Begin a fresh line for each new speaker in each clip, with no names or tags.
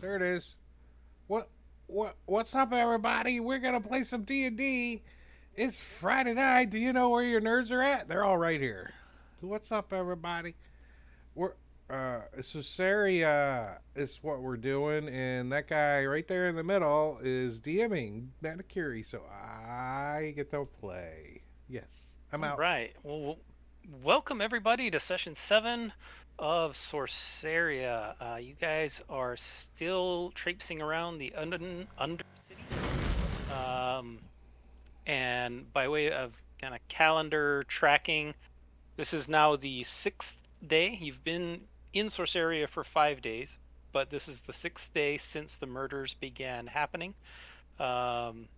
There it is. What's up, everybody? We're gonna play some D&D. It's Friday night. Do you know where your nerds are at? They're all right here. What's up, everybody? We're Sorceria is what we're doing, and that guy right there in the middle is DMing Manicuri, so I get to play. Yes, I'm
All
out.
right. Well, welcome everybody to session 7 of Sorceria. You guys are still traipsing around the Undercity. And by way of kind of calendar tracking, this is now the 6th day. You've been in Sorceria for 5 days, but this is the 6th day since the murders began happening. Um,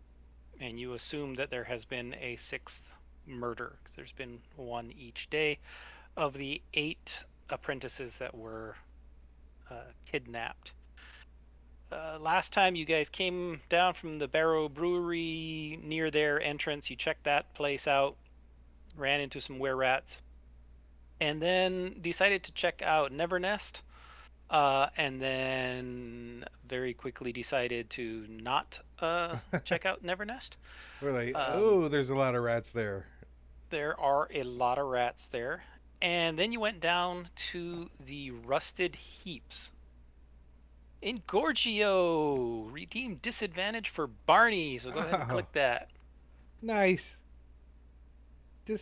and you assume that there has been a 6th murder because there's been one each day of the 8 apprentices that were kidnapped. Last time you guys came down from the Barrow Brewery near their entrance, you checked that place out, ran into some were rats, and then decided to check out Nevernest. And then very quickly decided to not check out Nevernest.
We're like,
Um,
oh, there's a lot of rats there.
there are a lot of rats there. And then you went down to the Rusted Heaps. Engorgio! Redeem disadvantage for Barney. So go ahead and
Oh,
click that.
nice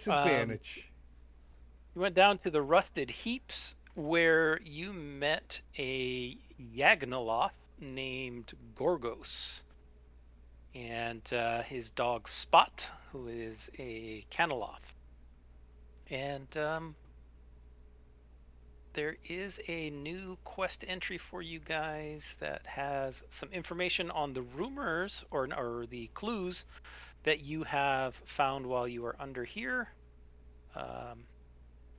Um,
disadvantage.
you went down to the Rusted Heaps where you met a Yagnoloth named Gorgos and his dog Spot, who is a Canoloth. And there is a new quest entry for you guys that has some information on the rumors or the clues that you have found while you are under here. Um,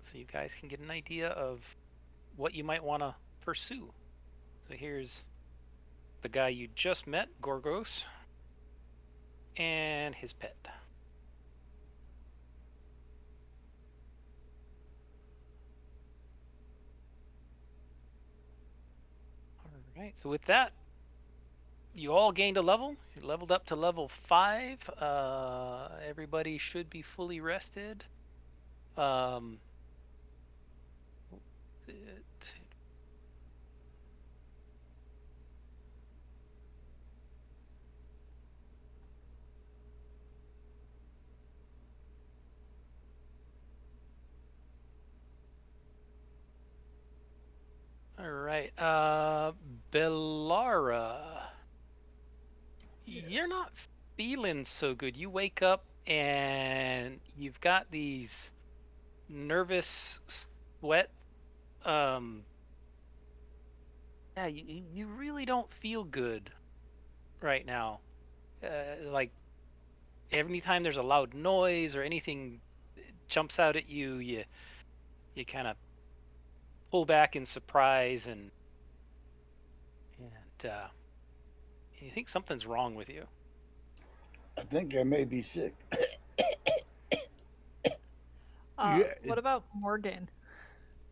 so you guys can get an idea of what you might want to pursue. So here's the guy you just met, Gorgos, and his pet. All right. So with that, you all gained a level. You leveled up to level 5. Everybody should be fully rested. Um, all right. Bellara, you're
Yes.
not feeling so good. You wake up and you've got these nervous sweat. Um, yeah, you really don't feel good right now. Like every time there's a loud noise or anything jumps out at you, you kind of pull back in surprise and you think something's wrong with you.
I think I may be sick.
Yeah,
What about Morgan?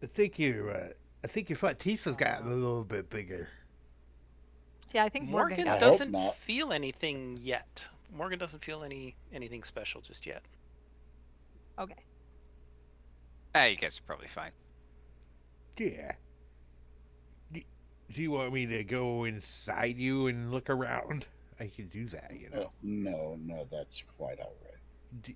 I think you, I think your front teeth has gotten a
Um,
little bit bigger.
Yeah, I think Morgan
Morgan
I
got it.
hope
doesn't
not.
feel anything yet. Morgan doesn't feel anything special just yet.
Okay.
You guys are probably fine.
Yeah. Do do you want me to go inside you and look around? I can do that, you know.
No, no, that's quite all right.
D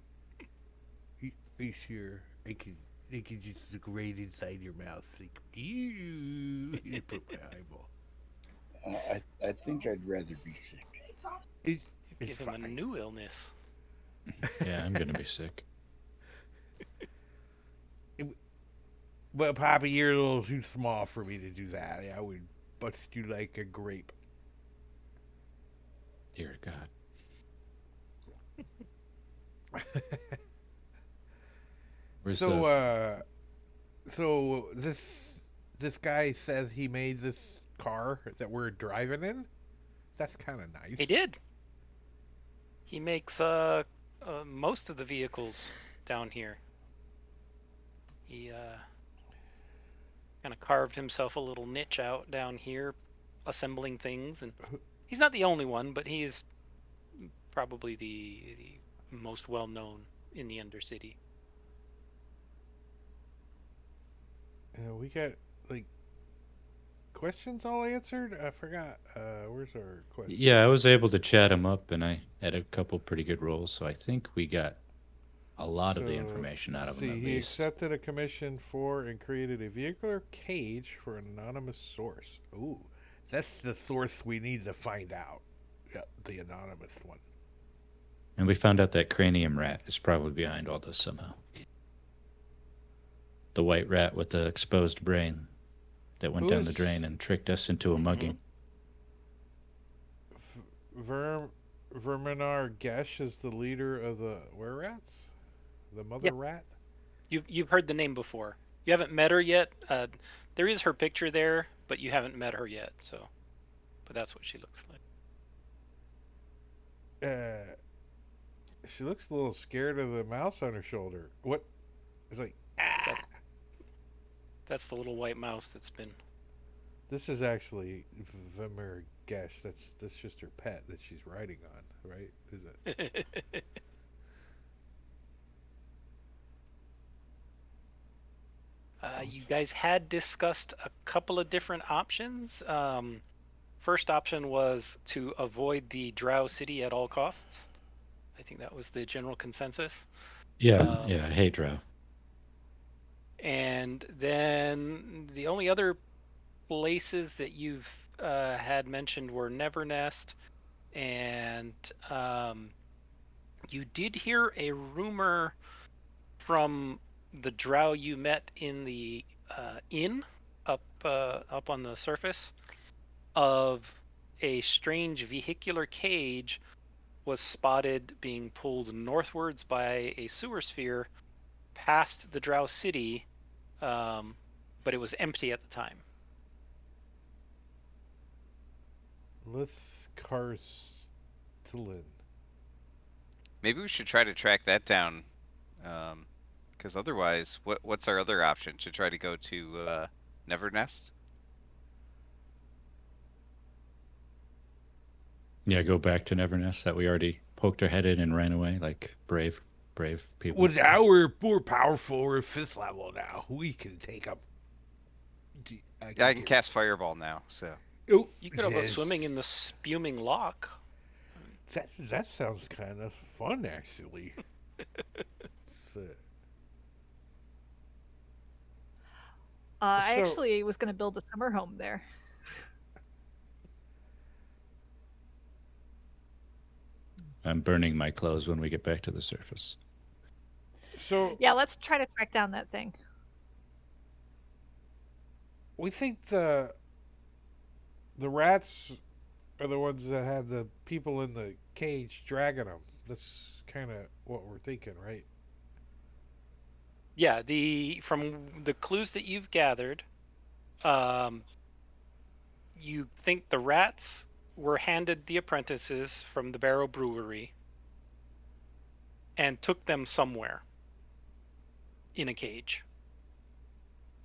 are you sure? I could just look right inside your mouth. Like, ew, you put my eyeball.
I think I'd rather be sick.
It's, it's
Give him a
fine.
new illness.
Yeah, I'm gonna be sick.
But Poppy, you're a little too small for me to do that. I would bust you like a grape.
Dear God. Where's
so,
the?
so this guy says he made this car that we're driving in. That's kind of nice.
He did. He makes most of the vehicles down here. He kind of carved himself a little niche out down here. assembling things, and he's not the only one, but he is probably the most well known in the Undercity.
We got like questions all answered. I forgot. Where's our questions?
Yeah, I was able to chat him up, and I had a couple pretty good rolls, so I think we got a lot of the information out of him
See,
at
he
least.
accepted a commission for and created a vehicular cage for an anonymous source. Ooh, that's the source we need to find out. Yep, the anonymous one.
And we found out that cranium rat is probably behind all this somehow. The white rat with the exposed brain that went
Who
down the
is
drain and tricked us into a mugging.
Verminar Gesh is the leader of the were rats? The mother
Yep.
rat?
You've heard the name before. You haven't met her yet. There is her picture there, but you haven't met her yet. So, but that's what she looks like.
She looks a little scared of the mouse on her shoulder. What? It's like, ah!
That's the little white mouse that's been.
This is actually Vimmer Gesh. That's just her pet that she's riding on, right? Is it?
You guys had discussed a couple of different options. First option was to avoid the Drow City at all costs. I think that was the general consensus.
Yeah, yeah, I hate Drow.
And then the only other places that you've had mentioned were Nevernest, and you did hear a rumor from the Drow you met in the inn up on the surface of a strange vehicular cage was spotted being pulled northwards by a sewer sphere past the Drow city, but it was empty at the time.
Lith Carstillan.
Maybe we should try to track that down. Because otherwise, what's our other option? To try to go to Nevernest?
Yeah, go back to Nevernest that we already poked our head in and ran away like brave people.
Well, now we're more powerful. We're 5th level now. We can take them.
I can cast Fireball now, so.
Oh,
You could have a swimming in the spuming lock.
That sounds kind of fun, actually.
I actually was going to build a summer home there.
I'm burning my clothes when we get back to the surface.
So
yeah, let's try to track down that thing.
We think the rats are the ones that had the people in the cage dragging them. That's kind of what we're thinking, right?
Yeah, from the clues that you've gathered, you think the rats were handed the apprentices from the Barrow Brewery and took them somewhere in a cage.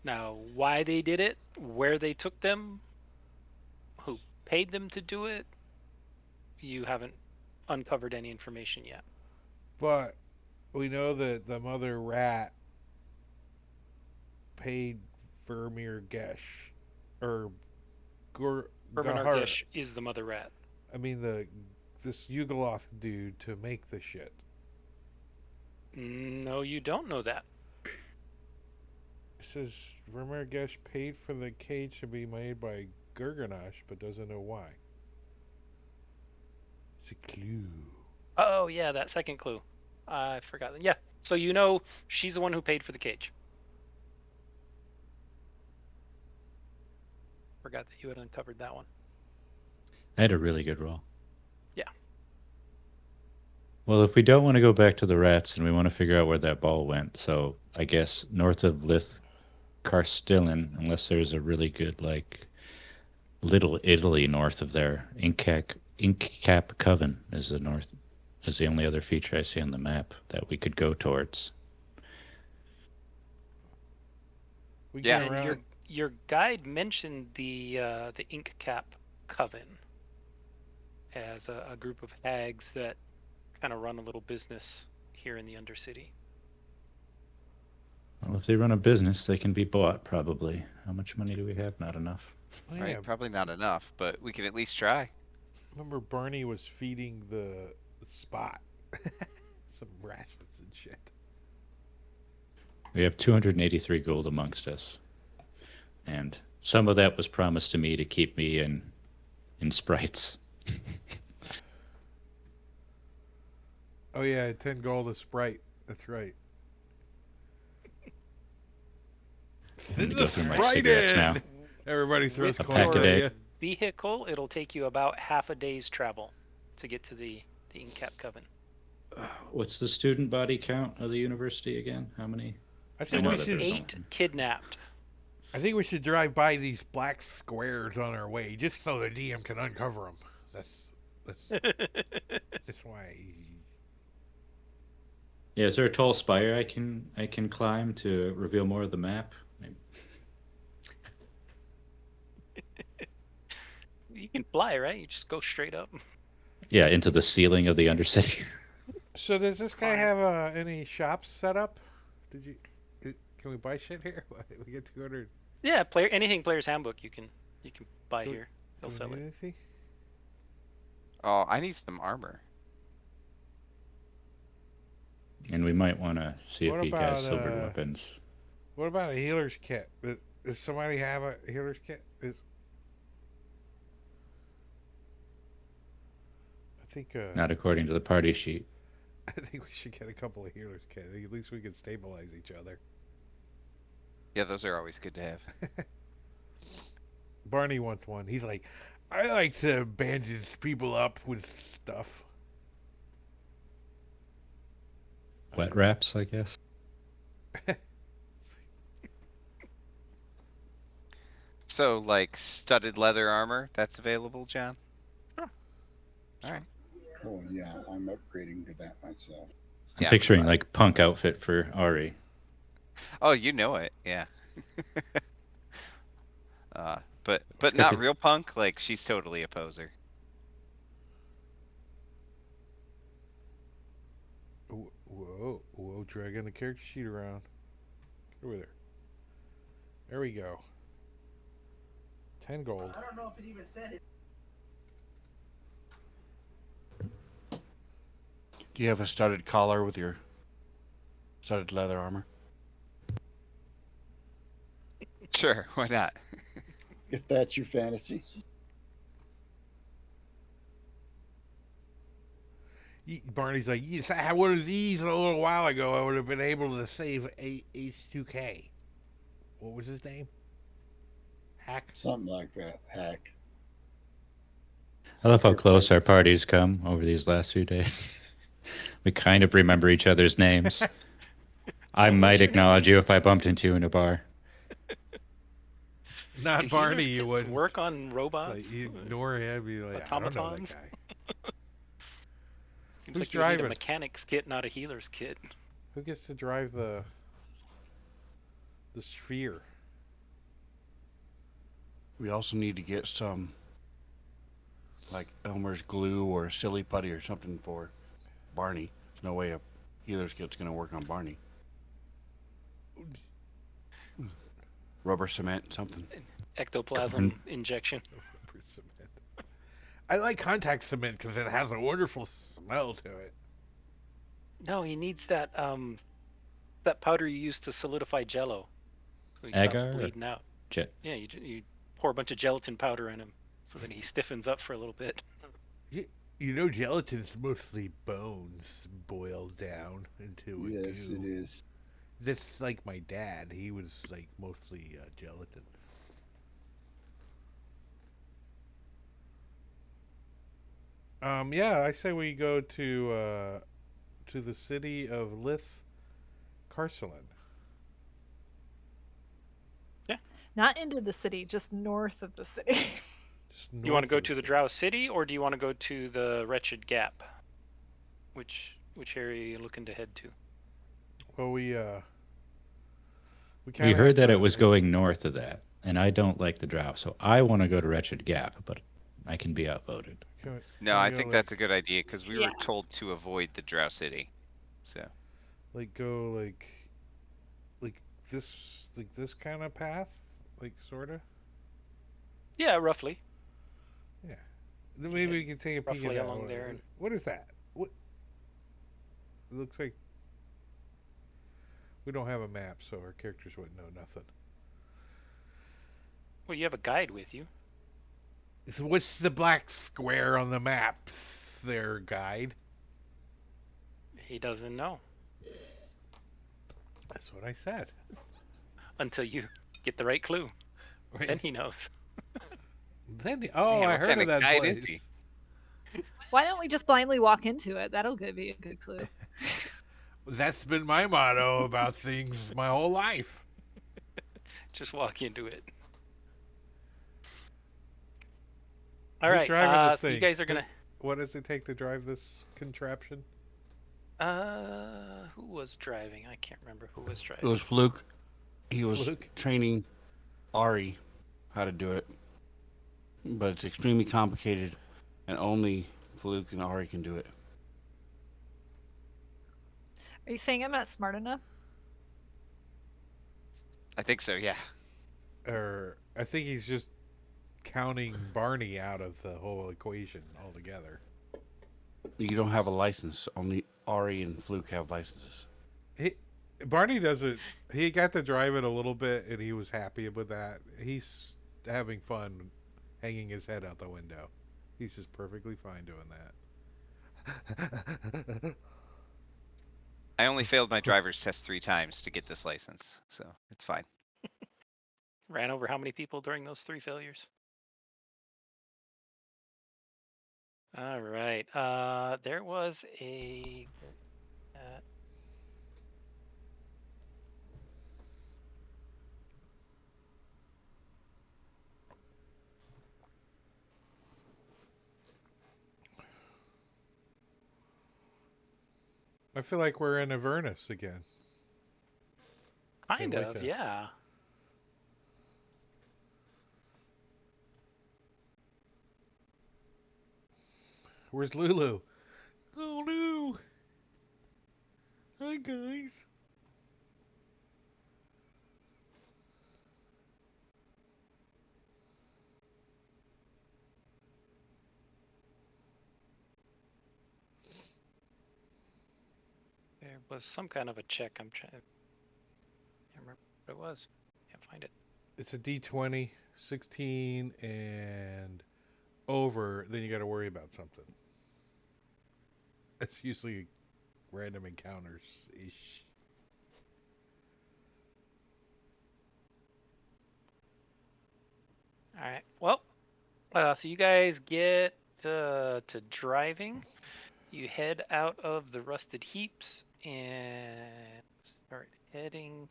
Now, why they did it, where they took them, who paid them to do it, you haven't uncovered any information yet.
But we know that the mother rat paid Vermeer Gesh, or
Verminar Gesh is the mother rat.
I mean this Yugoloth dude to make the shit.
No, you don't know that.
It says Vermeer Gesh paid for the cage to be made by Gurganash, but doesn't know why. It's a clue.
Oh, yeah, that second clue. I forgot that. Yeah, so you know she's the one who paid for the cage. Forgot that you had uncovered that one.
I had a really good roll.
Yeah.
Well, if we don't want to go back to the rats and we want to figure out where that ball went, so I guess north of Lith Carstillan, unless there's a really good, like, Little Italy north of there. Inkcap Coven is the only other feature I see on the map that we could go towards.
And your guide mentioned the ink cap Coven as a group of hags that kind of run a little business here in the Undercity.
Well, if they run a business, they can be bought, probably. How much money do we have? Not enough.
Oh,
Right?
yeah.
Probably not enough, but we can at least try.
Remember Barney was feeding the spot some rations and shit.
We have 283 gold amongst us. And some of that was promised to me to keep me in sprites.
Oh yeah, 10 gold a Sprite. That's right.
I'm
Send
gonna
the
go through my
Sprite
cigarettes
in!
now.
Everybody throws
With
A pack
coins
a
at
day.
you.
Vehicle, it'll take you about half a day's travel to get to the Incap Coven.
What's the student body count of the university again? How many?
I
I
think
know
we
that
should.
there's
8 kidnapped.
I think we should drive by these black squares on our way, just so the DM can uncover them. That's why.
Yeah, is there a tall spire I can climb to reveal more of the map? Maybe.
You can fly, right? You just go straight up.
Yeah, into the ceiling of the Undercity.
So does this guy
Fine.
have any shops set up? Did you? Can we buy shit here? We get 200.
Yeah, anything player's handbook you can buy
Do-
here. He'll
Do we
sell
need
it.
anything?
Oh, I need some armor.
And we might want to see
What
if he
about,
has silvered weapons.
What about a healer's kit? Does somebody have a healer's kit? I think
Not according to the party sheet.
I think we should get a couple of healer's kits. At least we can stabilize each other.
Yeah, those are always good to have.
Barney wants one. He's like, I like to bandage people up with stuff.
Wet wraps, I guess.
So, like studded leather armor, that's available, John?
Sure.
All right.
Oh yeah, I'm upgrading to that myself.
I'm
Yeah,
picturing
right.
like punk outfit for Ari.
Oh, you know it, yeah. But
Let's get
not
the-
real punk. Like she's totally a poser.
Whoa, dragging the character sheet around. Get over there. There we go. 10 gold.
I don't know if it even said it.
Do you have a studded collar with your studded leather armor?
Sure, why not?
If that's your fantasy.
Barney's like, yes, I had one of these a little while ago. I would have been able to save H2K. What was his name? Hack?
Something like that. Hack.
I love how close our parties come over these last few days. We kind of remember each other's names. I might acknowledge you if I bumped into you in a bar.
Not
Do
Barney,
healers'
you
kits
would.
work on robots?
Like, you ignore him, be like, I don't know that
Automatons?
guy.
Seems
Who's
like you would need
driving?
a mechanic's kit, not a healer's kit.
Who gets to drive the sphere?
We also need to get some, like Elmer's glue or silly putty or something for Barney. There's no way a healer's kit's going to work on Barney. Rubber cement, something.
Ectoplasm injection.
Rubber cement. I like contact cement because it has a wonderful smell to it.
No, he needs that that powder you use to solidify Jello. So he stops
Agar?
bleeding out.
Jet.
Yeah, you pour a bunch of gelatin powder in him so that he stiffens up for a little bit.
You know, gelatin's mostly bones boiled down into a
Yes,
goo.
it is.
That's like my dad. He was like mostly gelatin. Yeah, I say we go to the city of Lith Carcelin.
Not into the city, just north of the city.
Just
You want to
north
go
of
to the
city.
Drow City, or do you want to go to the Wretched Gap? Which area are you looking to head to?
Well, we
We
kinda
heard
have
that
to-
it was going north of that, and I don't like the Drow, so I want to go to Wretched Gap, but I can be outvoted.
No,
Can we
I
go,
think
like,
that's a good idea because we were
Yeah.
told to avoid the Drow City. So
go like this kind of path, like sorta.
Yeah, roughly.
Yeah. Then maybe we can take a peek at
Roughly
that.
along there. And
What is that? What? It looks like we don't have a map, so our characters wouldn't know nothing.
well, you have a guide with you.
So what's the black square on the map? There, guide.
He doesn't know
That's what I said.
until you get the right clue.
Wait,
Then he knows.
oh,
Man,
I
what
heard
kind
of
of
that
guide
place.
is he?
Why don't we just blindly walk into it? That'll give you a good clue.
That's been my motto about things my whole life.
Just walk into it. All
Who's
right.
driving this
So you
thing?
guys are gonna.
What does it take to drive this contraption?
Who was driving? I can't remember who was
It
driving.
was Fluke. He was
Fluke?
training Ari how to do it, but it's extremely complicated, and only Fluke and Ari can do it.
Are you saying I'm not smart enough?
I think so. Yeah.
Or I think he's just counting Barney out of the whole equation altogether.
You don't have a license. Only Ari and Fluke have licenses.
Barney doesn't. He got to drive it a little bit, and he was happy with that. He's having fun, hanging his head out the window. He's just perfectly fine doing that.
I only failed my driver's test 3 times to get this license, so it's fine.
Ran over how many people during those 3 failures? All right. There was a.
I feel like we're in Avernus again.
Kind of,
Wicca.
yeah.
Where's Lulu? Oh no! Hi guys.
There was some kind of a check. I'm trying. Can't remember what it was. Can't find it.
It's a D20, 16, and over. Then you got to worry about something. It's usually random encounters ish.
All right. Well, so you guys get to driving. You head out of the rusted heaps and start heading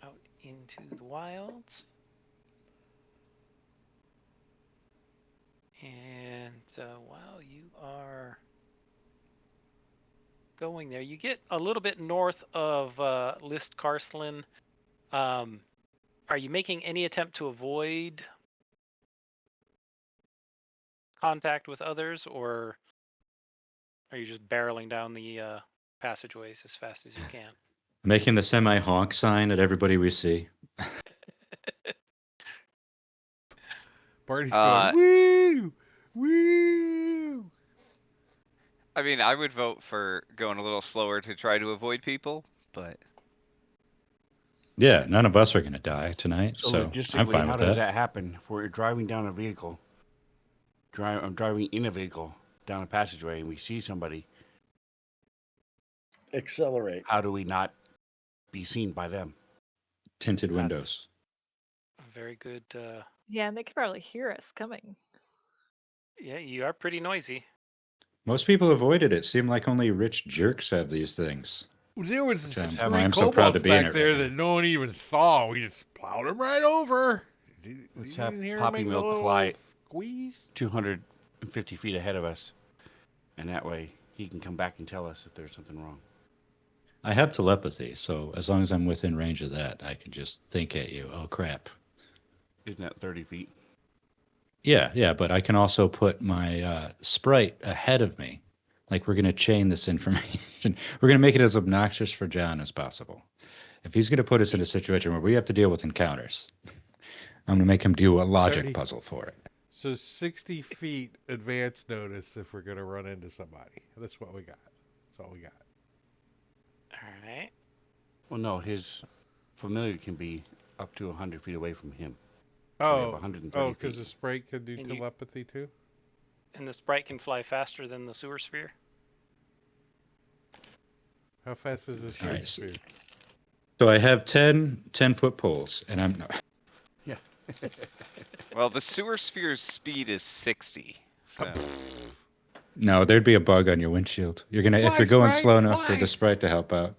out into the wilds. And while you are going there, you get a little bit north of List Carslan. Are you making any attempt to avoid contact with others, or are you just barreling down the passageways as fast as you can?
Making the semi-honk sign at everybody we see.
Barney's going, woo! Woo!
I mean, I would vote for going a little slower to try to avoid people, but
Yeah, none of us are going to die tonight,
So
so I'm
logistically,
fine
how
with
does
that.
that happen? If we're driving down a vehicle, I'm driving in a vehicle down a passageway, and we see somebody,
Accelerate.
how do we not be seen by them?
Tinted
That's-
windows.
Very good.
Yeah, and they could probably hear us coming.
Yeah, you are pretty noisy.
Most people avoided it. Seemed like only rich jerks have these things.
There was
Which I'm-
3
why I'm so proud
kobolds
to be in
back
it
there
right
that
now.
no one even saw. We just plowed them right over. You
Let's
didn't
have
hear 'em
Poppy
make a
Milk
little
fly
squeeze?
250 feet ahead of us, and that way he can come back and tell us if there's something wrong.
I have telepathy, so as long as I'm within range of that, I can just think at you. Oh crap!
Isn't that 30 feet?
Yeah, but I can also put my sprite ahead of me. Like we're going to chain this information. We're going to make it as obnoxious for John as possible. If he's going to put us in a situation where we have to deal with encounters, I'm going to make him do a logic
30.
puzzle for it.
So 60 feet advance notice if we're gonna run into somebody. That's what we got. That's all we got.
All right.
Well, no, his familiar can be up to 100 feet away from him. So we have
Oh,
130
because
feet.
the sprite can do
And you-
telepathy too.
And the sprite can fly faster than the sewer sphere.
How fast is this
All
sewer
right,
sphere?
So I have 10-foot poles, and I'm
Yeah.
Well, the sewer sphere's speed is 60. So
no, there'd be a bug on your windshield. You're gonna if
Fly,
you're going
Sprite,
slow enough for
fly!
the sprite to help out.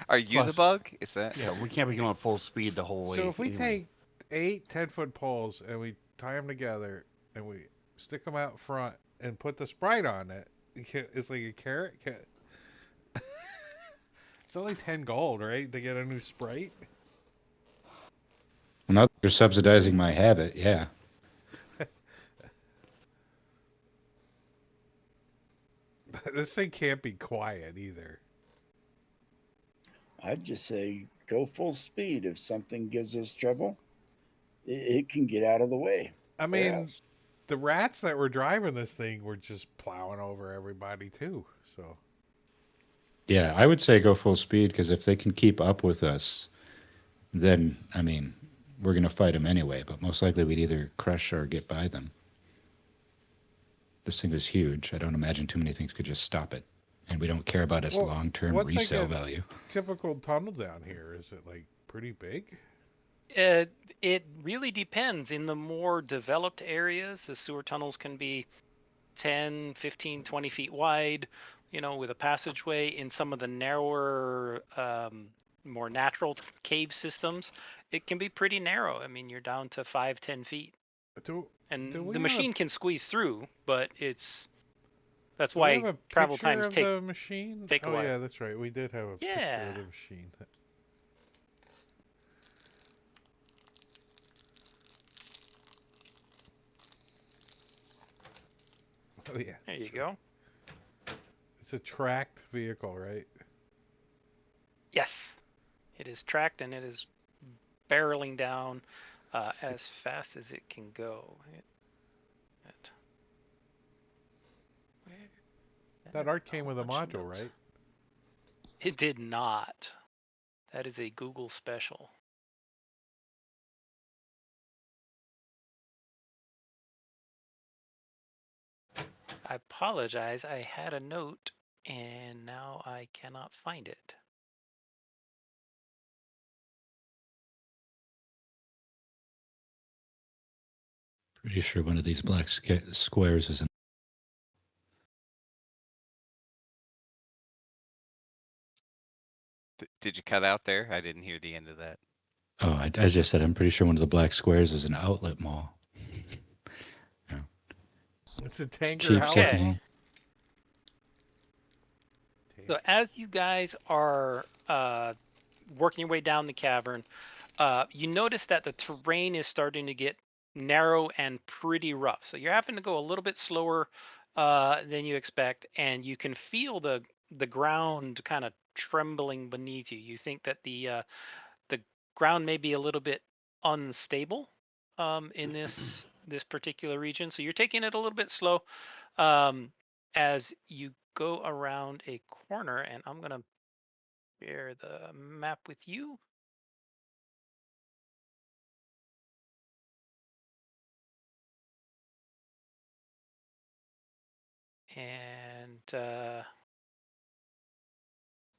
are you the
Plus-
bug? Is that?
Yeah, we can't be going full speed the whole way.
So if we
anyway.
take 8 10-foot poles and we tie them together and we stick them out front and put the sprite on it, it's like a carrot. It's only 10 gold, right, to get a new sprite?
Well, now that you're subsidizing my habit, yeah.
This thing can't be quiet either.
I'd just say go full speed. If something gives us trouble, it can get out of the way.
I
or
mean,
else.
the rats that were driving this thing were just plowing over everybody too. So
Yeah, I would say go full speed because if they can keep up with us, then I mean, we're gonna fight them anyway. But most likely, we'd either crush or get by them. This thing is huge. I don't imagine too many things could just stop it, and we don't care about its
Well,
long-term
what's like
resale
a-
value.
typical tunnel down here, is it like pretty big?
It really depends. In the more developed areas, the sewer tunnels can be 10, 15, 20 feet wide, with a passageway. In some of the narrower, more natural cave systems, it can be pretty narrow. I mean, you're down to 5, 10 feet.
Do
And
Do we
the
have a-
machine can squeeze through, but that's
we have
why
a
travel
picture
times
of
take
the machine?
take a
Oh
while.
yeah, that's right. We did have a picture
Yeah.
of the machine. Oh yeah.
There
that's
you
right.
go.
It's a tracked vehicle, right?
Yes, it is tracked and it is barreling down
Six-
as fast as it can go.
That art came with a
Bunch of
module,
notes.
right?
It did not. That is a Google special. I apologize. I had a note and now I cannot find it.
Pretty sure one of these black squares is an.
Did you cut out there? I didn't hear the end of that.
Oh, I just said I'm pretty sure one of the black squares is an outlet mall.
It's a tanker
Cheap
outlet
Okay.
mall.
secondhand.
So as you guys are working your way down the cavern, you notice that the terrain is starting to get narrow and pretty rough. So you're having to go a little bit slower than you expect, and you can feel the ground kind of trembling beneath you. You think that the ground may be a little bit unstable in this particular region. So you're taking it a little bit slow as you go around a corner, and I'm gonna share the map with you. And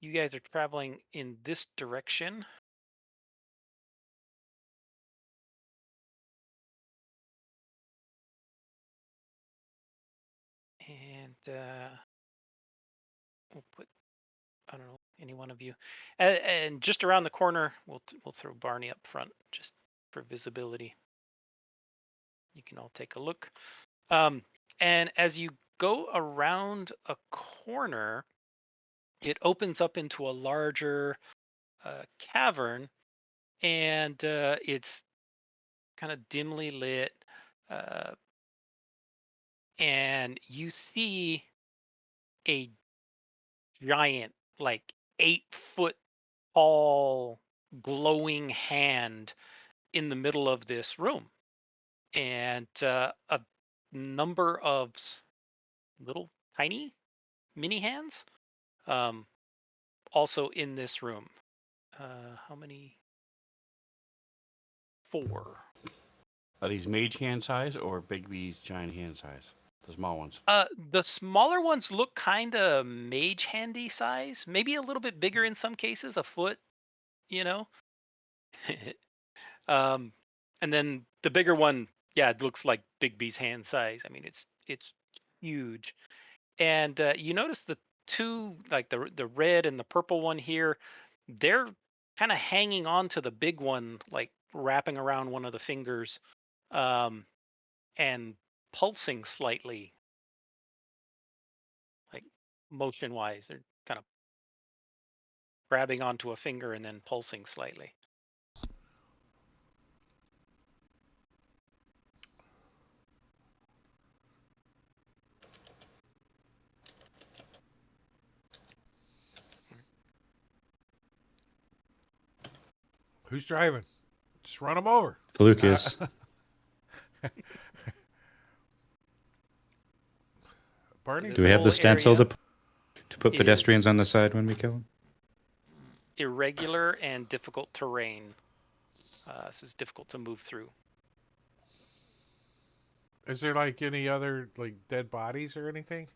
you guys are traveling in this direction. And we'll put, I don't know, any one of you. And just around the corner, we'll throw Barney up front just for visibility. You can all take a look. And as you go around a corner, it opens up into a larger cavern, and it's kind of dimly lit. And you see a giant, like 8-foot tall, glowing hand in the middle of this room, and a number of little tiny mini hands also in this room. How many? 4.
Are these mage hand size or Bigby's giant hand size? The small ones.
The smaller ones look kind of mage handy size, maybe a little bit bigger in some cases, a foot, you know. And then the bigger one, yeah, it looks like Bigby's hand size. I mean, it's huge. And you notice the two, like the red and the purple one here, they're kind of hanging on to the big one, like wrapping around one of the fingers, and pulsing slightly, like motion wise. They're kind of grabbing onto a finger and then pulsing slightly.
Who's driving? Just run them over.
Fluke is.
Barney's
Do we have the
whole
stencil
area
to put
is
pedestrians on the side when we kill them?
irregular and difficult terrain. This is difficult to move through.
Is there like any other like dead bodies or anything?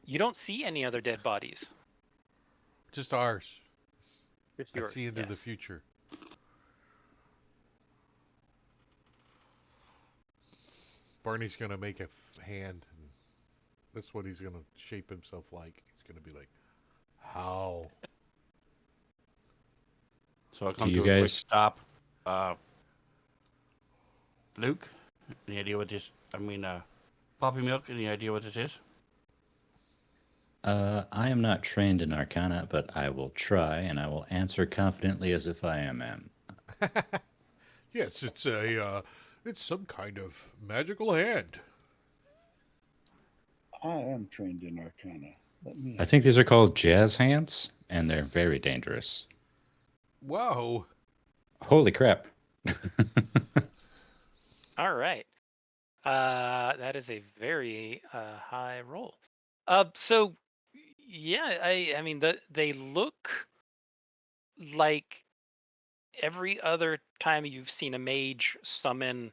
You don't see any other dead bodies.
Just ours.
Just
I
yours.
see into the
Yes.
future. Barney's gonna make a hand, and that's what he's gonna shape himself like. He's gonna be like, how?
So I'll
Do
come
you
to a quick
guys-
stop. Luke, any idea what this? Poppy Milk. Any idea what this is?
I am not trained in Arcana, but I will try, and I will answer confidently as if I am.
Yes, it's some kind of magical hand.
I am trained in Arcana. Let me.
I think these are called jazz hands, and they're very dangerous.
Whoa.
Holy crap.
All right. That is a very high roll. So yeah, I mean they look like every other time you've seen a mage summon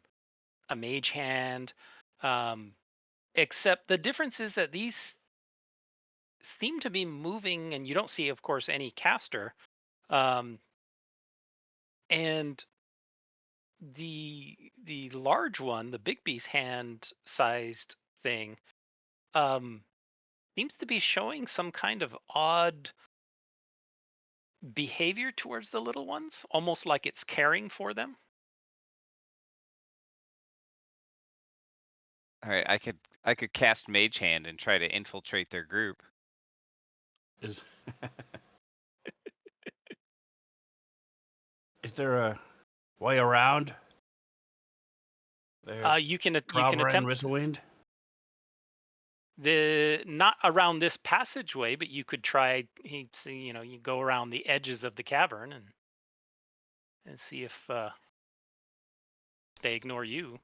a mage hand, except the difference is that these seem to be moving, and you don't see, of course, any caster. And the large one, the big beast hand sized thing, seems to be showing some kind of odd behavior towards the little ones, almost like it's caring for them.
All right, I could cast Mage Hand and try to infiltrate their group.
Is is there a way around? There,
You can
Traveler and
attempt
Whistlewind.
not around this passageway, but you could try. You go around the edges of the cavern and see if they ignore you.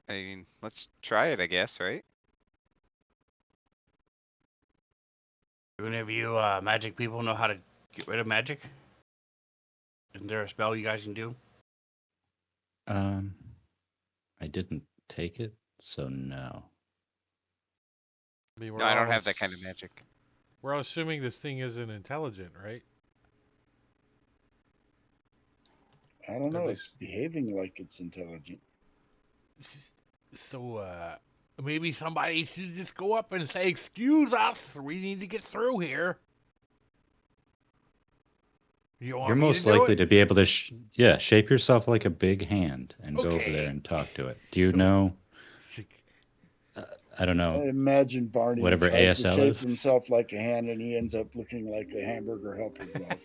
I mean, let's try it, I guess, right?
Do any of you magic people know how to get rid of magic? Isn't there a spell you guys can do?
I didn't take it, so no.
I mean,
No, I don't have that kind of magic.
We're all assuming this thing isn't intelligent, right?
I don't know.
Everybody's-
It's behaving like it's intelligent.
So, maybe somebody should just go up and say, "Excuse us, we need to get through here." You want
You're
me
most
to do
likely
it?
to be able to, shape yourself like a big hand and go over
Okay.
there and talk to it. Do you
So-
know? I don't
I
know,
imagine Barney
whatever
tries to
ASL
shape
is.
himself like a hand, and he ends up looking like a hamburger helper glove.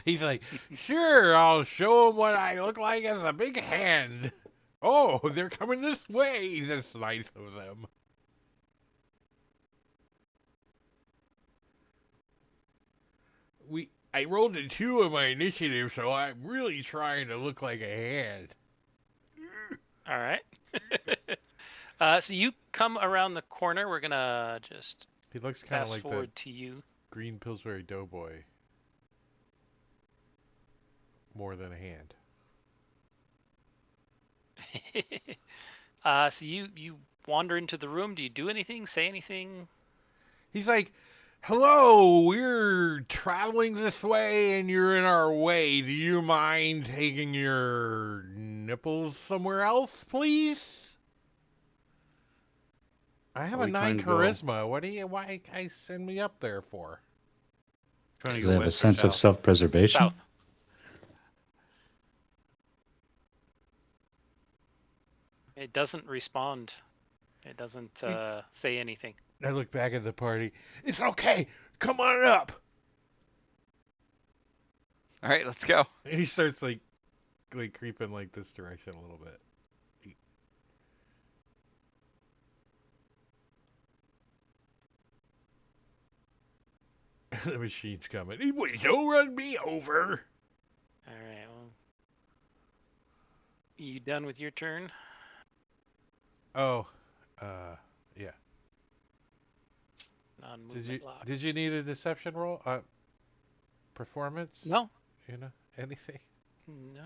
He's like, sure, I'll show him what I look like as a big hand. Oh, they're coming this way. That's nice of them. I rolled a 2 on my initiative, so I'm really trying to look like a hand.
All right. So you come around the corner. We're gonna just
He looks kind of
fast
like the
forward to you.
green Pillsbury Doughboy. More than a hand.
So you wander into the room. Do you do anything? Say anything?
He's like, hello, we're traveling this way and you're in our way. Do you mind taking your nipples somewhere else, please? I have
Are
a
we
9
trying to go-
charisma. Why guys send me up there for?
Trying to
Does
go
it have a
west or
sense of
south?
self-preservation?
South. It doesn't respond. It doesn't say anything.
I look back at the party. It's okay. Come on up.
All right, let's go.
And he starts like creeping like this direction a little bit. The machine's coming. Hey, wait, don't run me over.
All right. Well, you done with your turn?
Oh, yeah.
Non-movement lock.
Did you need a deception roll? Performance?
No.
You know, anything?
No.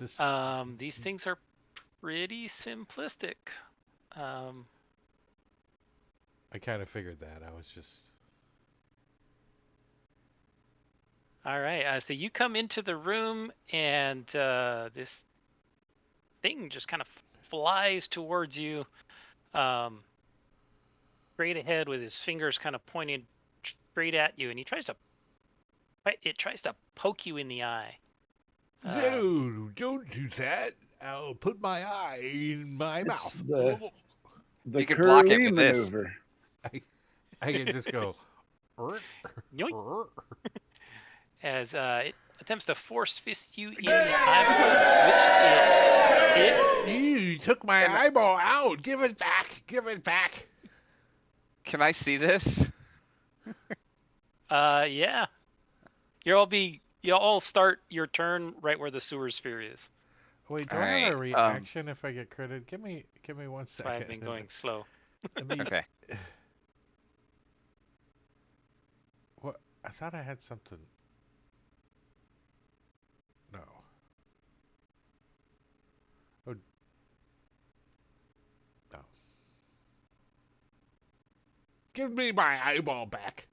This.
These things are pretty simplistic.
I kind of figured that. I was just.
All right. So you come into the room, and this thing just kind of flies towards you, straight ahead with his fingers kind of pointed straight at you, and it tries to poke you in the eye.
No, don't do that. I'll put my eye in my
It's
mouth.
the
You could block it
Curly
with this.
maneuver.
I can just go.
Yoink. As it attempts to force fist you in the eyeball, which it hits.
You took my eyeball out. Give it back. Give it back.
Can I see this?
Yeah. You'll all start your turn right where the sewer sphere is.
Wait, do
All
I have a
right,
reaction if I get critted? Give me 1
That's
second.
why I've been going slow.
Let me-
Okay.
What? I thought I had something. No. Oh. No. Give me my eyeball back.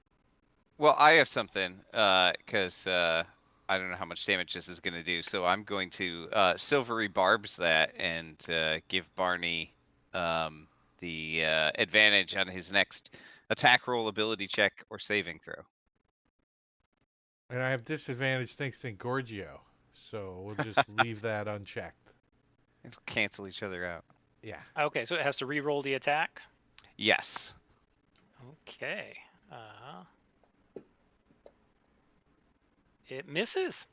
Well, I have something, because I don't know how much damage this is going to do, so I'm going to silvery barbs that and give Barney the advantage on his next attack roll, ability check, or saving throw.
And I have disadvantage thanks to Gorgio. So we'll just leave that unchecked.
It'll cancel each other out.
Yeah.
Okay, so it has to re-roll the attack.
Yes.
Okay. It misses.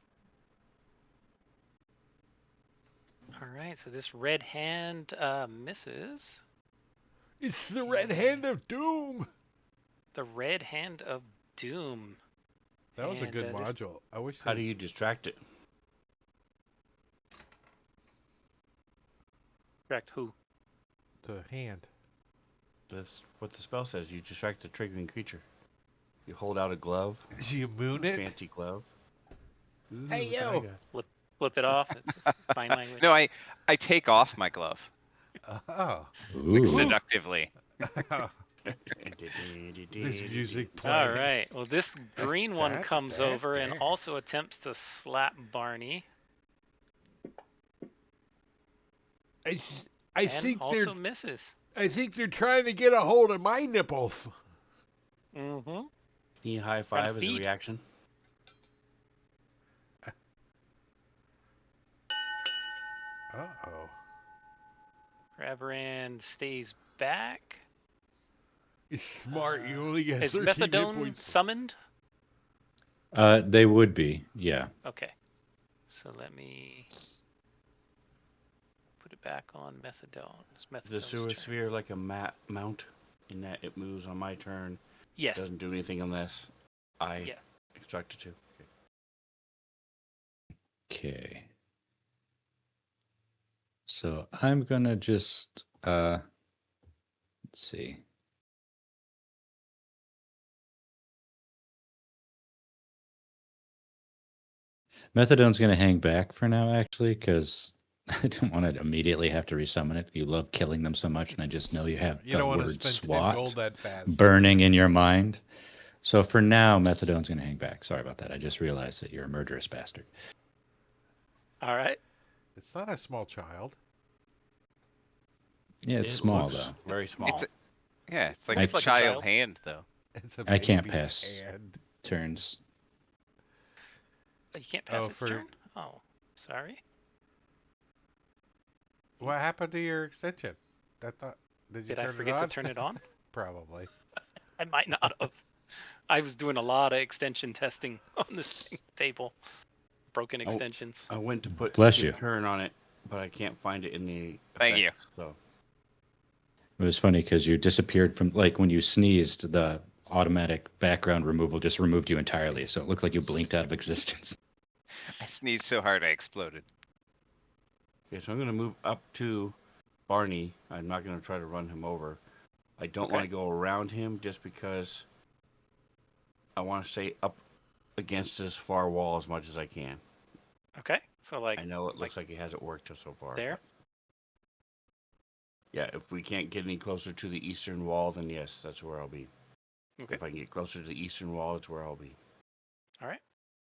All right, so this red hand misses.
It's the red hand of doom.
The red hand of doom.
That was a
And,
good
this-
module. I wish.
How do you distract it?
Correct. Who?
The hand.
That's what the spell says. You distract the triggering creature. You hold out a glove,
Do you moon it?
fancy glove. Ooh,
Hey,
look what I
yo.
got.
Flip it off. It's sign language.
No, I take off my glove,
Oh.
like
Ooh.
seductively.
This music
All
playing.
right. Well, this green one
That-
comes
that-
over and
that.
also attempts to slap Barney.
I
And
think
also misses.
they're trying to get a hold of my nipples.
Mm-hmm.
Knee high five as a
feed.
reaction.
Uh-oh.
Reverend stays back.
It's smart. You only get
Is
13 hit
methadone
points.
summoned?
They would be, yeah.
Okay. So let me put it back on methadone. It's
Is the
methadone's
sewer
turn.
sphere like a mount in that it moves on my turn?
Yes.
Doesn't do anything unless I
Yeah.
extract it to.
Okay. So I'm gonna just let's see. Methadone's gonna hang back for now, actually, because I don't want to immediately have to resummon it. You love killing them so much, and I just know you have
You
the
don't want to
word
spend 10
SWAT
gold that fast.
burning in your mind. So for now, Methadone's gonna hang back. Sorry about that. I just realized that you're a murderous bastard.
All right.
It's not a small child.
Yeah, it's
It
small
looks
though.
very small.
It's yeah, it's like
I-
a
Looks like a
child
child.
hand though.
It's a
I can't
baby's
pass.
hand.
Turns.
Oh, you can't pass
Oh,
its
for-
turn? Oh, sorry.
What happened to your extension? Did you
Did I
turn
forget
it
to
on?
turn it on?
Probably.
I might not have. I was doing a lot of extension testing on this table. Broken extensions.
I went to put
Bless
skip
you.
turn on it, but I can't find it in the.
Thank you.
effects, So
It was funny because you disappeared from, like, when you sneezed, the automatic background removal just removed you entirely. So it looked like you blinked out of existence.
I sneezed so hard I exploded.
okay, so I'm gonna move up to Barney. I'm not gonna try to run him over. I don't
Okay.
want to go around him just because I want to stay up against this far wall as much as I can.
Okay. So like
I know it looks like it hasn't worked so far.
there.
but yeah, if we can't get any closer to the eastern wall, then yes, that's where I'll be.
Okay.
If I can get closer to the eastern wall, it's where I'll be.
All right.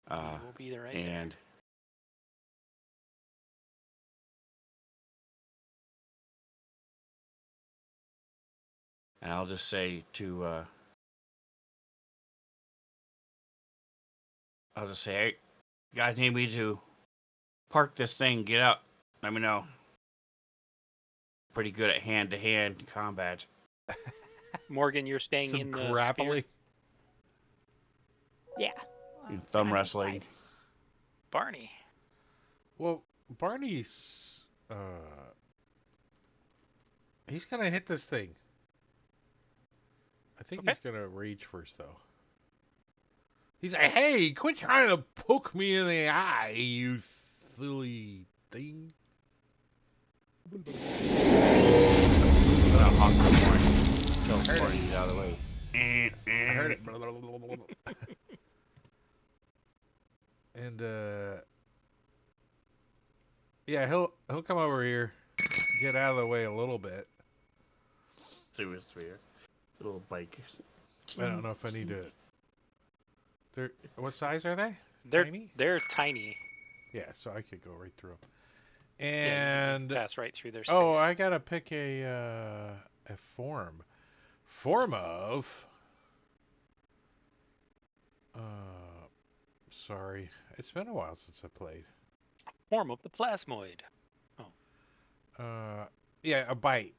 We'll be there right there.
And I'll just say to I'll just say, hey, you guys need me to park this thing, get out, let me know. Pretty good at hand-to-hand combat.
Morgan, you're staying
Some
in the
grappling.
sphere.
Yeah.
Thumb
I'm
wrestling.
inside.
Barney.
Well, Barney's he's gonna hit this thing. I think
Okay.
he's gonna rage first though. He's like, "Hey, quit trying to poke me in the eye, you silly thing."
I'm gonna honk the horn. Tell
heard
Barney to get out of the way.
I heard it. And yeah, he'll come over here, get out of the way a little bit.
Sewer sphere. Little bike.
I don't know if I need to. What size are they?
They're
Tiny?
they're tiny.
Yeah, so I could go right through them.
Yeah, you
And
pass right through their space.
oh, I gotta pick a form. Form of. Sorry, it's been a while since I played.
Form of the plasmoid.
Yeah, a bite.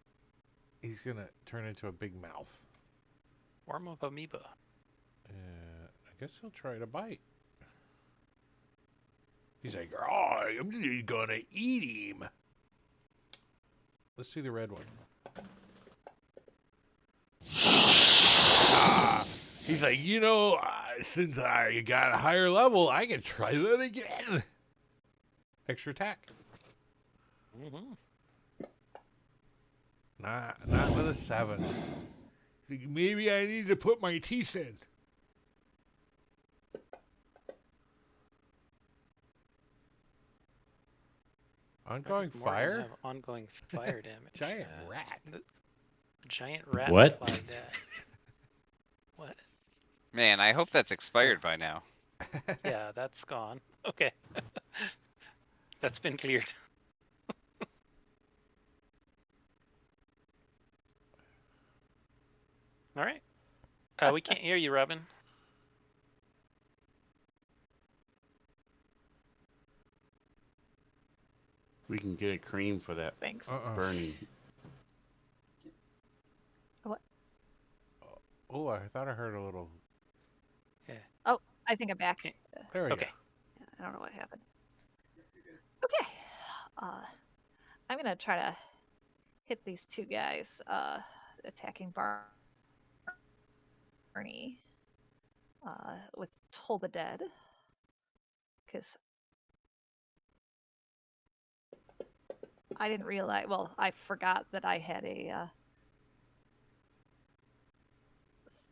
He's gonna turn into a big mouth.
Form of amoeba.
I guess he'll try to bite. He's like, "Oh, I'm just gonna eat him." Let's see the red one. He's like, since I got a higher level, I can try that again. Extra attack.
Mm-hmm.
Not with a 7. Maybe I need to put my teeth in. Ongoing fire?
Have ongoing fire damage.
Giant rat.
The giant rat
What?
fly dead. What?
Man, I hope that's expired by now.
Yeah, that's gone. Okay. That's been cleared. All right. We can't hear you, Robin.
We can get a cream for that
Thanks.
burning.
Oh, I thought I heard a little.
Oh, I think I'm back.
Okay.
There we
Okay.
I don't know what happened. Okay. I'm gonna try to hit these two guys attacking Barney with Toll the Dead. Because I didn't realize, well, I forgot that I had a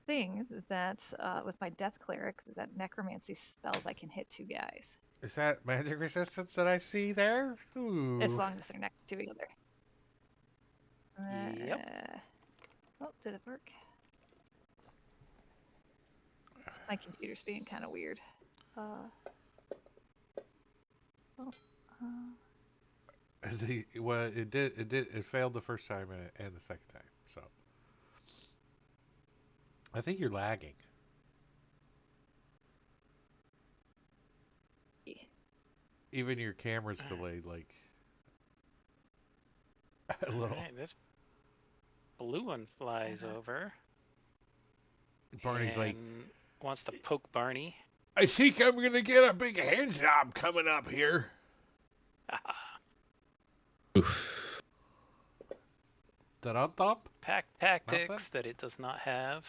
thing that with my Death Cleric, that necromancy spells, I can hit two guys.
go. Is that magic resistance that I see there? Ooh.
As long as they're next to each other.
Yep.
Oh, did it work? My computer's being kind of weird.
Well, it did. It failed the first time and the second time. So I think you're lagging. Even your camera's delayed, like a
All
little.
right, this blue one flies over.
Barney's like,
and wants to poke Barney.
I think I'm gonna get a big hand job coming up here.
Oof.
Da-dum-thump.
Pack tactics that it does not have.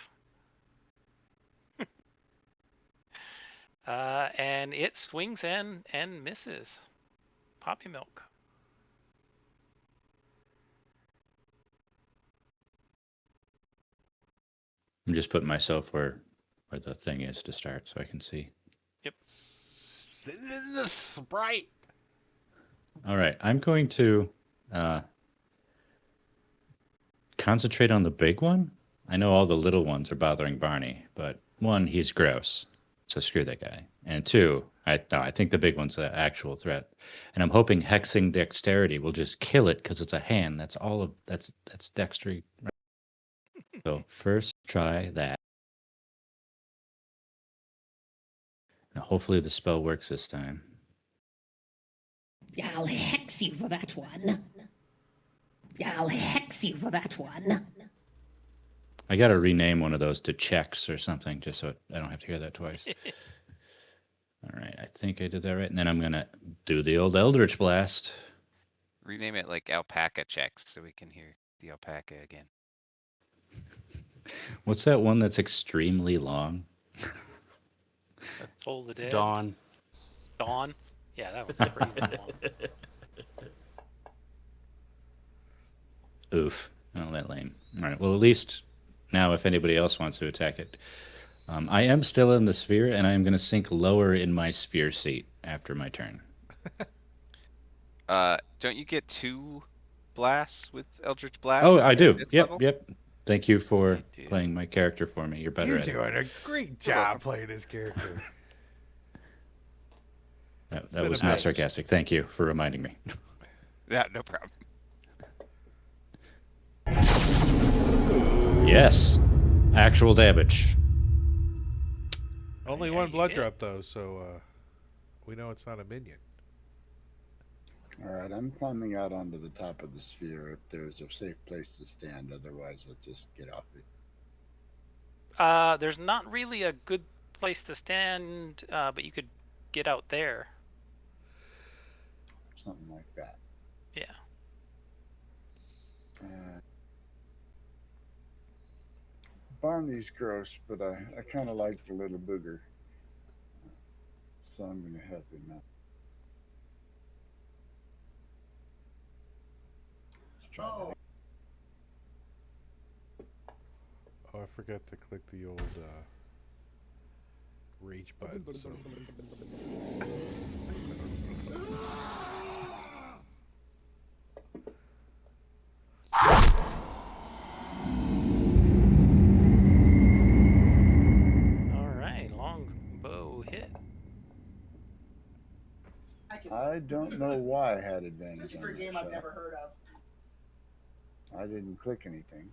And it swings and misses. Poppy milk.
I'm just putting myself where the thing is to start so I can see.
The Sprite.
All right, I'm going to concentrate on the big one. I know all the little ones are bothering Barney, but one, he's gross, so screw that guy. And two, I think the big one's an actual threat, and I'm hoping hexing dexterity will just kill it because it's a hand. That's all of that's dexterity. So first, try that. Now, hopefully the spell works this time.
I'll hex you for that one. I'll hex you for that one.
I got to rename one of those to checks or something just so I don't have to hear that twice. All right, I think I did that right. And then I'm going to do the old Eldritch Blast.
Rename it like alpaca checks so we can hear the alpaca again.
What's that one that's extremely long?
Toll the Dead.
Dawn.
Dawn. Yeah, that was crazy long.
Oof. Oh, that lame. All right, well, at least now if anybody else wants to attack it. I am still in the sphere, and I am going to sink lower in my sphere seat after my turn.
Don't you get 2 blasts with Eldritch Blast?
Oh,
at
I
the
do.
5th
Yep,
level?
yep. Thank you for
You do.
playing my character for me. You're better
You're
at it.
doing a great
You're welcome.
job playing this character.
That
been
was
a
not
bitch.
sarcastic. Thank you for reminding me.
Yeah, no problem.
Yes. Actual damage.
Only
Yeah,
one
you
blood
hit.
drop though, so we know it's not a minion.
All right, I'm climbing out onto the top of the sphere if there's a safe place to stand. Otherwise, I'll just get off it.
There's not really a good place to stand, but you could get out there.
Something like that.
Yeah.
Barney's gross, but I kind of like the little booger. So I'm going to help him out. Let's try that.
Oh, I forgot to click the old rage button. So.
All right, long bow hit.
I don't know why I had advantage on that game I've never heard of. I didn't click anything.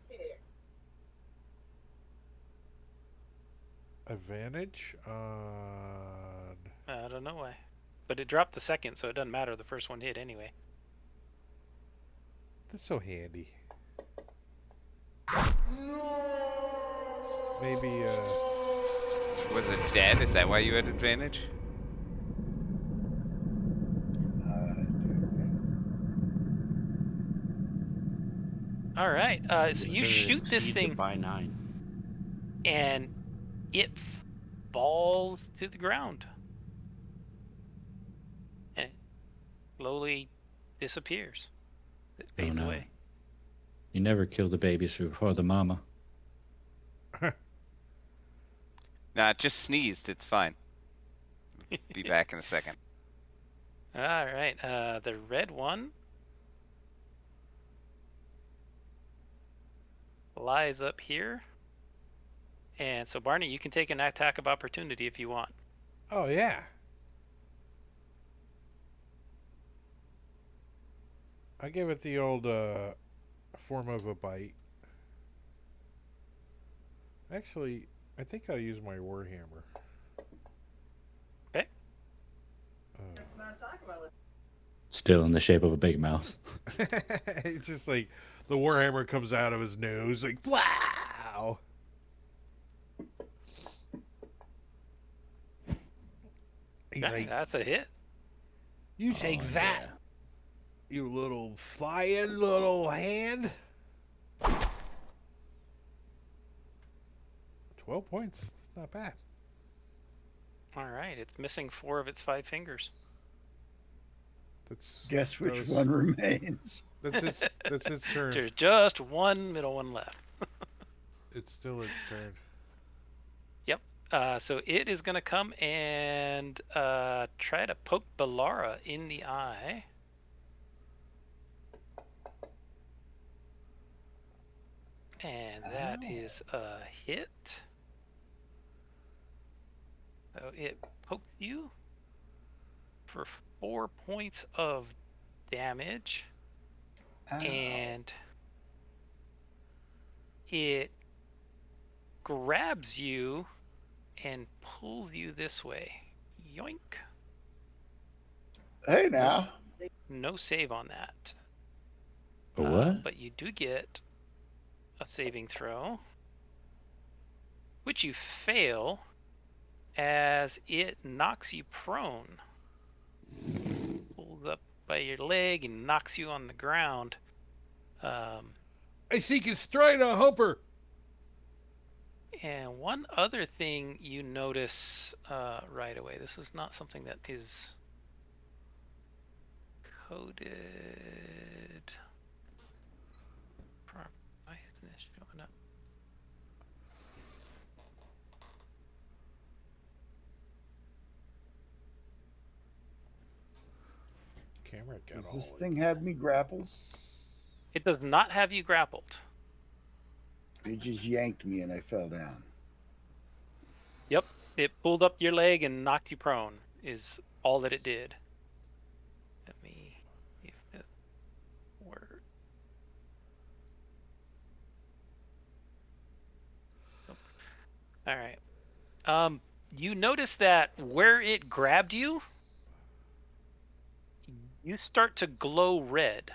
Advantage on.
I don't know why, but it dropped the second, so it doesn't matter. The first one hit anyway.
That's so handy. maybe
Was it dead? Is that why you had advantage?
All right. So you
Says it
shoot this
exceeds
thing,
it by 9.
and it falls to the ground, and it slowly disappears. It
Oh
fades
no.
away.
You never kill the babies before the mama.
Nah, it just sneezed. It's fine. Be back in a second.
All right. The red one lies up here, and so Barney, you can take an attack of opportunity if you want.
oh yeah. I give it the old form of a bite. Actually, I think I'll use my warhammer.
Okay.
Still in the shape of a big mouth.
It's just like the warhammer comes out of his nose, like wow. He's
Yeah,
like,
that's a hit.
you take
Oh,
that,
yeah.
you little flying little hand. 12 points. That's not bad.
All right. It's missing 4 of its 5 fingers.
Guess which
that was-
one remains.
That's its turn.
There's just one middle one left.
It's still its turn.
Yep. So it is going to come and try to poke Balara in the eye. And that is a hit. So it pokes you for 4 points of damage.
Ow.
And it grabs you and pulls you this way. Yoink.
Hey now.
No save on that.
A what?
But you do get a saving throw, which you fail as it knocks you prone. Pulls up by your leg and knocks you on the ground.
I think it's trying to humper.
And one other thing you notice right away. This is not something that is coded. Why isn't this showing up?
Camera got
Does
all
this
like-
thing have me grappled?
It does not have you grappled.
It just yanked me and I fell down.
Yep, it pulled up your leg and knocked you prone, is all that it did. Let me see if it works. Nope. All right. You notice that where it grabbed you, you start to glow red.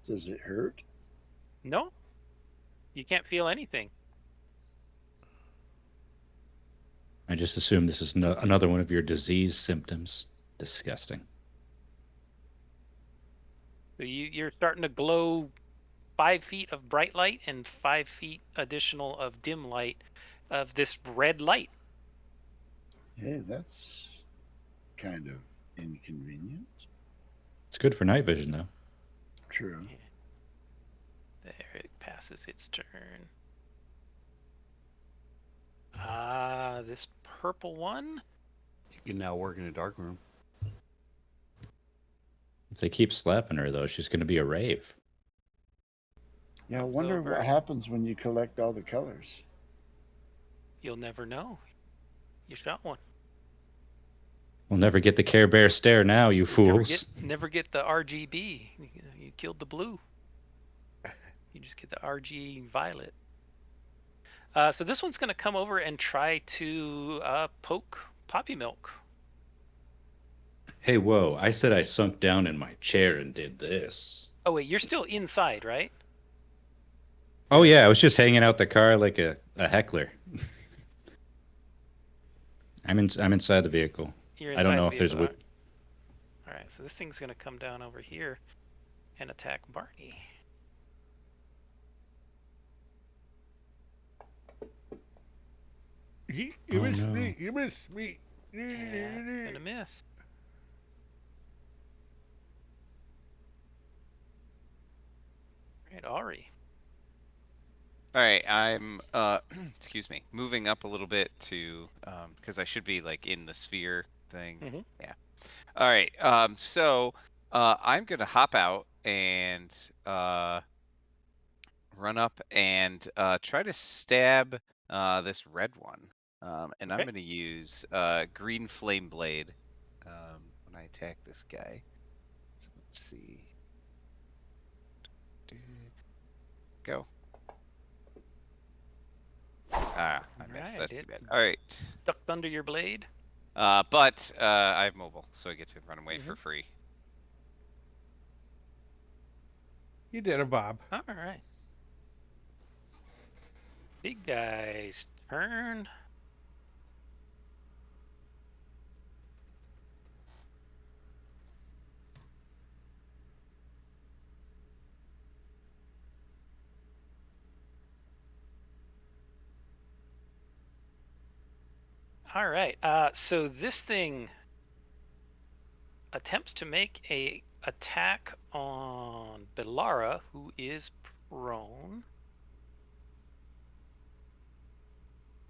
Does it hurt?
No, you can't feel anything.
I just assume this is another one of your disease symptoms. Disgusting.
So you're starting to glow 5 feet of bright light and 5 feet additional of dim light of this red light.
Hey, that's kind of inconvenient.
It's good for night vision, though.
True.
There, it passes its turn. This purple one.
You can now work in a dark room.
If they keep slapping her, though, she's going to be a rave.
Yeah, I wonder
over.
what happens when you collect all the colors.
You'll never know. You shot one.
We'll never get the Care Bear stare now, you fools.
Never get the RGB. You killed the blue. You just get the RG violet. So this one's going to come over and try to poke Poppy Milk.
Hey, whoa, I said I sunk down in my chair and did this.
Oh, wait, you're still inside, right?
Oh yeah, I was just hanging out the car like a heckler. I'm inside the vehicle.
You're
I don't
inside
know
the
if there's
vehicle.
wood.
All right, so this thing's gonna come down over here and attack Barney.
You
Oh,
missed
no.
me. You missed me.
And it's gonna miss. All right, Ari.
All right, I'm excuse me, moving up a little bit to because I should be like in the sphere thing.
Mhm.
Yeah. All right. So I'm gonna hop out and run up and try to stab this red one. And I'm
Okay.
gonna use green flame blade when I attack this guy. So let's see. Go. Ah, I missed.
Alright,
That's too
it
bad. All right.
ducked under your blade.
But I have mobile, so I get to run away for
Mhm.
free.
You did it, Bob.
All right. Big guy's turn. All right. So this thing attempts to make a attack on Belara, who is prone.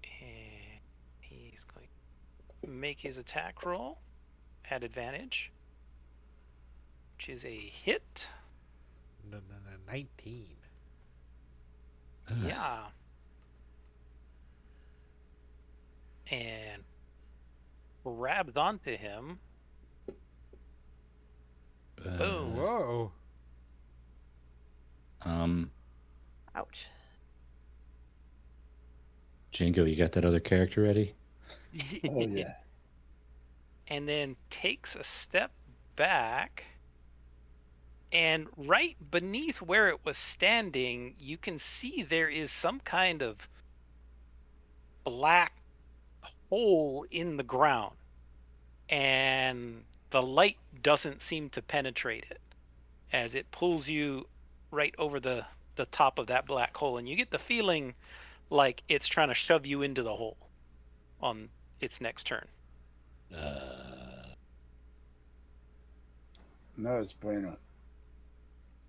And he's going to make his attack roll at advantage, which is a hit.
No, 19.
Ugh.
Yeah. And grabs onto him. Boom.
Whoa.
Um,
Ouch.
Jingo, you got that other character ready?
Oh yeah.
And then takes a step back. And right beneath where it was standing, you can see there is some kind of black hole in the ground. And the light doesn't seem to penetrate it as it pulls you right over the top of that black hole. And you get the feeling like it's trying to shove you into the hole on its next turn.
No, it's bueno.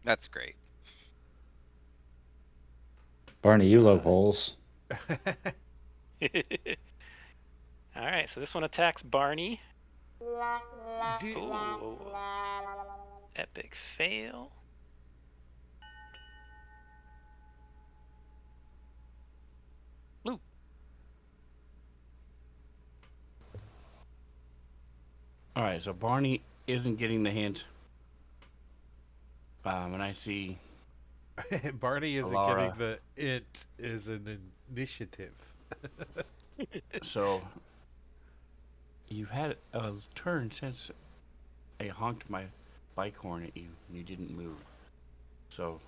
That's great.
Barney, you love holes.
All right, so this one attacks Barney. Ooh, epic fail. Blue.
All right, so Barney isn't getting the hint. And I see
Barney isn't
Alara.
getting the it is an initiative.
So you've had a turn since I honked my bike horn at you and you didn't move. So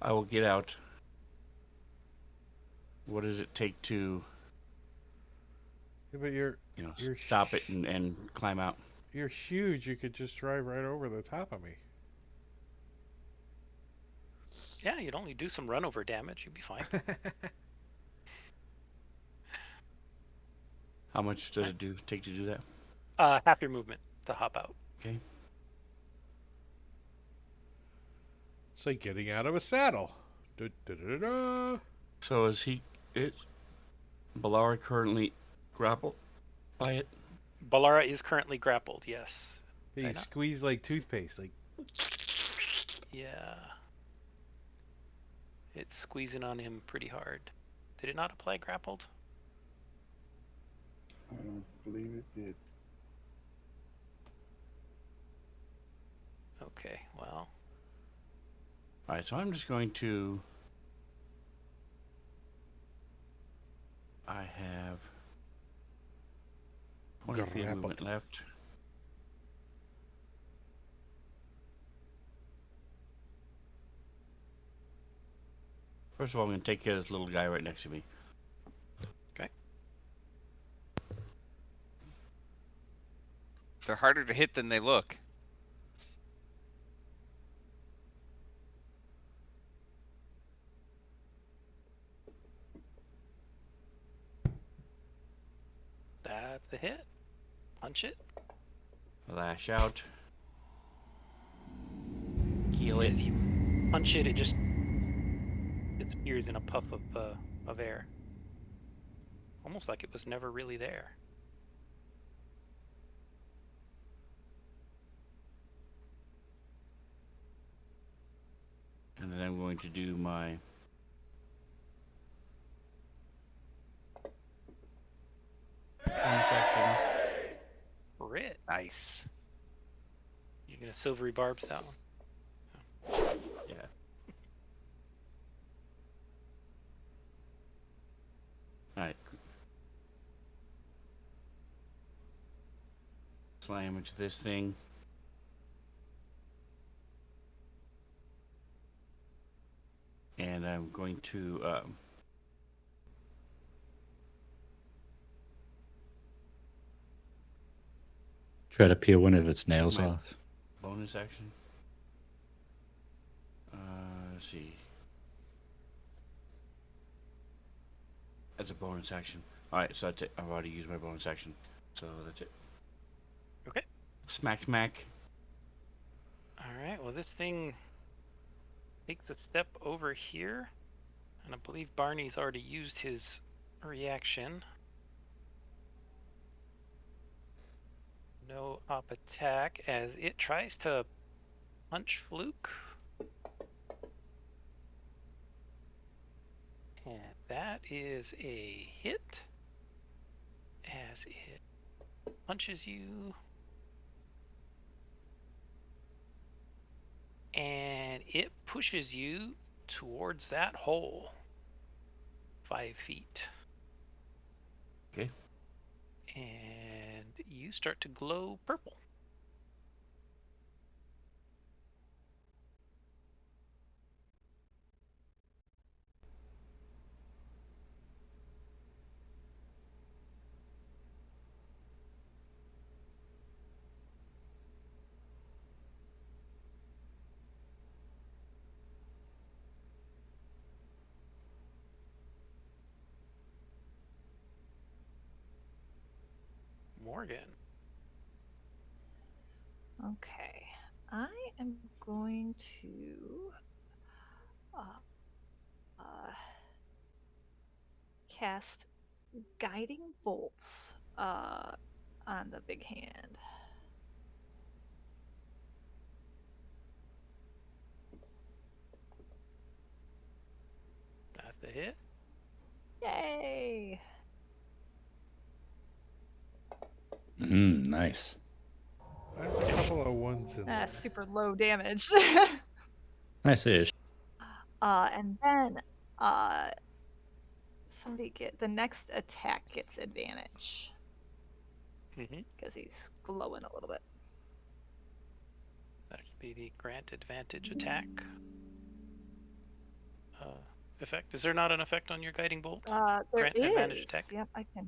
I will get out. What does it take to,
Yeah, but you're
stop it and climb out?
you're huge. You could just drive right over the top of me.
Yeah, you'd only do some run over damage. You'd be fine.
How much does it take to do that?
Half your movement to hop out.
Okay.
It's like getting out of a saddle. Da-da-da-da.
So is Balara currently grappled by it?
Balara is currently grappled, yes.
You
Right now.
squeeze like toothpaste. Like
Yeah. It's squeezing on him pretty hard. Did it not apply grappled?
I don't believe it did.
Okay, well.
All right, so I'm just going to. I have 20 feet of
grappled.
movement left. First of all, I'm going to take care of this little guy right next to me.
Okay.
They're harder to hit than they look.
That's a hit. Punch it.
Lash out. Kill it.
As you punch it, it just disappears in a puff of air. Almost like it was never really there.
And then I'm going to do my bonus action.
Crit.
Nice.
You're gonna silvery barbs that one.
Yeah. Alright. Slam into this thing. And I'm going to
Try to peel one of its nails
my-
off.
bonus action. Let's see. That's a bonus action. Alright, so that's it. I've already used my bonus action. So that's it.
Okay.
Smack, smack.
Alright, well this thing takes a step over here. And I believe Barney's already used his reaction. No op attack as it tries to punch Fluke. And that is a hit. As it punches you. And it pushes you towards that hole. 5 feet.
Okay.
And you start to glow purple. Morgan.
Okay. I am going to uh, uh, cast Guiding Bolts on the big hand.
That's a hit.
Yay!
Nice.
There's a couple of ones in there.
Super low damage.
Nice-ish.
And then somebody get the next attack gets advantage
Mm-hmm.
because he's glowing a little bit.
That should be the grant advantage attack effect. Is there not an effect on your guiding bolt?
There
Grant advantage
is.
attack.
Yep, I can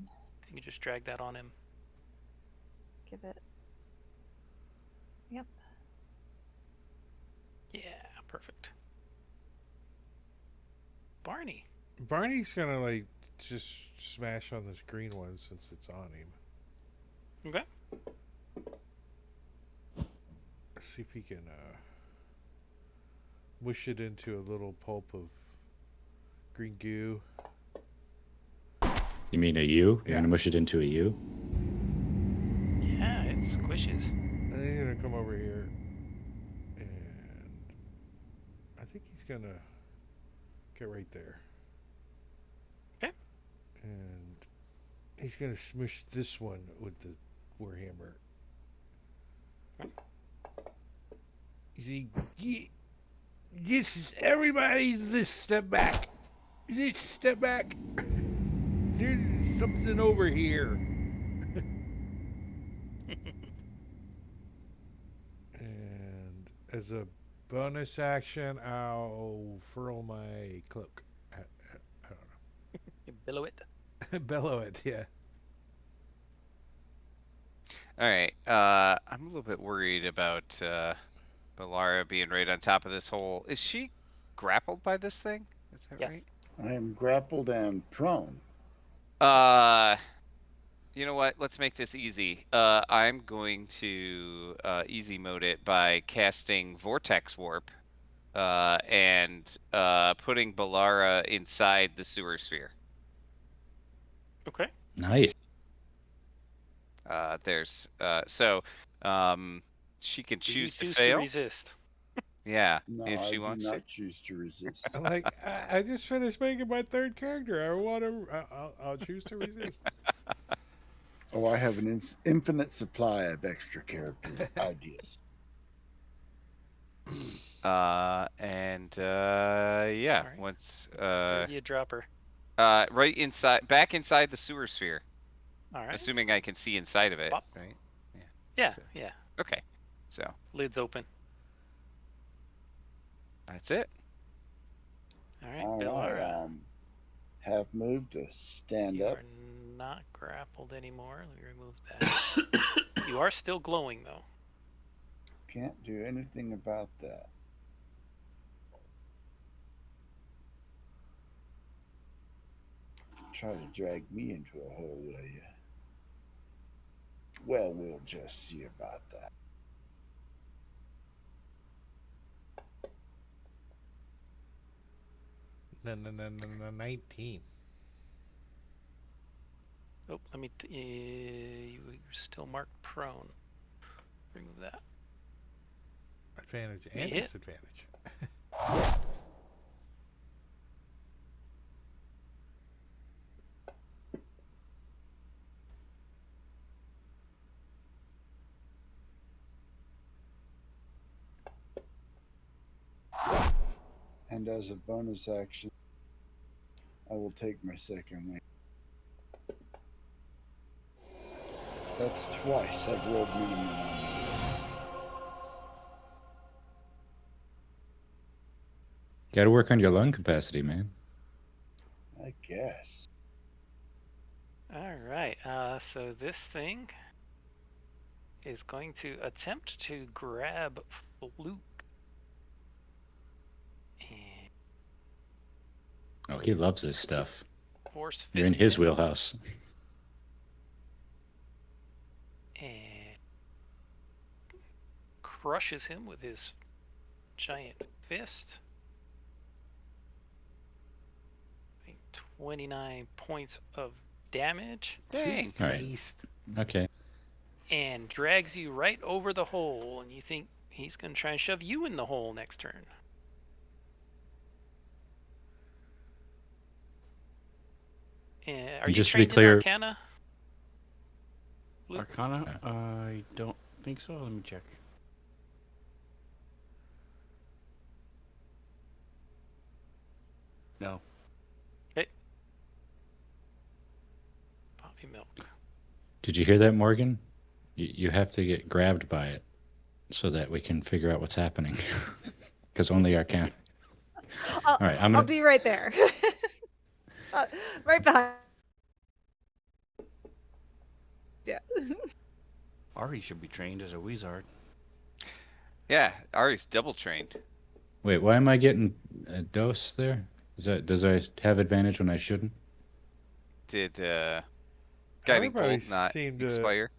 You can just drag that on him.
give it. Yep.
Yeah, perfect. Barney.
Barney's gonna like just smash on this green one since it's on him.
Okay.
See if he can mush it into a little pulp of green goo.
You mean a U? You're
Yeah.
gonna mush it into a U?
Yeah, it squishes.
And then he's gonna come over here, and I think he's gonna get right there.
Okay.
And he's gonna smush this one with the warhammer.
Okay.
You see, this is everybody. This step back. This step back. There's something over here. And as a bonus action, I'll furl my cloak.
Below it.
Bellow it, yeah.
All right. I'm a little bit worried about Balara being right on top of this hole. Is she grappled by this thing? Is that
Yeah.
right?
I am grappled and prone.
You know what? Let's make this easy. I'm going to easy mode it by casting Vortex Warp and putting Balara inside the sewer sphere.
Okay.
Nice.
She can
Do you
choose to
choose to
fail.
resist?
Yeah,
No,
if
I
she
do
wants to.
not choose to resist.
Like I just finished making my third character. I want to. I'll choose to resist.
Oh, I have an infinite supply of extra character ideas.
Yeah.
All right.
Once
Where do you drop her?
right inside, back inside the sewer sphere.
All right.
Assuming I can see inside of it,
Pop.
right? Yeah.
Yeah.
So,
Yeah.
okay. So
Lid's open.
that's it.
All right.
All
Bellara.
right. Have moved to stand
You
up.
are not grappled anymore. Let me remove that. You are still glowing though.
Can't do anything about that. Try to drag me into a hole, will you? Well, we'll just see about that.
No, 19.
Oh, let me. You're still marked prone. Remove that.
Advantage
You
and
hit.
disadvantage.
And as a bonus action, I will take my second wing. That's twice I've rolled minimum on these.
Got to work on your lung capacity, man.
I guess.
All right. So this thing is going to attempt to grab Fluke. And
Oh, he loves this stuff.
force
You're in
fist
his
him.
wheelhouse.
And crushes him with his giant fist. 29 points of damage.
Dang.
All right.
Toothpaste.
Okay.
And drags you right over the hole. And you think he's going to try and shove you in the hole next turn. Are you
just to be
trained in
clear-
Arcana? Luke?
Arcana? I don't think so. Let me check. No.
Okay. Poppy milk.
Did you hear that, Morgan? You have to get grabbed by it so that we can figure out what's happening. Because only I can. All right,
I'll be right there. Right behind. Yeah.
Ari should be trained as a wizard.
Yeah, Ari's double trained.
Wait, why am I getting a dose there? Does I have advantage when I shouldn't?
Did Guiding
Everybody
Bolt not
seemed to
expire?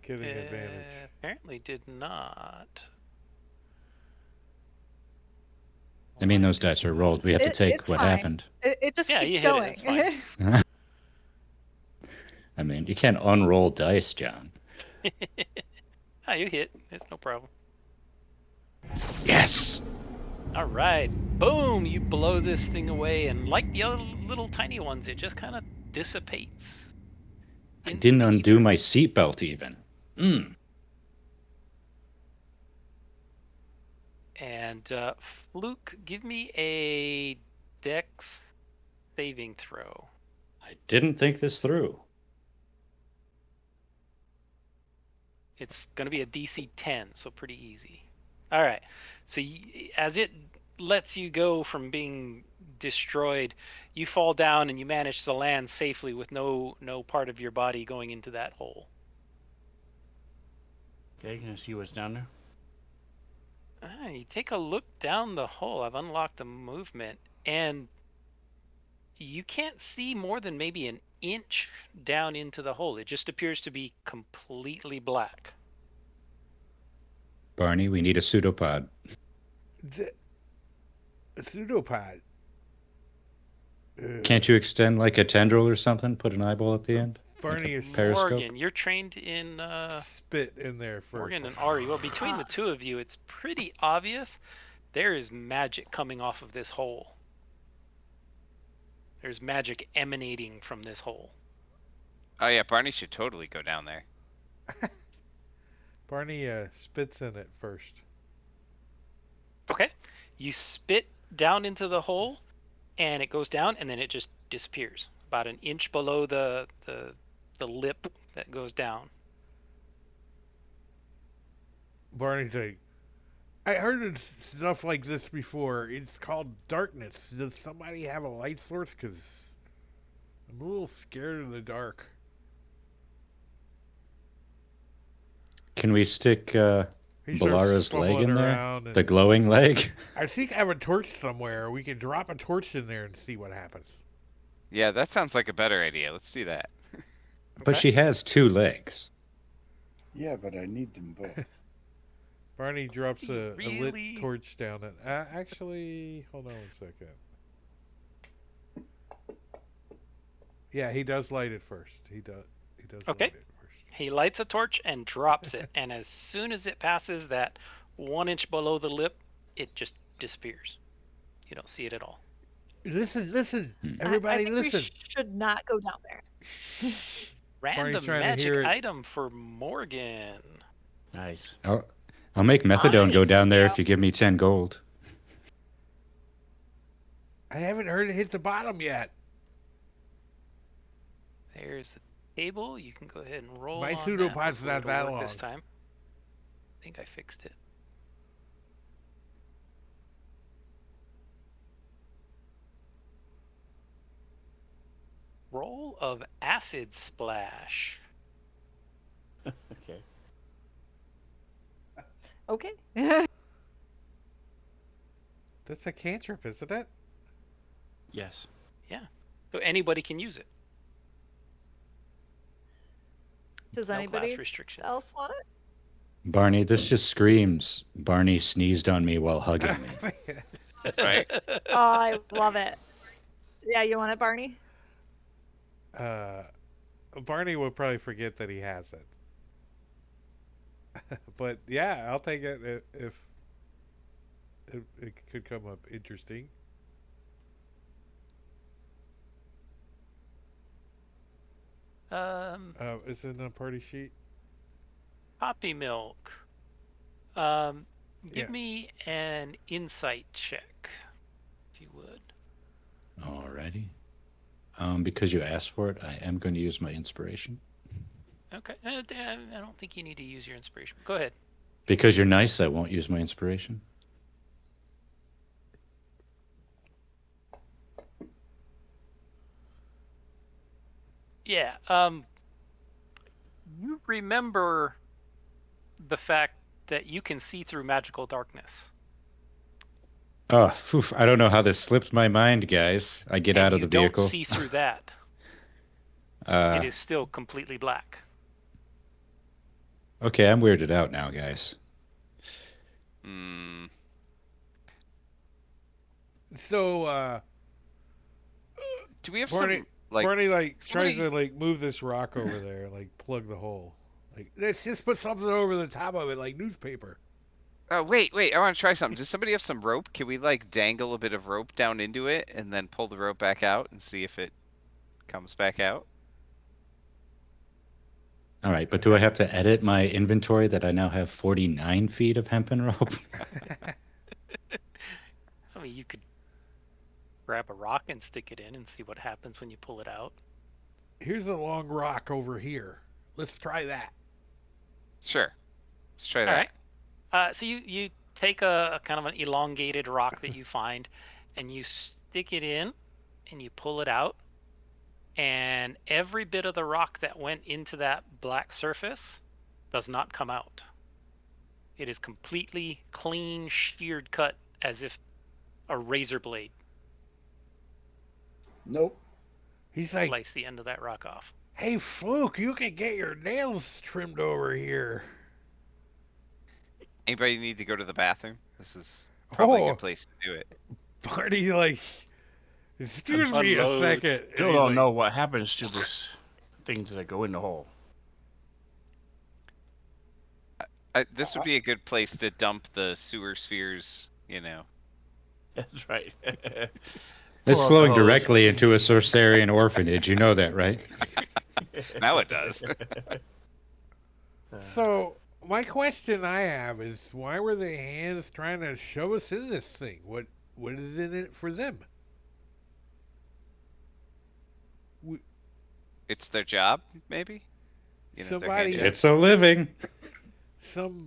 getting advantage.
Apparently did not.
I mean, those dice are rolled. We have to take
It's
what
fine.
happened.
It just
Yeah,
keeps
you hit it,
going.
it's fine.
I mean, you can't unroll dice, John.
Ah, you hit. It's no problem.
Yes!
All right. Boom! You blow this thing away, and like the other little tiny ones, it just kind of dissipates.
I
into
didn't
the
undo
ether.
my seatbelt even.
And Fluke, give me a Dex saving throw.
I didn't think this through.
It's going to be a DC 10, so pretty easy. All right. So as it lets you go from being destroyed. You fall down and you manage to land safely with no part of your body going into that hole.
Okay, can I see what's down there?
You take a look down the hole. I've unlocked the movement, and you can't see more than maybe an inch down into the hole. It just appears to be completely black.
Barney, we need a pseudopod.
A pseudopod.
Can't you extend like a tendril or something? Put an eyeball at the end?
Barney
like
is
periscope?
Morgan, you're trained in
spit in there first.
Morgan and Ari. Well, between the two of you, it's pretty obvious there is magic coming off of this hole. There's magic emanating from this hole.
Oh yeah, Barney should totally go down there.
Barney spits in it first.
Okay. You spit down into the hole, and it goes down, and then it just disappears about an inch below the lip that goes down.
Barney's like, I heard stuff like this before. It's called darkness. Does somebody have a light source? Because I'm a little scared of the dark.
Can we stick
He starts
Balara's leg
fumbling
in there?
around and-
The glowing leg?
I think I have a torch somewhere. We can drop a torch in there and see what happens.
Yeah, that sounds like a better idea. Let's do that.
But she has 2 legs.
Yeah, but I need them both.
Barney drops a lit
Really?
torch down it. Actually, hold on one second. Yeah, he does light it first. He does
Okay.
light it first.
He lights a torch and drops it, and as soon as it passes that 1 inch below the lip, it just disappears. You don't see it at all.
Listen.
Hmm.
Everybody
I think
listen.
we should not go down there.
Random
trying to
magic
hear it.
item for Morgan.
Nice.
I'll make methadone go
Nice.
down there
Yeah.
if you give me 10 gold.
I haven't heard it hit the bottom yet.
There's the table. You can go ahead and roll
My
on
pseudopod's
that.
not
Hopefully
that
it'll work
long.
this time. I think I fixed it. Roll of acid splash.
Okay.
Okay.
That's a cantrip, isn't it?
Yes.
So anybody can use it.
Does
No
anybody
class restrictions.
else want it?
Barney, this just screams Barney sneezed on me while hugging me.
Right.
Oh, I love it. Yeah, you want it, Barney?
Barney will probably forget that he has it. But yeah, I'll take it if it could come up interesting. Is it in a party sheet?
Poppy milk. Give
Yeah.
me an insight check, if you would.
Alrighty. Because you asked for it, I am going to use my inspiration.
Okay. I don't think you need to use your inspiration. Go ahead.
Because you're nice, I won't use my inspiration.
Yeah. You remember the fact that you can see through magical darkness.
Oh, phew, I don't know how this slipped my mind, guys. I get
and
out of the
you
vehicle.
don't see through that. It is still completely black.
Okay, I'm weirded out now, guys.
So,
Do we have
Barney,
some like?
Barney tries
somebody-
to move this rock over there, plug the hole. Let's just put something over the top of it, like newspaper.
Oh wait! I want to try something. Does somebody have some rope? Can we dangle a bit of rope down into it and then pull the rope back out and see if it comes back out?
All right, but do I have to edit my inventory that I now have 49 feet of hempen rope?
I mean, you could grab a rock and stick it in and see what happens when you pull it out.
Here's a long rock over here. Let's try that.
Sure. Let's try
All
that.
right. So you take a kind of an elongated rock that you find, and you stick it in and you pull it out, and every bit of the rock that went into that black surface does not come out. It is completely clean, sheared cut as if a razor blade
Nope.
He's like,
sliced the end of that rock off.
hey, Fluke, you can get your nails trimmed over here.
Anybody need to go to the bathroom? This is probably a
Oh,
good place to do it.
Barney, like, excuse me a
Unloads.
second. And
Still
he's
don't
like,
know what happens to this things that go in the hole.
This would be a good place to dump the sewer spheres,
That's right.
It's
Pull out the
flowing
hose.
directly into a Sorcerian orphanage. You know that, right?
Now it does.
So, my question I have is, why were the hands trying to shove us in this thing? What is in it for them?
It's their job, maybe? They're
Somebody,
handicapped.
It's a living.
some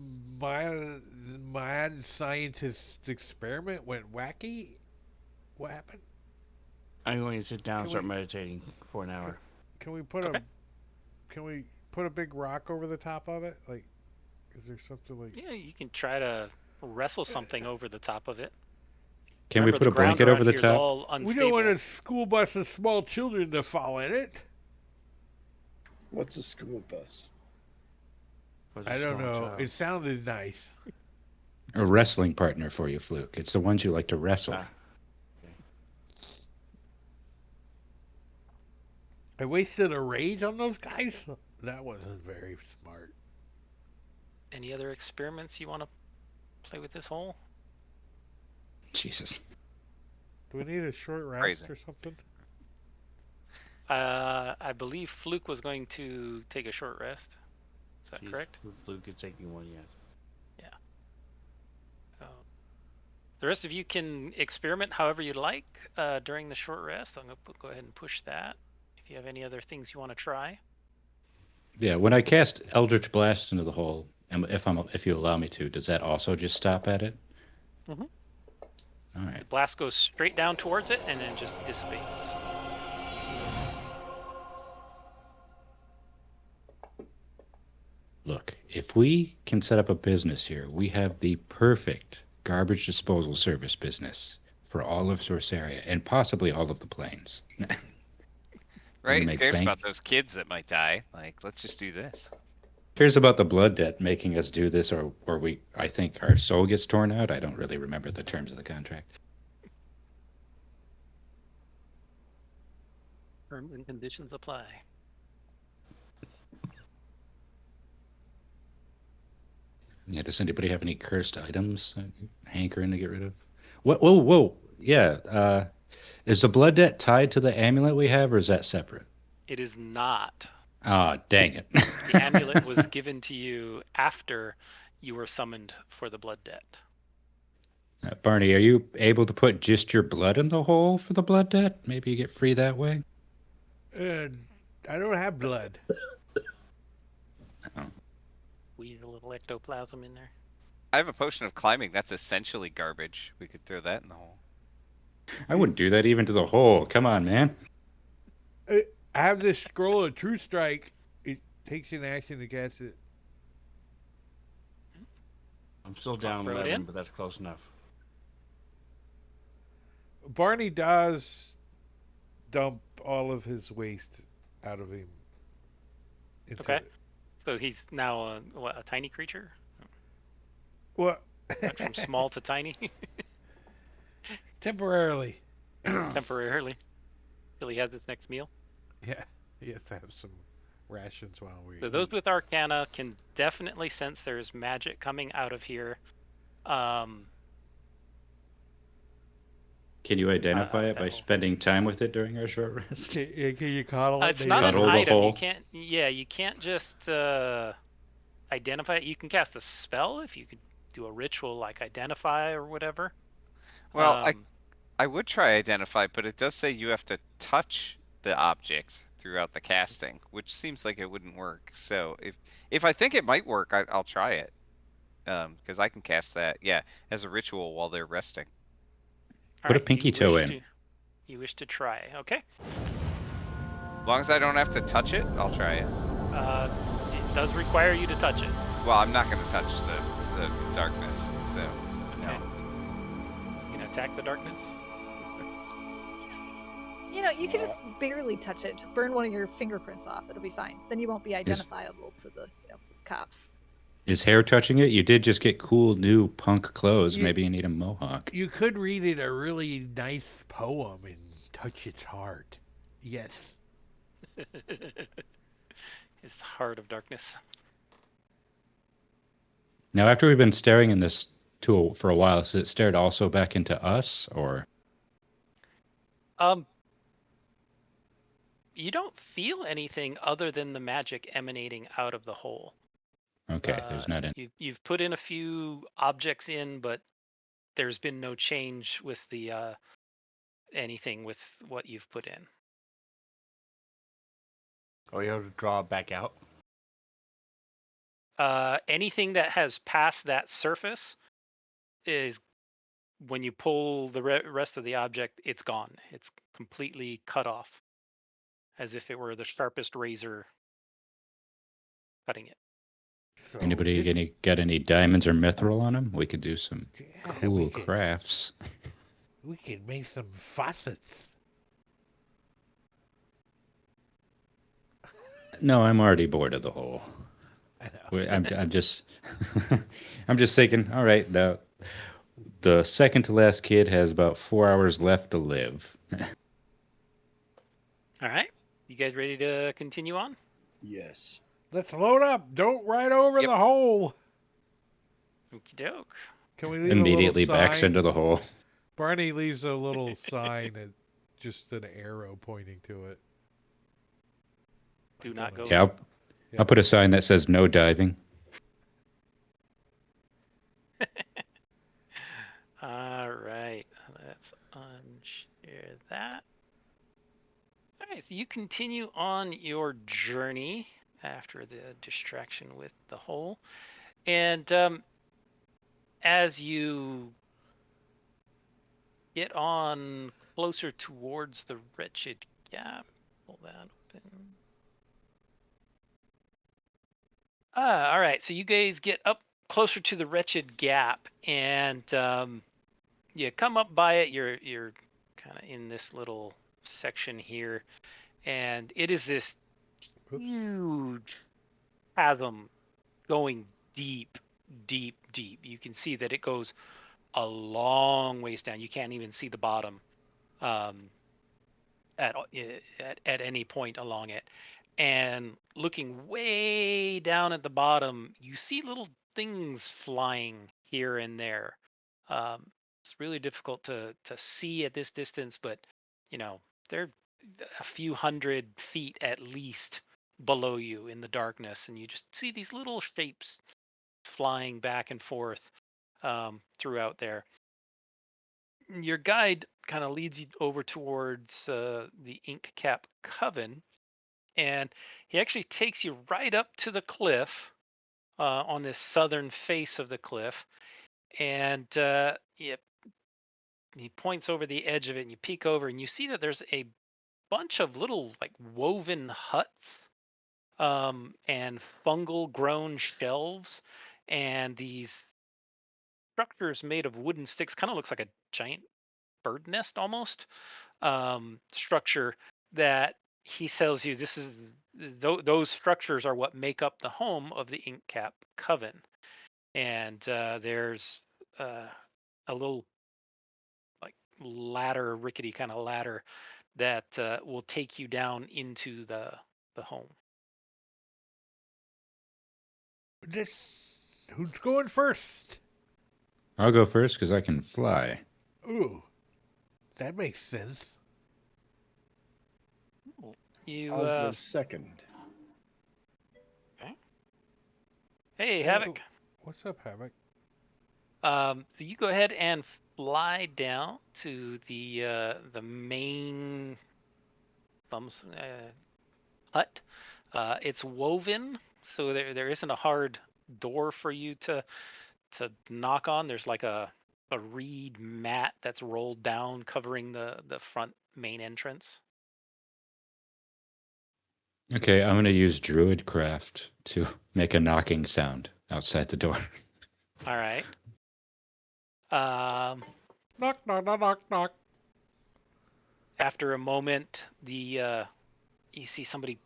mad scientist experiment went wacky. What happened?
I'm going to sit down and
Can
start
we-
meditating for an hour.
Can we put a big rock over the top of it? Like, is there something like?
Yeah, you can try to wrestle something over the top of it.
Can
Remember,
we put a
the ground
blanket
around
over the
here is
top?
all
We
unstable.
don't want a school bus of small children to fall in it.
What's a school bus?
Was a
I don't
small
know.
child.
It sounded nice.
A wrestling partner for you, Fluke. It's the ones you like to wrestle.
Ah.
I wasted a rage on those guys. That wasn't very smart.
Any other experiments you want to play with this hole?
Jesus.
Do we need a short rest
Crazy.
or something?
I believe Fluke was going to take a short rest. Is that
Jeez,
correct?
Luke is taking one, yes.
So, the rest of you can experiment however you like during the short rest. I'm going to go ahead and push that. If you have any other things you want to try.
Yeah, when I cast Eldritch Blast into the hole, and if you allow me to, does that also just stop at it?
Mhm.
All
The
right.
blast goes straight down towards it and then just dissipates.
Look, if we can set up a business here, we have the perfect garbage disposal service business for all of Sorceria and possibly all of the planes.
Right? Who
make
cares
bank.
about those kids that might die? Like, let's just do this.
Cares about the blood debt making us do this, or I think our soul gets torn out. I don't really remember the terms of the contract.
Terms and conditions apply.
Yeah, does anybody have any cursed items hankering to get rid of? Whoa. Yeah, is the blood debt tied to the amulet we have, or is that separate?
It is not.
Ah, dang it.
The amulet was given to you after you were summoned for the blood debt.
Barney, are you able to put just your blood in the hole for the blood debt? Maybe you get free that way?
I don't have blood.
Weird little ectoplasm in there.
I have a potion of climbing. That's essentially garbage. We could throw that in the hole.
I wouldn't do that even to the hole. Come on, man.
I have this scroll of True Strike. It takes an action to cast it.
I'm still down
Throw it
11,
in?
but that's close enough.
Barney does dump all of his waste out of him.
Okay. So he's now a tiny creature?
What?
Went from small to tiny
Temporarily.
temporarily till he has his next meal.
Yeah, he has to have some rations while we
So those
eat.
with Arcana can definitely sense there's magic coming out of here.
Can you identify it by
that'll-
spending time with it during our short rest?
Can you cuddle it?
It's not an
Cuddle the
item.
hole.
You can't. Yeah, you can't just identify it. You can cast a spell if you could do a ritual like identify or whatever.
Well, I would try identify, but it does say you have to touch the object throughout the casting, which seems like it wouldn't work. So if I think it might work, I'll try it. Because I can cast that, yeah, as a ritual while they're resting.
Put a
Alright, do you
pinky toe
wish
in.
to- you wish to try. Okay.
As long as I don't have to touch it, I'll try it.
It does require you to touch it.
Well, I'm not going to touch the darkness, so
Okay.
no.
You can attack the darkness.
You know, you can just barely touch it. Just burn one of your fingerprints off. It'll be fine. Then you won't be identifiable to the cops.
Is hair touching it? You did just get cool new punk clothes.
You-
Maybe you need a mohawk.
You could read it a really nice poem and touch its heart. Yes.
It's the heart of darkness.
Now, after we've been staring in this tool for a while, has it stared also back into us, or?
You don't feel anything other than the magic emanating out of the hole.
Okay, there's not any.
You've put in a few objects in, but there's been no change with the anything with what you've put in.
Are you able to draw it back out?
Anything that has passed that surface is, when you pull the rest of the object, it's gone. It's completely cut off, as if it were the sharpest razor cutting it.
So
Anybody got any diamonds or mithril on them? We could do some cool
we
crafts.
We could make some faucets.
No, I'm already bored of the hole.
I know.
I'm just I'm just thinking. All right, the second to last kid has about 4 hours left to live.
All right, you guys ready to continue on?
Yes.
Let's load up. Don't ride over the hole.
Okie doke.
Can we leave
Immediately
a little
backs
sign?
into the hole.
Barney leaves a little sign and just an arrow pointing to it.
Do not go.
Yeah, I'll put a sign that says no diving.
All right, let's unshare that. All right, so you continue on your journey after the distraction with the hole, and as you get on closer towards the wretched gap, pull that open. All right, so you guys get up closer to the wretched gap, and you come up by it. You're kind of in this little section here, and it is this huge chasm going deep, deep, deep. You can see that it goes a long ways down. You can't even see the bottom at any point along it. And looking way down at the bottom, you see little things flying here and there. It's really difficult to see at this distance, but they're a few hundred feet at least below you in the darkness, and you just see these little shapes flying back and forth throughout there. Your guide kind of leads you over towards the Ink Cap Coven, and he actually takes you right up to the cliff on this southern face of the cliff, and he points over the edge of it, and you peek over, and you see that there's a bunch of little like woven huts and fungal grown shelves, and these structures made of wooden sticks. Kind of looks like a giant bird nest almost structure that he tells you this is those structures are what make up the home of the Ink Cap Coven. And there's a little like ladder, rickety kind of ladder that will take you down into the home.
Who's going first?
I'll go first because I can fly.
Ooh, that makes sense.
You
I'll go second.
Okay. Hey, Havoc.
What's up, Havoc?
So you go ahead and fly down to the main hut. It's woven, so there isn't a hard door for you to knock on. There's like a reed mat that's rolled down covering the front main entrance.
Okay, I'm going to use Druidcraft to make a knocking sound outside the door.
All right.
Knock, knock, knock, knock, knock.
After a moment, you see somebody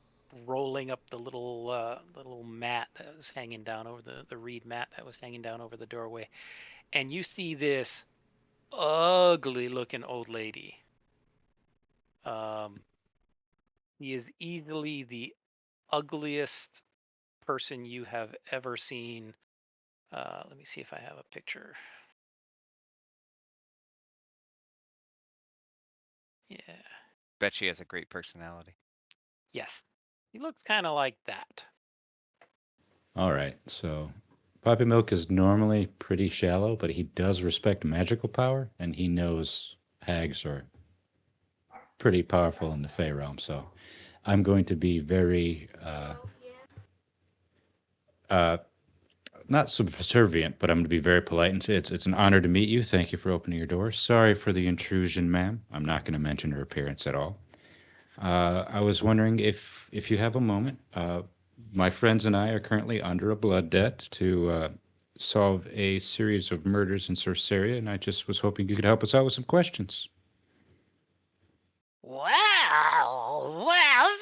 rolling up the little mat that was hanging down over the reed mat that was hanging down over the doorway, and you see this ugly looking old lady. He is easily the ugliest person you have ever seen. Let me see if I have a picture. Yeah.
Bet she has a great personality.
Yes. He looks kind of like that.
All right, so Poppy Milk is normally pretty shallow, but he does respect magical power, and he knows hags are pretty powerful in the Fey realm. So I'm going to be very not subservient, but I'm going to be very polite and say it's an honor to meet you. Thank you for opening your door. Sorry for the intrusion, ma'am. I'm not going to mention her appearance at all. I was wondering if you have a moment. My friends and I are currently under a blood debt to solve a series of murders in Sorceria, and I just was hoping you could help us out with some questions.
Well,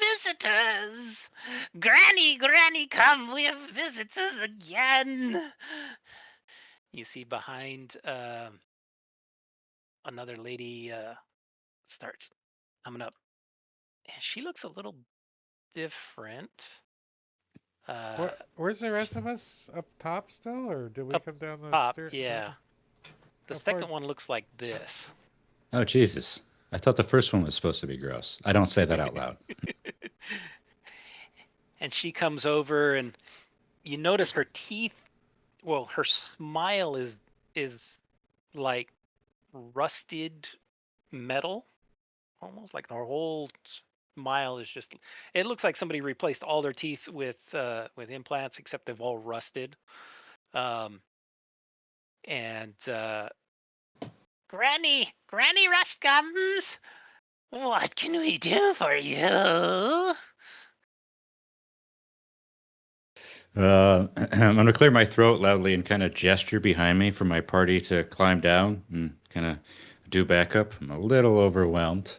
visitors! Granny, come, we have visitors again!
You see behind another lady starts coming up, and she looks a little different.
Where's the rest of us? Up top still, or did we
Up
come down the
top,
stairs?
yeah. The
How far-
second one looks like this.
Oh, Jesus. I thought the first one was supposed to be gross. I don't say that out loud.
And she comes over, and you notice her teeth. Well, her smile is like rusted metal, almost like her whole smile is just. It looks like somebody replaced all their teeth with implants, except they've all rusted. And
Granny Rustgums! What can we do for you?
I'm going to clear my throat loudly and kind of gesture behind me for my party to climb down and kind of do backup. I'm a little overwhelmed.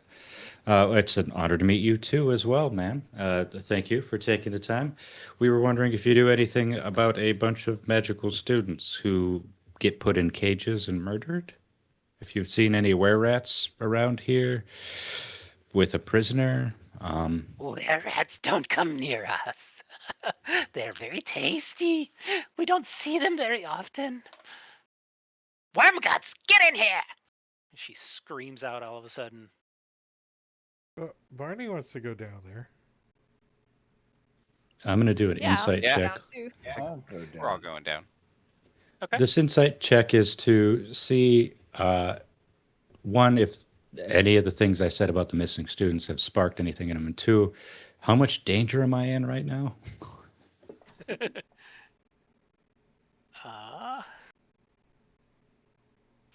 It's an honor to meet you too, as well, ma'am. Thank you for taking the time. We were wondering if you knew anything about a bunch of magical students who get put in cages and murdered. If you've seen any were-rats around here with a prisoner.
Were-rats don't come near us. They're very tasty. We don't see them very often. Wormguts, get in here!
she screams out all of a sudden.
Barney wants to go down there.
I'm going to do an insight
Yeah.
check.
I'll go down.
We're all going down.
Okay.
This insight check is to see, one, if any of the things I said about the missing students have sparked anything in them, and two, how much danger am I in right now?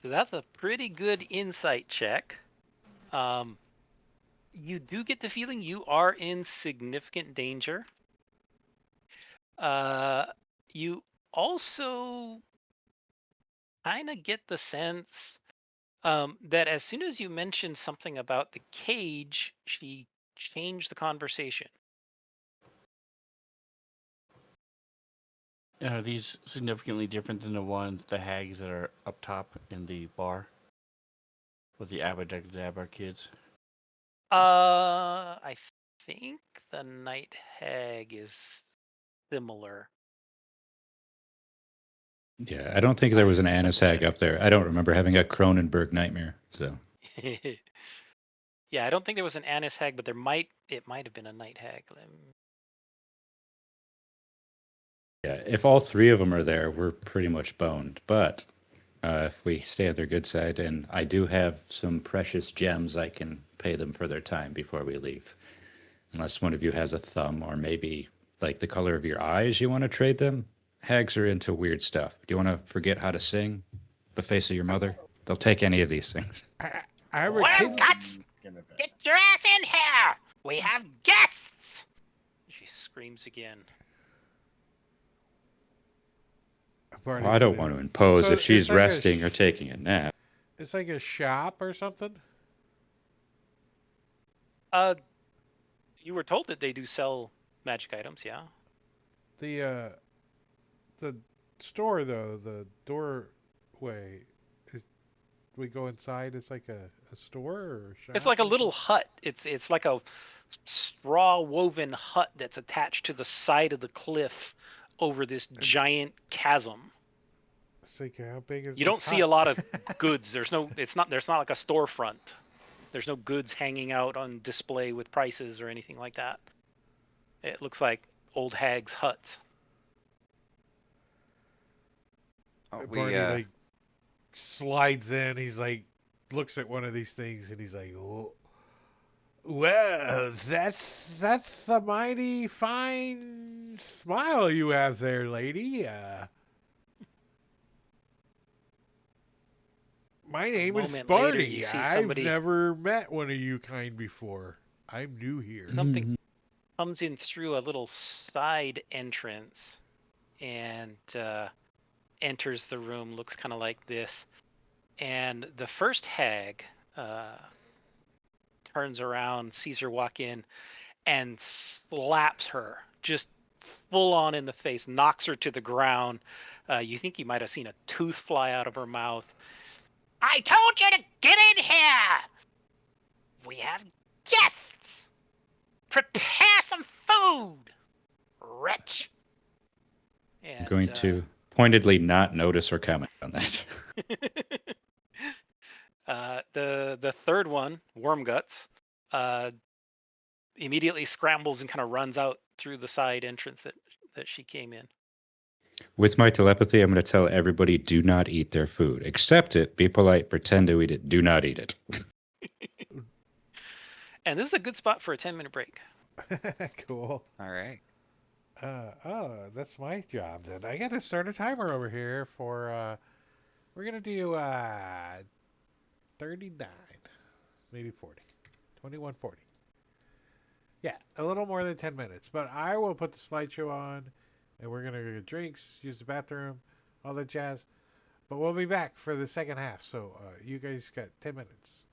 So that's a pretty good insight check. You do get the feeling you are in significant danger. You also kind of get the sense that as soon as you mentioned something about the cage, she changed the conversation.
Are these significantly different than the hags that are up top in the bar with the Abadabra kids?
I think the night hag is similar.
Yeah, I don't think there was an
I have to
Annis
double
hag
check.
up there. I don't remember having a Cronenberg nightmare. So
Yeah, I don't think there was an Annis hag, but it might have been a night hag.
yeah, if all three of them are there, we're pretty much boned. But if we stay on their good side, and I do have some precious gems, I can pay them for their time before we leave. Unless one of you has a thumb or maybe like the color of your eyes, you want to trade them. Hags are into weird stuff. Do you want to forget how to sing? The face of your mother? They'll take any of these things.
I have a kid.
Wormguts,
taking advantage.
Get your ass in here! We have guests!
She screams again.
Barney's
Well, I don't
gonna-
want to impose
So
if she's
it's like a
resting or taking a nap.
It's like a shop or something.
You were told that they do sell magic items, yeah?
The store though, the doorway. We go inside. It's like a store or a shop.
It's like a
or
little
something?
hut. It's like a straw woven hut that's attached to the side of the cliff over this giant chasm.
It's like how big is
You
this
don't see
hut?
a lot of goods. There's not like a storefront. There's no goods hanging out on display with prices or anything like that. It looks like old hag's hut.
Oh,
Barney like slides in. He's like looks at one of these things and he's like, oh, "Well, that's a mighty fine smile you have there, lady. My name is
moment later,
Barney.
you see
I've
somebody-
never met one of you kind before. I'm new here."
Something comes in through a little side entrance and enters the room, looks kind of like this. And the first hag turns around, sees her walk in, and slaps her just full on in the face, knocks her to the ground. You think you might have seen a tooth fly out of her mouth.
I told you to get in here! We have guests! Prepare some food! Wretch!
And,
I'm going to pointedly not notice or comment on that.
the third one, Wormguts, immediately scrambles and kind of runs out through the side entrance that she came in.
With my telepathy, I'm going to tell everybody do not eat their food. Accept it, be polite, pretend to eat it. Do not eat it.
And this is a good spot for a 10-minute break.
Cool.
All right.
That's my job then. I got to start a timer over here for we're gonna do 39, maybe 40, 21:40. Yeah, a little more than 10 minutes. But I will put the slideshow on, and we're gonna get drinks, use the bathroom, all that jazz. But we'll be back for the second half. So you guys got 10 minutes.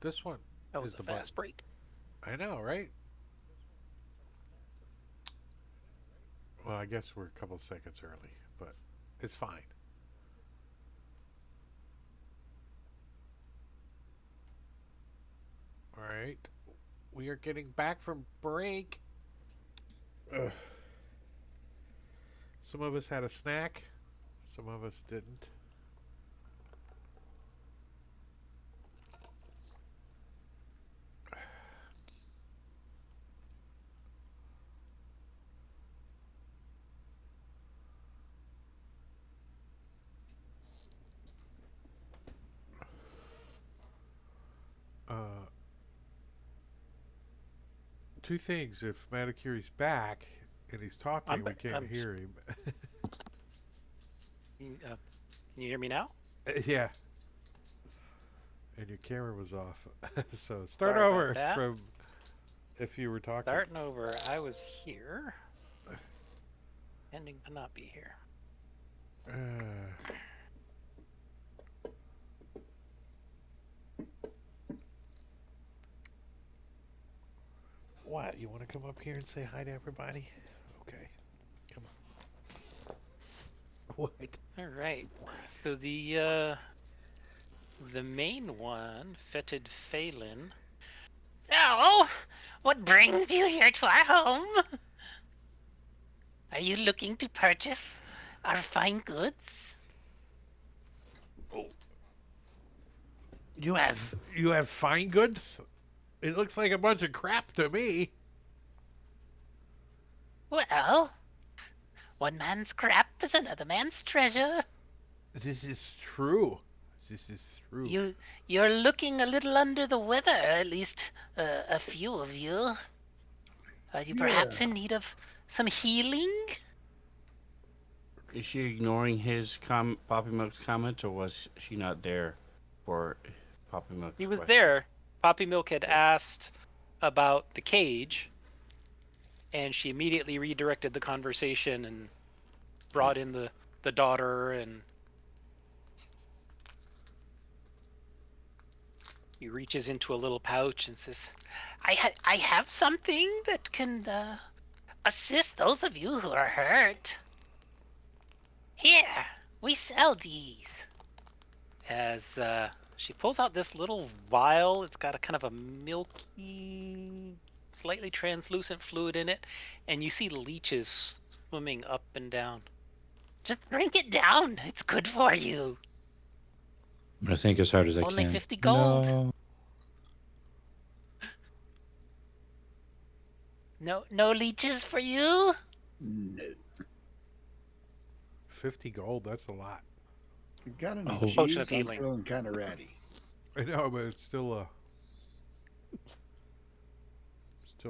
This one
That
is
was a
the button.
fast break.
I know, right? Well, I guess we're a couple seconds early, but it's fine. All right. We are getting back from break. Ugh. Some of us had a snack, some of us didn't. Uh, Two things. If Manicuri's back and he's talking, we can't
I'm.
hear him.
Can you hear me now?
Yeah, and your camera was off. So start
Sorry about
over
that.
from if you were talking.
Starting over. I was here. Ending to not be here.
What? You want to come up here and say hi to everybody? Okay, come on. What?
All right. So the main one, Fetid Phelan.
Oh, what brings you here to our home? Are you looking to purchase our fine goods?
Oh, you have fine goods? It looks like a bunch of crap to me.
Well, one man's crap is another man's treasure.
This is true. This is true.
You're looking a little under the weather, at least a few of you. Are you perhaps in need of some healing?
Is she ignoring his Poppy Milk's comments, or was she not there for Poppy Milk's
He was
questions?
there. Poppy Milk had asked about the cage, and she immediately redirected the conversation and brought in the daughter, and he reaches into a little pouch and says,
I have something that can assist those of you who are hurt. Here, we sell these.
as she pulls out this little vial. It's got a kind of a milky, slightly translucent fluid in it, and you see leeches swimming up and down.
Just drink it down. It's good for you.
I'm gonna think as hard as I
Only
can.
50 gold.
No.
No leeches for you?
No.
50 gold, that's a lot.
You got any
Oh.
Potion of
cheese? I'm
healing.
feeling kind of ratty.
I know, but it's still a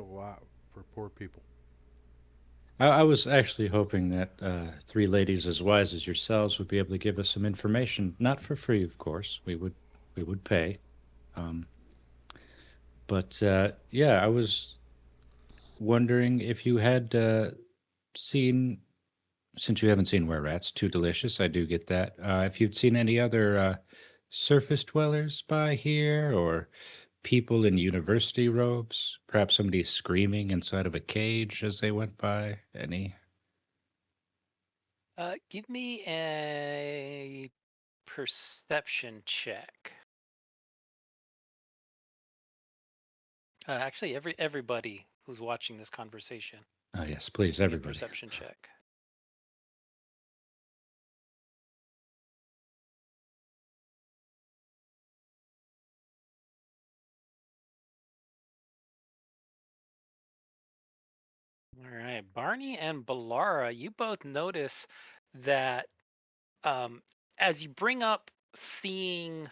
lot for poor people.
I was actually hoping that three ladies as wise as yourselves would be able to give us some information, not for free, of course. We would pay. Um, but yeah, I was wondering if you had seen, since you haven't seen Were Rats, too delicious. I do get that. If you'd seen any other surface dwellers by here, or people in university robes, perhaps somebody screaming inside of a cage as they went by. Any?
Give me a perception check. Actually, everybody who's watching this conversation,
Yes, please,
give me a
everybody.
perception check. All right, Barney and Balara, you both notice that as you bring up seeing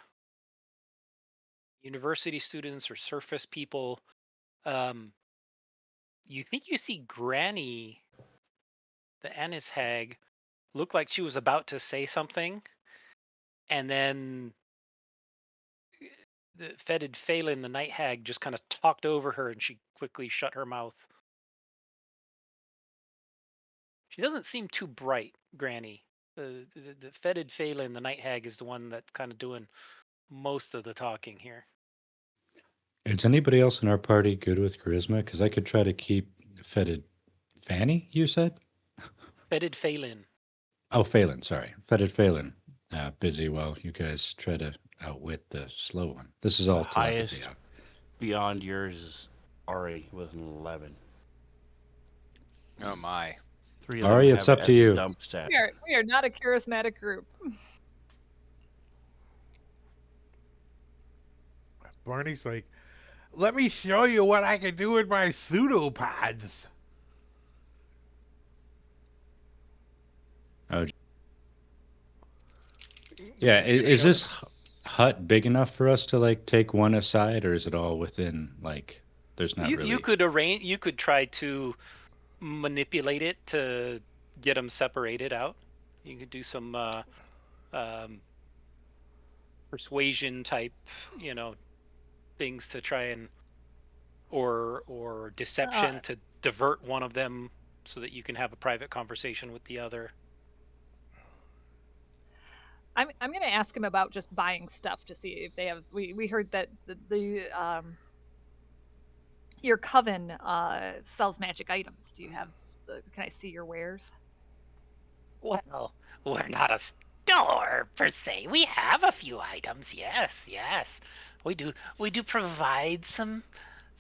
university students or surface people, um, you think you see Granny, the Annis hag, look like she was about to say something, and then the fetid Phelan, the night hag, just kind of talked over her, and she quickly shut her mouth. She doesn't seem too bright, Granny. The fetid Phelan, the night hag, is the one that's kind of doing most of the talking here.
Is anybody else in our party good with charisma? Because I could try to keep Fetid Fanny, you said?
Fetid Phelan.
Oh, Phelan, sorry. Fetid Phelan. Busy while you guys try to outwit the slow one. This is all
The
telepathy.
highest beyond yours is Ari with an 11.
Oh my.
3 of them
Ari,
have
it's
it
up
as
to
a
you.
dump stat.
We are not a charismatic group.
Barney's like, let me show you what I can do with my pseudopods.
Oh, yeah. Is this hut big enough for us to like take one aside, or is it all within like? There's not really.
You could arrange. You could try to manipulate it to get them separated out. You could do some persuasion type, things to try and or deception to divert one of them so that you can have a private conversation with the other.
I'm going to ask him about just buying stuff to see if they have. We heard that the your coven sells magic items. Do you have? Can I see your wares?
Well, we're not a store per se. We have a few items. Yes, yes. We do provide some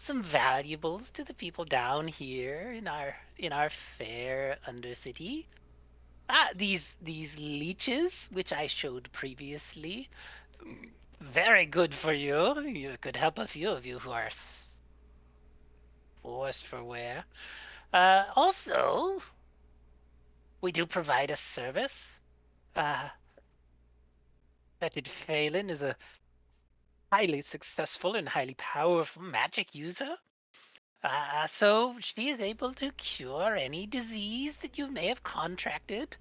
valuables to the people down here in our fair undercity. These leeches which I showed previously, very good for you. You could help a few of you who are forced for wear. Also, we do provide a service. Fetid Phelan is a highly successful and highly powerful magic user. So she is able to cure any disease that you may have contracted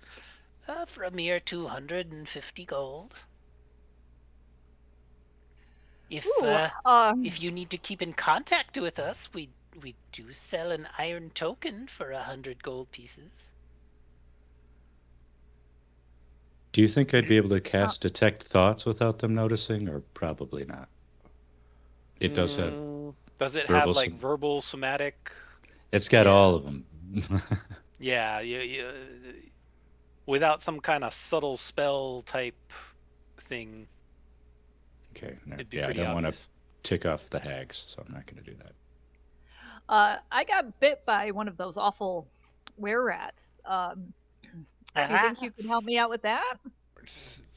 for a mere 250 gold. If if you need to keep in contact with us, we do sell an iron token for 100 gold pieces.
Do you think I'd be able to cast detect thoughts without them noticing, or probably not? It does have.
Does it
verbal
have like
som-
verbal, somatic?
It's got
Yeah.
all of them.
Yeah, without some kind of subtle spell type thing.
Okay. No,
It'd be
yeah, I
pretty
don't want to
obvious.
tick off the hags, so I'm not going to do that.
I got bit by one of those awful were rats. Do you think you can help me out with that?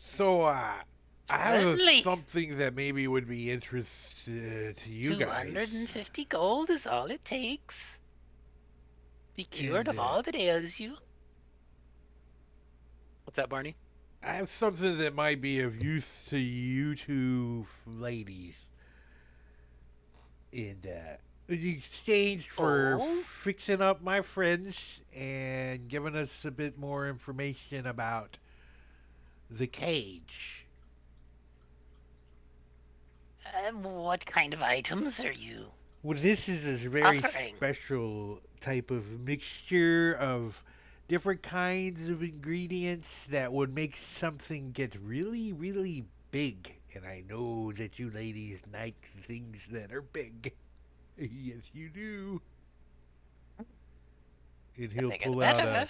So, I have
Certainly.
something that maybe would be interesting to you guys.
250 gold is all it takes. Be cured
And,
of all that ails you.
What's that, Barney?
I have something that might be of use to you two ladies. In exchange for fixing up my friends and giving us a bit more information about the cage.
What kind of items are you
Well, this is a very
offering?
special type of mixture of different kinds of ingredients that would make something get really, really big. And I know that you ladies like things that are big. Yes, you do. And
The bigger the better.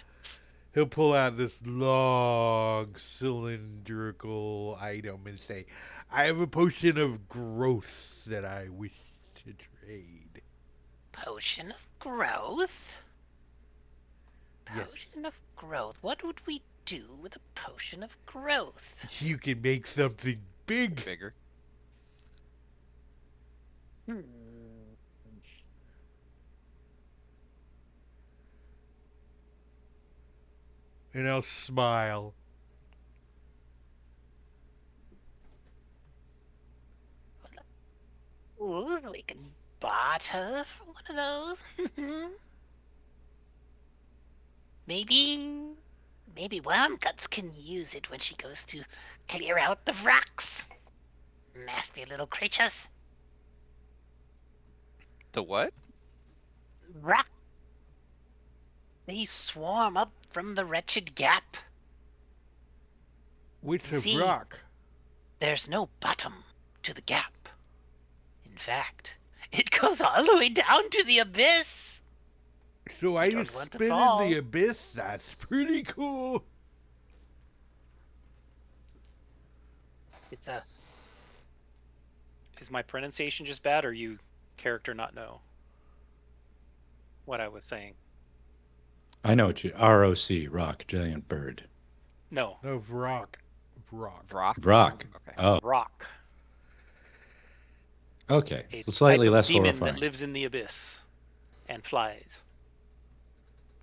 he'll pull out this long cylindrical item and say, I have a potion of growth that I wish to trade.
Potion of growth?
Yes.
Potion of growth. What would we do with a potion of growth?
You can make something big.
Bigger.
And I'll smile.
Ooh, we can barter for one of those. Maybe Wormguts can use it when she goes to clear out the rocks. Nasty little creatures.
The what?
Rock. They swarm up from the wretched gap.
Which of
See,
rock?
There's no bottom to the gap. In fact, It goes all the way down to the abyss.
So I
don't
just
want to
spin in
fall.
the abyss. That's pretty cool.
It's a
Is my pronunciation just bad, or you character not know what I was saying?
I know what you ROC, rock, giant bird.
No,
No, Vrock. Vrock.
Vrock.
Vrock.
Okay.
Oh,
rock.
okay.
A
Slightly
type of
less
demon
horrifying.
that lives in the abyss and flies.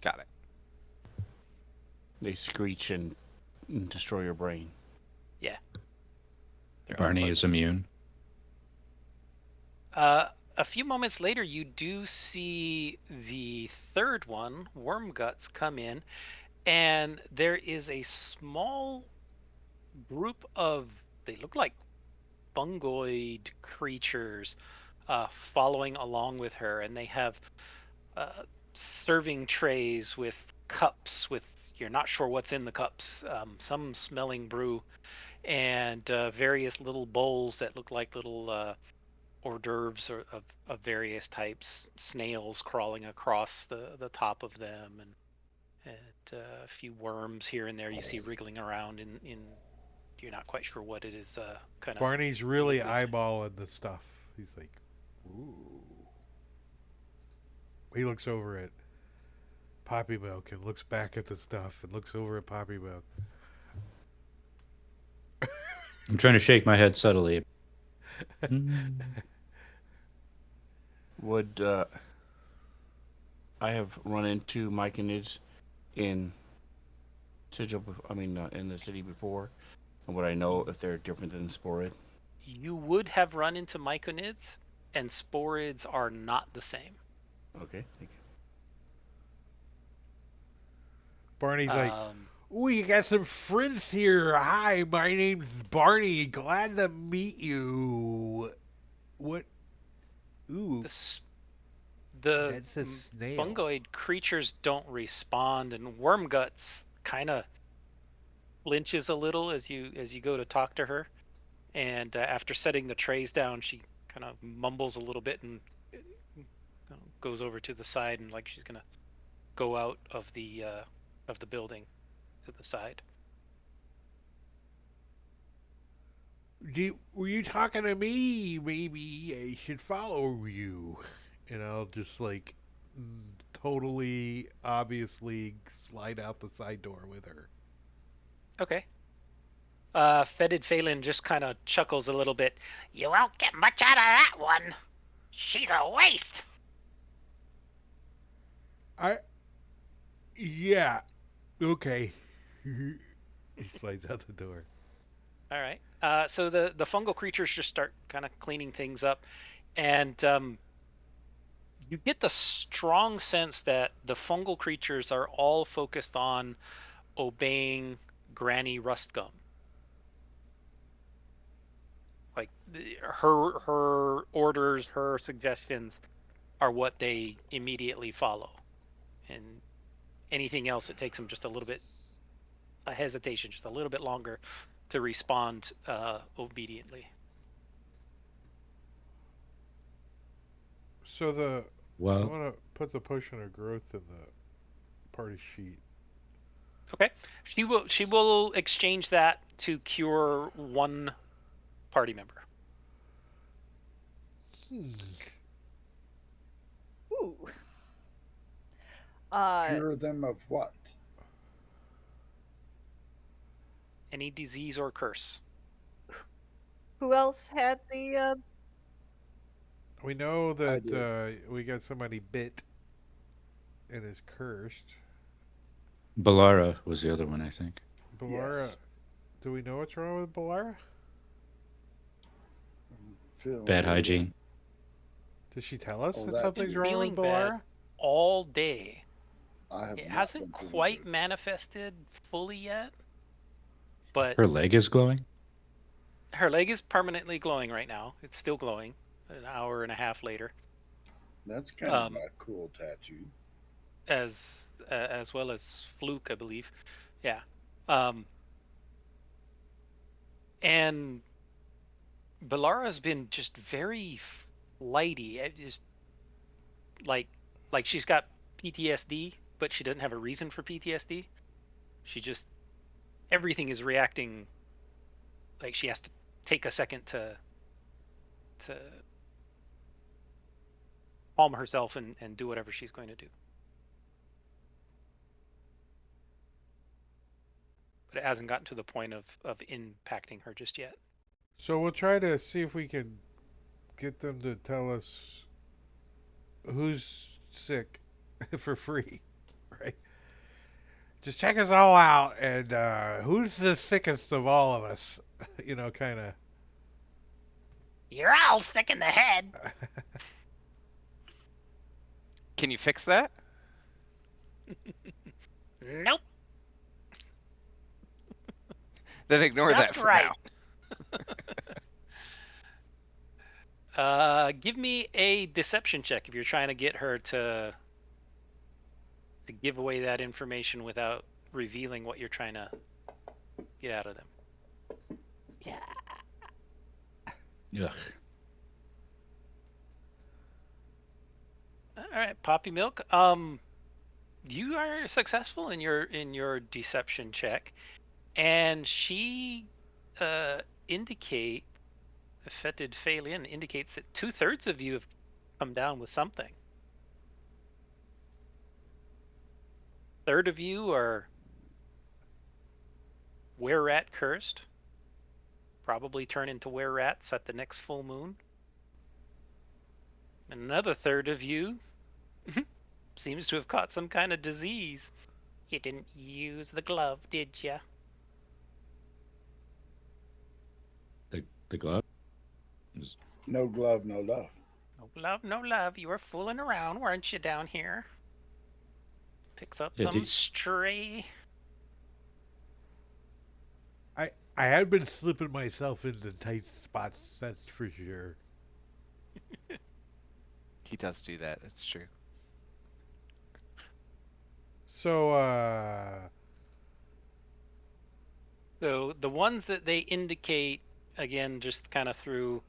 Got it.
They screech and destroy your brain.
Yeah. They're
Barney is
unpleasant.
immune.
A few moments later, you do see the third one, Wormguts, come in, and there is a small group of, they look like fungoid creatures following along with her, and they have serving trays with cups with, you're not sure what's in the cups, some smelling brew, and various little bowls that look like little hors d'oeuvres of various types, snails crawling across the top of them, and a few worms here and there you see wriggling around in you're not quite sure what it is, kind of.
Barney's really
liquid.
eyeballing the stuff. He's like, ooh. He looks over at Poppy Milk and looks back at the stuff and looks over at Poppy Milk.
I'm trying to shake my head subtly. Mm.
Would I have run into myconids in Sigil? In the city before, and would I know if they're different than sporid?
You would have run into myconids, and sporids are not the same.
Okay, thank you.
Barney's like, ooh, you got some friends here. Hi, my name's Barney. Glad to meet you. What? Ooh,
the
that's a snail.
fungoid creatures don't respond, and Wormguts kind of flinches a little as you go to talk to her, and after setting the trays down, she kind of mumbles a little bit and goes over to the side, and like she's gonna go out of the building to the side.
Were you talking to me? Maybe I should follow you. And I'll just like totally obviously slide out the side door with her.
Okay. Fetid Phelan just kind of chuckles a little bit.
You won't get much out of that one. She's a waste.
Yeah. Okay. He slides out the door.
All right. So the fungal creatures just start kind of cleaning things up, and you get the strong sense that the fungal creatures are all focused on obeying Granny Rustgum. Like her orders, her suggestions are what they immediately follow, and anything else, it takes them just a little bit a hesitation, just a little bit longer to respond obediently.
So I'm
Well,
gonna put the potion of growth in the party sheet.
Okay. She will exchange that to cure one party member.
Ooh.
Cure them of what?
Any disease or curse.
Who else had the
We know
I
that
did.
we got somebody bit and is cursed.
Balara was the other one, I think.
Balara,
Yes.
do we know what's wrong with Balara?
Bad hygiene.
Did she tell us
Oh,
that
that
something's
too.
wrong
Feeling
with
bad
Balara?
all day.
I have
It
not
hasn't
been feeling
quite
good.
manifested fully yet, but
Her leg is glowing?
her leg is permanently glowing right now. It's still glowing an hour and a half later.
That's kind of a cool tattoo.
As well as Fluke, I believe. Yeah. And Balara's been just very flighty. It just like she's got PTSD, but she doesn't have a reason for PTSD. She just everything is reacting like she has to take a second to calm herself and do whatever she's going to do. But it hasn't gotten to the point of impacting her just yet.
So we'll try to see if we can get them to tell us who's sick for free, right? Just check us all out, and who's the sickest of all of us? You know, kind of.
You're all sick in the head.
Can you fix that?
Nope.
Then ignore that
Just
for
right.
now.
Give me a deception check if you're trying to get her to give away that information without revealing what you're trying to get out of them.
Yeah.
Ugh.
All right, Poppy Milk. You are successful in your deception check, and she affected Phelan indicates that 2/3 of you have come down with something. Third of you are were-rat cursed. Probably turn into were-rats at the next full moon. And another third of you seems to have caught some kind of disease.
You didn't use the glove, did ya?
The glove?
No glove, no love.
No love, no love. You were fooling around, weren't you, down here? Picks up
Yeah,
some stray.
I had been slipping myself into tight spots, that's for sure.
He does do that. That's true.
So,
So the ones that they indicate, again, just kind of through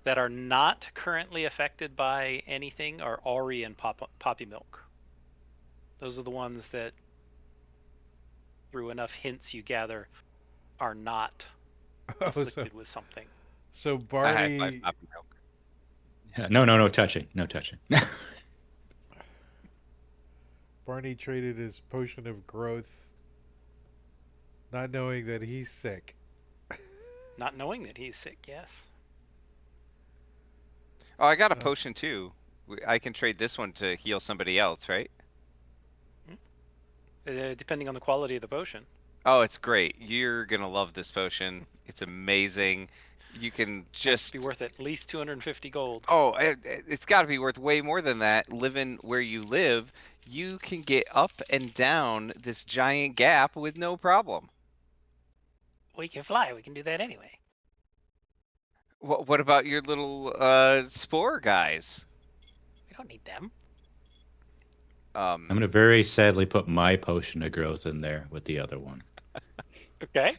that are not currently affected by anything are Ori and Poppy Milk. Those are the ones that, through enough hints you gather, are not afflicted with something.
So
I high five
Barney,
Poppy Milk.
Yeah, no touching. No touching.
Barney traded his potion of growth, not knowing that he's sick.
Not knowing that he's sick, yes.
Oh, I got a potion too. I can trade this one to heal somebody else, right?
Depending on the quality of the potion.
Oh, it's great. You're gonna love this potion. It's amazing. You can just
be worth at least 250 gold.
Oh, it's got to be worth way more than that. Living where you live, you can get up and down this giant gap with no problem.
We can fly. We can do that anyway.
What about your little spore guys?
We don't need them.
I'm going to very sadly put my potion of growth in there with the other one.
Okay.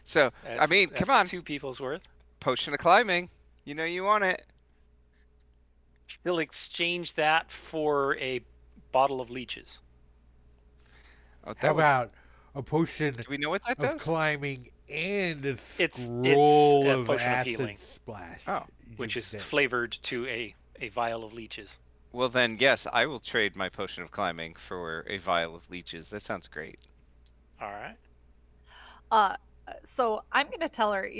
So, I mean, come on.
2 people's worth.
Potion of climbing. You know you want it.
She'll exchange that for a bottle of leeches.
Oh,
How about a potion
Do we know what that
of
does?
climbing and a
It's
scroll
a
of
potion of
acid
healing.
splash?
Oh.
Which is
Dead.
flavored to a vial of leeches.
Well then, yes, I will trade my potion of climbing for a vial of leeches. That sounds great.
All right.
So I'm gonna tell her,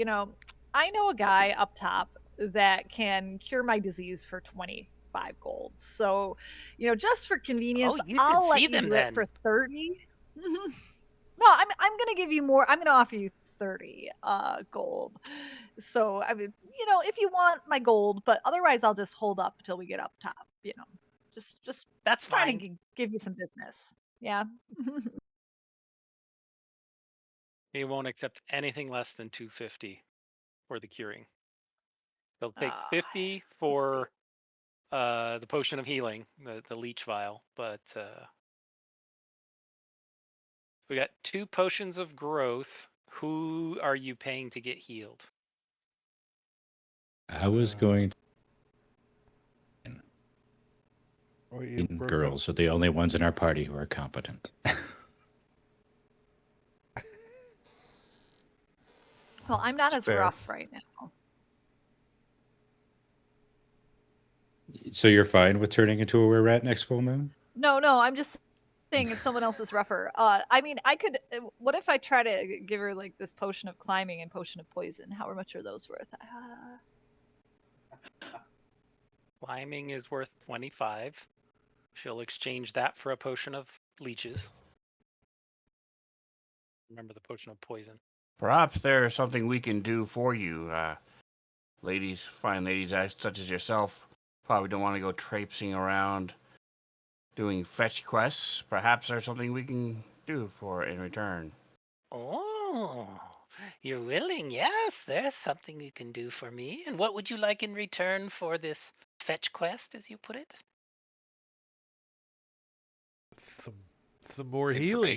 I know a guy up top that can cure my disease for 25 gold. So, just for convenience,
you
I'll
should
let
see
you
them
do
then.
it for 30. No, I'm gonna give you more. I'm gonna offer you 30 gold. So I mean, if you want my gold, but otherwise I'll just hold up until we get up top. Just
That's
trying
fine.
to give you some business. Yeah.
He won't accept anything less than 250 for the curing. They'll take 50 for the potion of healing, the leech vial, but we got 2 potions of growth. Who are you paying to get healed?
I was going
Oh, you broke up.
Girls are the only ones in our party who are competent.
Well, I'm not
It's
as
fair.
rough right now.
So you're fine with turning into a were-rat next full moon?
No, I'm just saying if someone else is rougher. I mean, I could. What if I try to give her like this potion of climbing and potion of poison? How much are those worth?
Climbing is worth 25. She'll exchange that for a potion of leeches. Remember the potion of poison.
Perhaps there is something we can do for you. Ladies, fine ladies such as yourself, probably don't want to go traipsing around doing fetch quests. Perhaps there's something we can do for in return.
Oh, you're willing? Yes, there's something you can do for me. And what would you like in return for this fetch quest, as you put it?
Some more healing.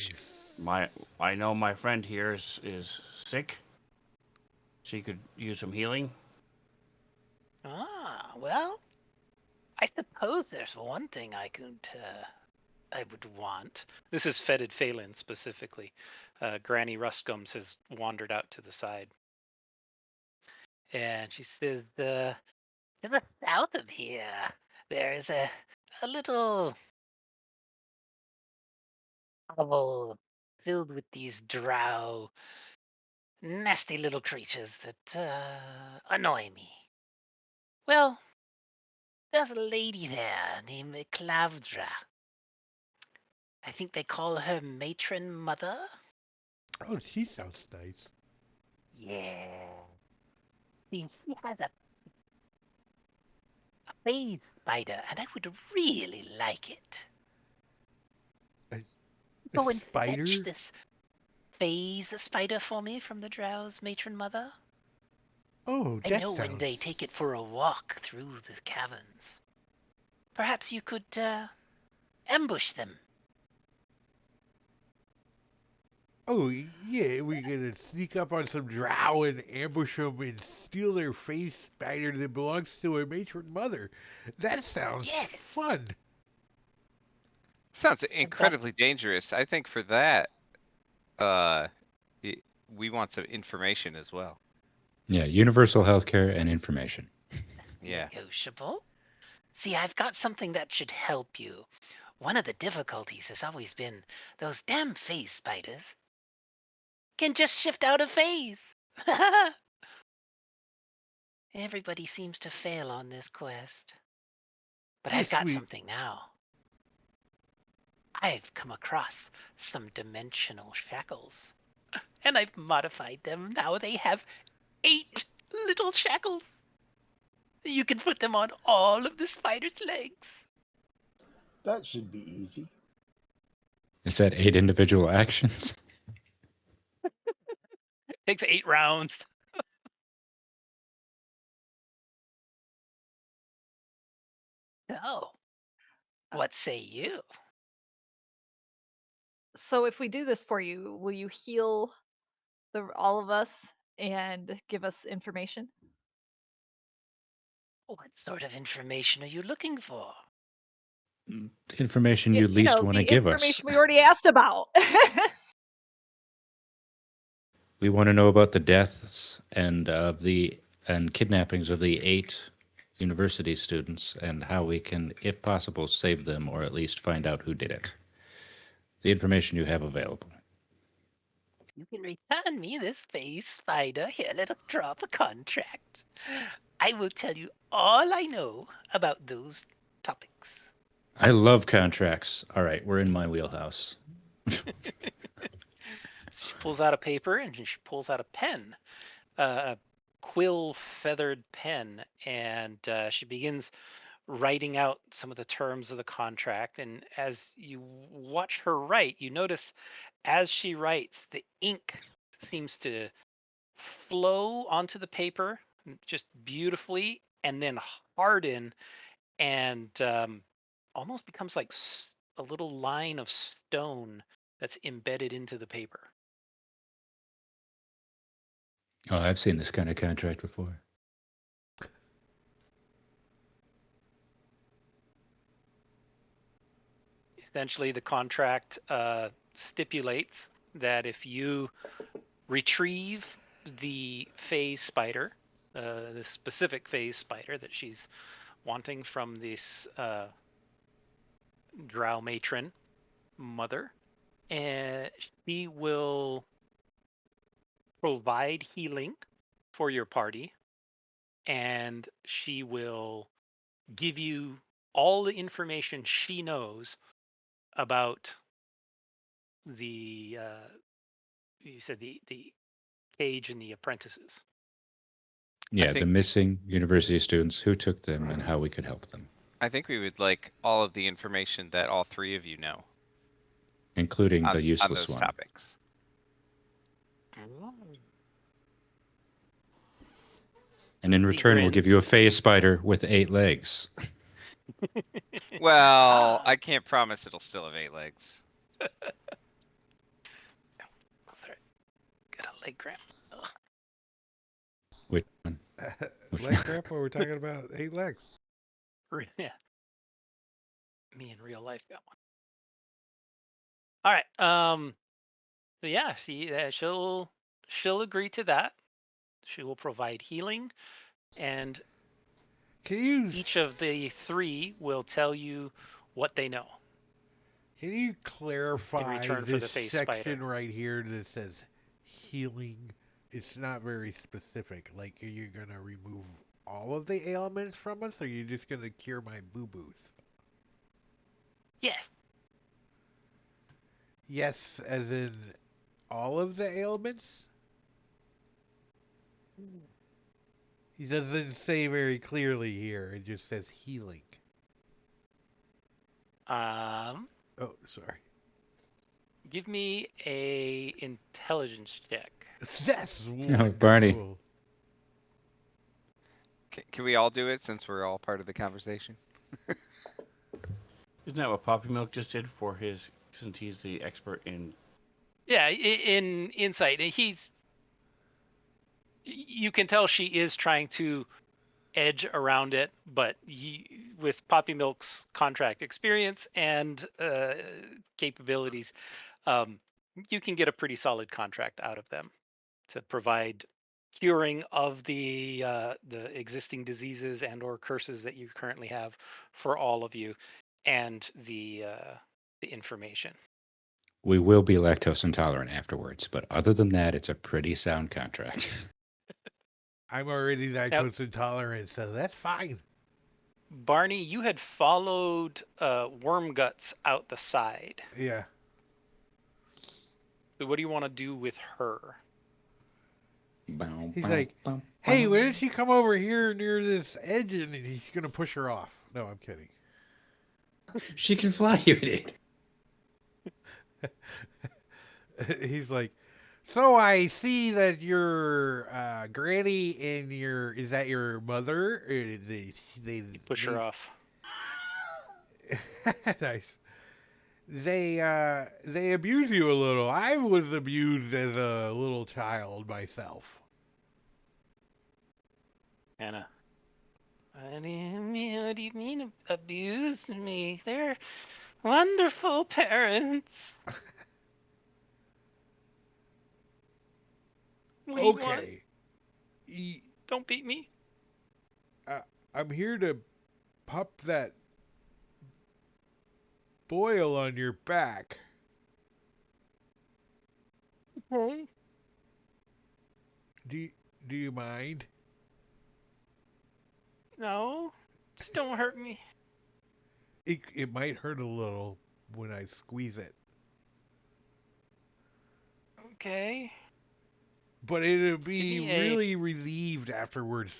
I know my friend here is sick. She could use some healing.
Ah, well, I suppose there's one thing I would want.
This is Fetid Phelan specifically. Granny Rustgums has wandered out to the side.
And she says, to the south of here, there is a little hovel filled with these drow, nasty little creatures that annoy me. Well, there's a lady there named Clavdra. I think they call her Matron Mother.
Oh, she sounds nice.
Yeah. See, she has a phase spider, and I would really like it.
A
Go and
spider?
fetch this phase spider for me from the Drow's Matron Mother.
Oh,
I
that
know when
sounds.
they take it for a walk through the caverns. Perhaps you could ambush them.
Oh, yeah, we're gonna sneak up on some drow and ambush them and steal their face spider that belongs to a matron mother. That sounds
Yes.
fun.
Sounds
I've got
incredibly dangerous. I think for that, uh, we want some information as well.
Yeah, universal healthcare and information.
Yeah.
negotiable. See, I've got something that should help you. One of the difficulties has always been those damn phase spiders can just shift out of phase. Everybody seems to fail on this quest. But
Hey,
I've got
sweet.
something now. I've come across some dimensional shackles. And I've modified them. Now they have 8 little shackles. You can put them on all of the spider's legs.
That should be easy.
Is that 8 individual actions?
Takes 8 rounds.
So, what say you?
So if we do this for you, will you heal all of us and give us information?
What sort of information are you looking for?
Information you least want to
The
give us.
information we already asked about.
We want to know about the deaths and kidnappings of the 8 university students and how we can, if possible, save them or at least find out who did it. The information you have available.
You can return me this phase spider. Here, let us draw up a contract. I will tell you all I know about those topics.
I love contracts. All right, we're in my wheelhouse.
She pulls out a paper and she pulls out a pen, a quill feathered pen, and she begins writing out some of the terms of the contract. And as you watch her write, you notice as she writes, the ink seems to flow onto the paper just beautifully and then harden and almost becomes like a little line of stone that's embedded into the paper.
Oh, I've seen this kind of contract before.
Essentially, the contract stipulates that if you retrieve the phase spider, the specific phase spider that she's wanting from this drow matron mother, and she will provide healing for your party, and she will give you all the information she knows about the you said the cage and the apprentices.
Yeah, the
think-
missing university students, who took them, and how we could help them,
I think we would like all of the information that all three of you know
including the
on
useless
those
one.
topics.
And in
He
return, we'll give you a
grins.
phase spider with 8 legs.
Well, I can't promise it'll still have 8 legs.
Sorry, got a leg cramp. Ugh.
Which one? Which
Leg cramp? Or we're talking about 8 legs.
Yeah, me in real life got one. All right. So yeah, see, she'll agree to that. She will provide healing, and
Can you
each of the three will tell you what they know in
clarify
return for
this
the face
section
spider.
right here that says healing? It's not very specific. Like, are you gonna remove all of the ailments from us, or are you just gonna cure my boo-boos?
Yes.
Yes, as in all of the ailments? He doesn't say very clearly here. It just says healing. Oh, sorry.
Give me a intelligence check.
That's
Oh, Barney.
wonderful.
Can we all do it since we're all part of the conversation?
Isn't that what Poppy Milk just did for his, since he's the expert in...
Yeah, in insight, you can tell she is trying to edge around it, but with Poppy Milk's contract experience and capabilities, you can get a pretty solid contract out of them to provide curing of the existing diseases and or curses that you currently have for all of you, and the information.
We will be lactose intolerant afterwards, but other than that, it's a pretty sound contract.
I'm already
Now,
lactose intolerant, so that's fine.
Barney, you had followed Worm Guts out the side.
Yeah.
So what do you want to do with her?
He's like, hey, why don't you come over here near this edge, and he's gonna push her off. No, I'm kidding.
She can fly, you idiot.
He's like, so I see that your granny and is that your mother? They
Push her off.
nice. They abuse you a little. I was abused as a little child myself.
Anna. What do you mean abused me? They're wonderful parents. What do you want?
Okay.
Don't beat me.
I'm here to pop that boil on your back.
Okay.
Do you mind?
No. Just don't hurt me.
It might hurt a little when I squeeze it.
Okay.
But it'll
Give
be
me a
really relieved afterwards.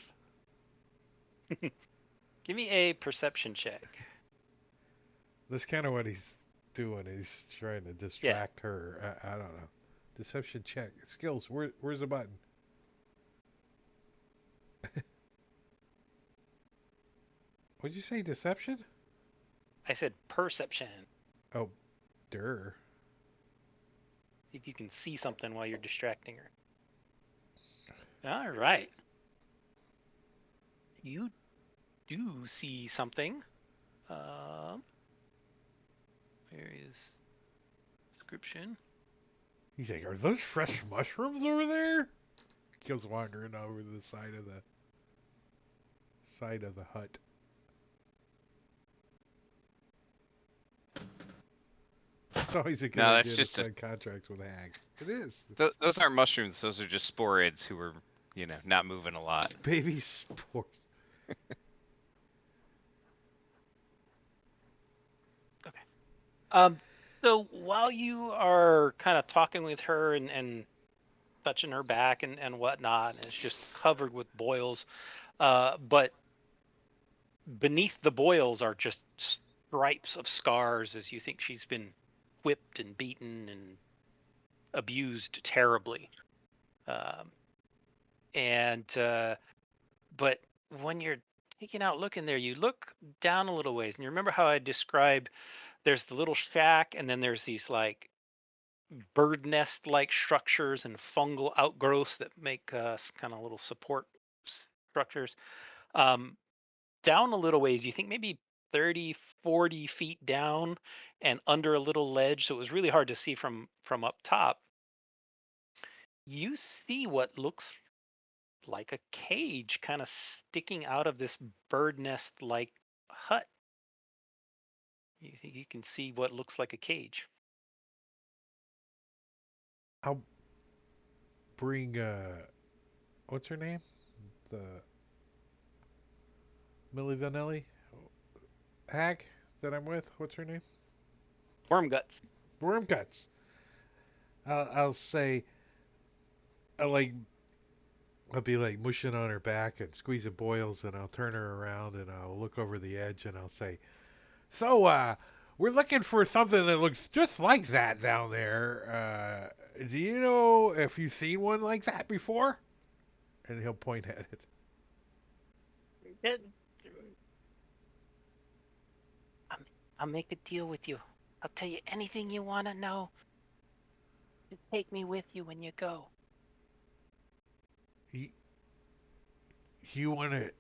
give me a perception check.
That's kind of what he's doing. He's trying to distract her. I don't know. Deception check. Skills. Where's the button? What'd you say? Deception?
I said perception.
Oh, der.
See if you can see something while you're distracting her. All right. You do see something. Where his description.
He's like, are those fresh mushrooms over there? Goes wandering over the side of the hut. It's always a good
No, that's
idea to
just a.
sign contracts with hags. It is.
Those aren't mushrooms. Those are just sporids who are, not moving a lot.
Baby spores.
So while you are kind of talking with her and touching her back and whatnot, and it's just covered with boils, but beneath the boils are just stripes of scars as you think she's been whipped and beaten and abused terribly. But when you're taking out looking there, you look down a little ways, and you remember how I described there's the little shack, and then there's these like bird nest like structures and fungal outgrowths that make kind of little support structures. Down a little ways, you think maybe 30, 40 feet down and under a little ledge, so it was really hard to see from up top. You see what looks like a cage kind of sticking out of this bird nest like hut. You think you can see what looks like a cage.
I'll bring what's her name? The Millie Vanilli hag that I'm with. What's her name?
Worm guts.
Worm guts. I'll say I'll be like mushing on her back and squeezing boils, and I'll turn her around and I'll look over the edge and I'll say, "So, we're looking for something that looks just like that down there. Do you know if you've seen one like that before?" And he'll point at it.
I'll make a deal with you. I'll tell you anything you want to know. Just take me with you when you go.
You wanna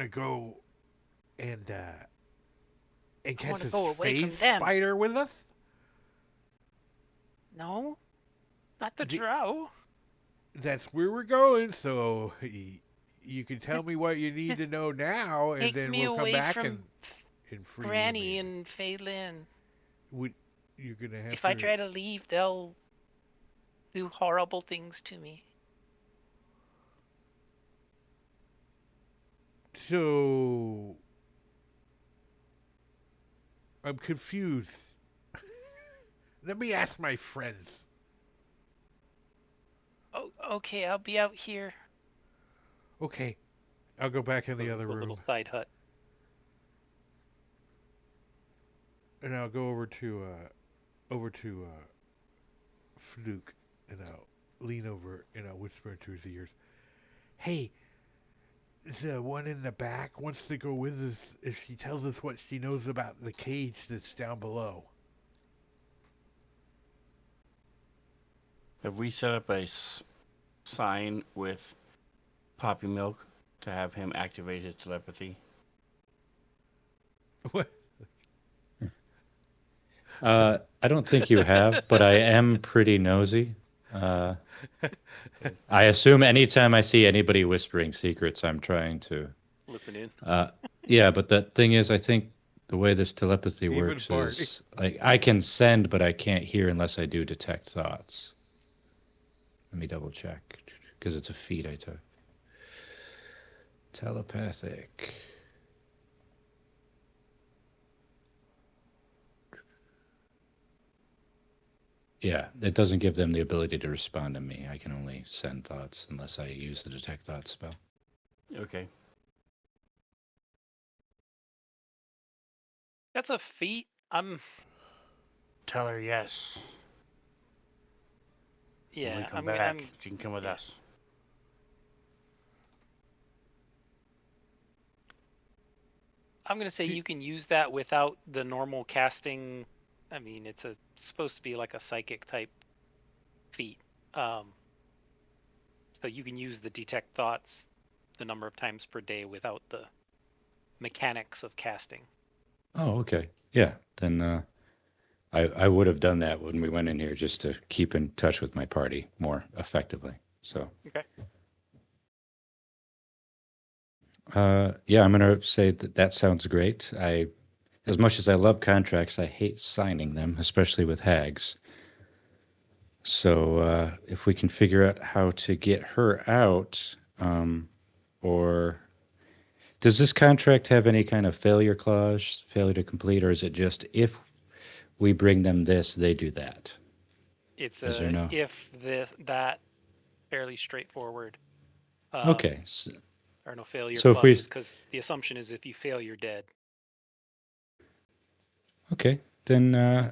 go and catch this
go away from
phase
them.
spider with us?
No?
Not the
D-
drow.
That's where we're going, so you can tell me what you need to know now, and
Take
then
me
we'll come
away
back
from
and free
Granny
you.
and Phelan.
You're gonna have
If
to.
I try to leave, they'll do horrible things to me.
So I'm confused. Let me ask my friends.
Oh, okay, I'll be out here.
Okay, I'll go back in the other
The
room,
little side hut.
and I'll go over to Fluke, and I'll lean over and I'll whisper into his ears, "Hey, the one in the back wants to go with us if she tells us what she knows about the cage that's down below."
Have we set up a sign with Poppy Milk to have him activate his telepathy?
What?
I don't think you have, but I am pretty nosy. I assume anytime I see anybody whispering secrets, I'm trying to.
Listen in.
Yeah, but the thing is, I think the way this telepathy
Even
works
Barney.
is like I can send, but I can't hear unless I do detect thoughts. Let me double check because it's a feat I took. Telepathic. Yeah, it doesn't give them the ability to respond to me. I can only send thoughts unless I use the detect thoughts spell.
Okay.
That's a feat.
Tell her yes. When we
Yeah.
come back, she can come with us.
I'm gonna say you can use that without the normal casting. I mean, it's supposed to be like a psychic type feat. So you can use the detect thoughts the number of times per day without the mechanics of casting.
Oh, okay. Yeah. Then I would have done that when we went in here just to keep in touch with my party more effectively. So
Okay.
yeah, I'm gonna say that sounds great. As much as I love contracts, I hate signing them, especially with hags. So if we can figure out how to get her out, or does this contract have any kind of failure clause, failure to complete, or is it just if we bring them this, they do that?
It's
Is there
a
no?
if that fairly straightforward.
Okay,
There are no failure
so if we
clauses because the assumption is if you fail, you're dead.
okay, then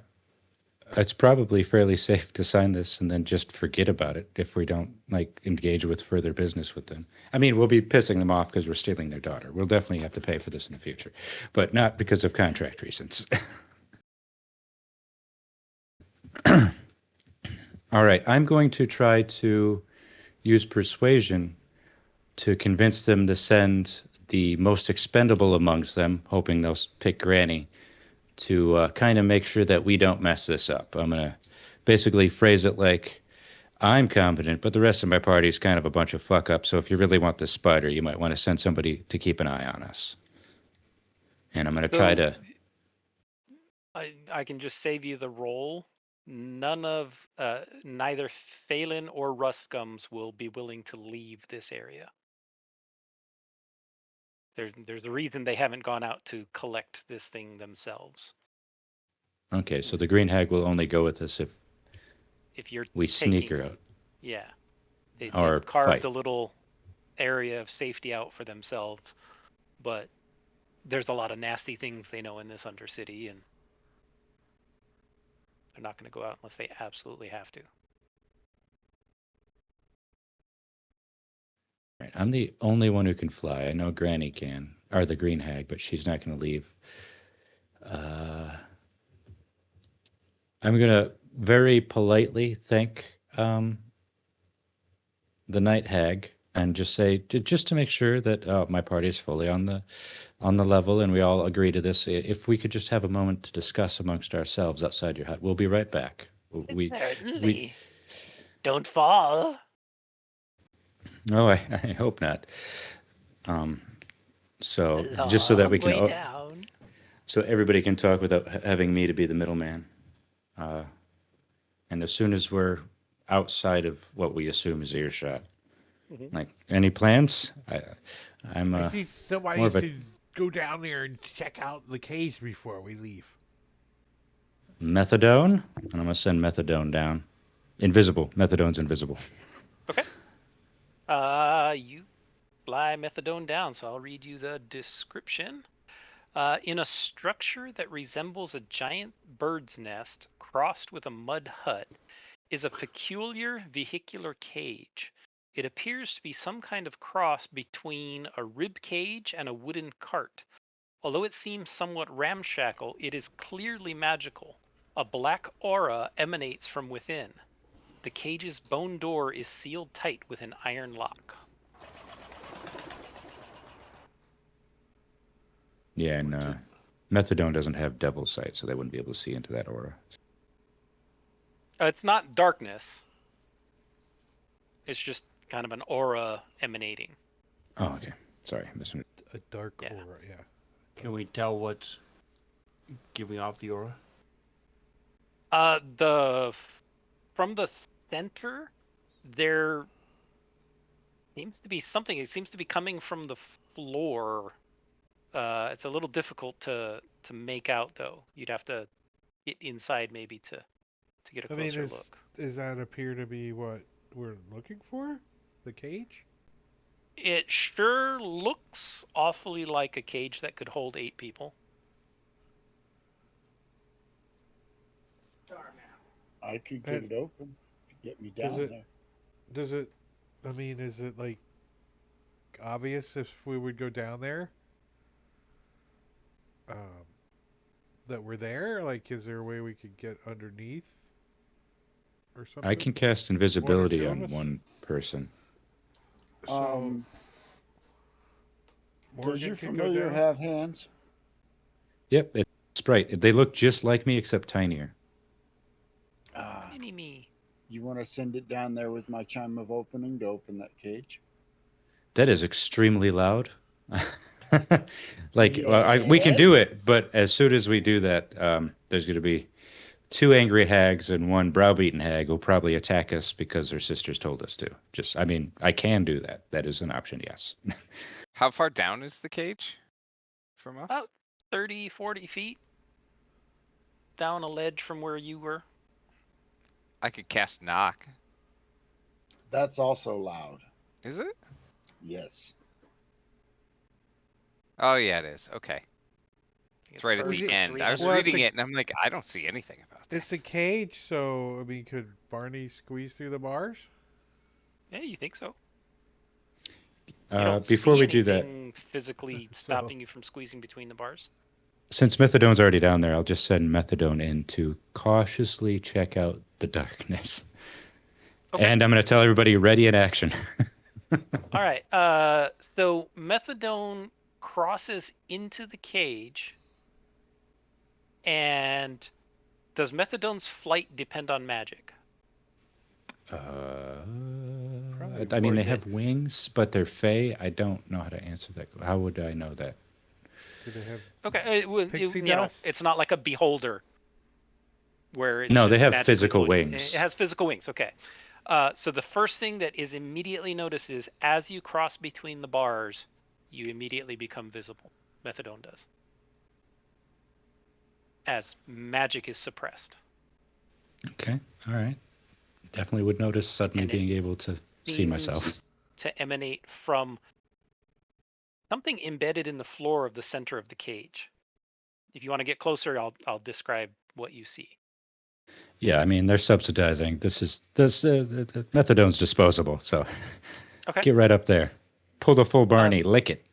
it's probably fairly safe to sign this and then just forget about it if we don't like engage with further business with them. I mean, we'll be pissing them off because we're stealing their daughter. We'll definitely have to pay for this in the future, but not because of contract reasons. All right, I'm going to try to use persuasion to convince them to send the most expendable amongst them, hoping they'll pick Granny, to kind of make sure that we don't mess this up. I'm going to basically phrase it like, I'm competent, but the rest of my party is kind of a bunch of fuck ups, so if you really want this spider, you might want to send somebody to keep an eye on us. And I'm going to try
So
to.
I can just save you the roll. Neither Phelan or Rustgums will be willing to leave this area. There's a reason they haven't gone out to collect this thing themselves.
Okay, so the green hag will only go with us
If you're
we sneak her
taking,
out
yeah, they've
or
carved
fight.
a little area of safety out for themselves, but there's a lot of nasty things they know in this Undercity, and they're not going to go out unless they absolutely have to.
Right, I'm the only one who can fly. I know Granny can, or the green hag, but she's not going to leave. I'm going to very politely thank the night hag and just say, just to make sure that my party is fully on the level and we all agree to this. If we could just have a moment to discuss amongst ourselves outside your hut, we'll be right back. We we
Certainly. Don't fall.
oh, I hope not.
A
So just so that we
long
can
way down.
so everybody can talk without having me to be the middleman. And as soon as we're outside of what we assume is earshot,
Mhm.
like any plans? I'm
I see somebody
more of a
should go down there and check out the cage before we leave.
methadone, and I'm gonna send methadone down. Invisible. Methadone's invisible.
Okay. You fly methadone down, so I'll read you the description. In a structure that resembles a giant bird's nest crossed with a mud hut is a peculiar vehicular cage. It appears to be some kind of cross between a rib cage and a wooden cart. Although it seems somewhat ramshackle, it is clearly magical. A black aura emanates from within. The cage's bone door is sealed tight with an iron lock.
Yeah, and methadone doesn't have devil's sight, so they wouldn't be able to see into that aura.
It's not darkness. It's just kind of an aura emanating.
Oh, okay. Sorry, misunderstood.
A dark
Yeah.
aura, yeah.
Can we tell what's giving off the aura?
The from the center, there seems to be something. It seems to be coming from the floor. It's a little difficult to make out though. You'd have to get inside maybe to get a
I mean,
closer look.
does that appear to be what we're looking for? The cage?
It sure looks awfully like a cage that could hold 8 people.
I could get
And
it open. Get me
does
down
it?
there.
Does it? I mean, is it like obvious if we would go down there? Um, that we're there? Like, is there a way we could get underneath or
I
something?
can cast
One or
invisibility
two of
on
us.
one person.
So
Does
Morgan
your
could go
familiar
down.
have hands?
Yep, it's Sprite. They look just like me except tinier.
Mini me.
You want to send it down there with my chime of opening to open that cage?
That is extremely loud. We can
Yes?
do it, but as soon as we do that, there's going to be 2 angry hags and 1 browbeaten hag who'll probably attack us because their sisters told us to. I can do that. That is an option, yes.
How far down is the cage from us?
About 30, 40 feet down a ledge from where you were.
I could cast knock.
That's also loud.
Is it?
Yes.
Oh yeah, it is. Okay. It's right at
Perfect
the
for
end. I was
300
reading
feet.
it and I'm like, I don't see anything about that.
It's a cage, so I mean, could Barney squeeze through the bars?
Yeah, you think so? You
Before
see
we do that,
anything physically
So-
stopping you from squeezing between the bars?
since Methadone's already down there, I'll just send Methadone in to cautiously check out the darkness.
Okay.
And I'm going to tell everybody ready in action.
All right. So Methadone crosses into the cage, and does Methadone's flight depend on magic?
I mean,
Or
they
is
have
it-
wings, but they're fey. I don't know how to answer that. How would I know that?
Do they have?
Okay.
Pixie dust?
It's not like a beholder where it's
No, they
just
have
magically
physical
floating.
wings.
It has physical wings. Okay. So the first thing that is immediately noticed is as you cross between the bars, you immediately become visible. Methadone does. As magic is suppressed.
Okay, all right. Definitely would notice suddenly
And it
being able to see myself.
Seems to emanate from something embedded in the floor of the center of the cage. If you want to get closer, I'll describe what you see.
Yeah, I mean, they're subsidizing. This methadone's disposable, so
Okay.
get right up there. Pull the full Barney, lick it.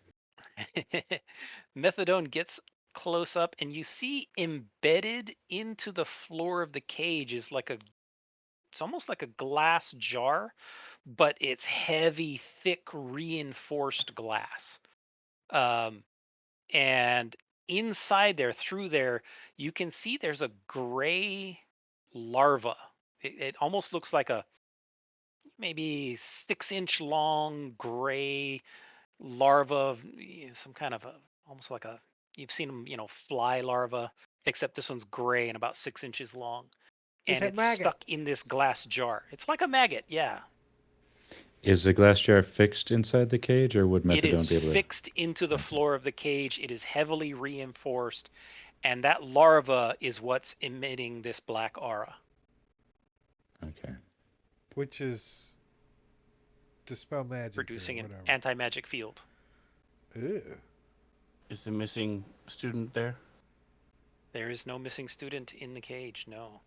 Methadone gets close up, and you see embedded into the floor of the cage is it's almost like a glass jar, but it's heavy, thick, reinforced glass. And inside there, through there, you can see there's a gray larva. It almost looks like a maybe 6-inch long gray larva of some kind of almost like you've seen them, fly larva, except this one's gray and about 6 inches long.
It's
And
a
it's
maggot.
stuck in this glass jar. It's like a maggot, yeah.
Is the glass jar fixed inside the cage, or would
It
methadone
is
be able to?
fixed into the floor of the cage. It is heavily reinforced, and that larva is what's emitting this black aura.
Okay.
Which is dispel magic,
Producing
or
an
whatever.
anti-magic field.
Ew.
Is the missing student there?
There is no missing student in the cage, no.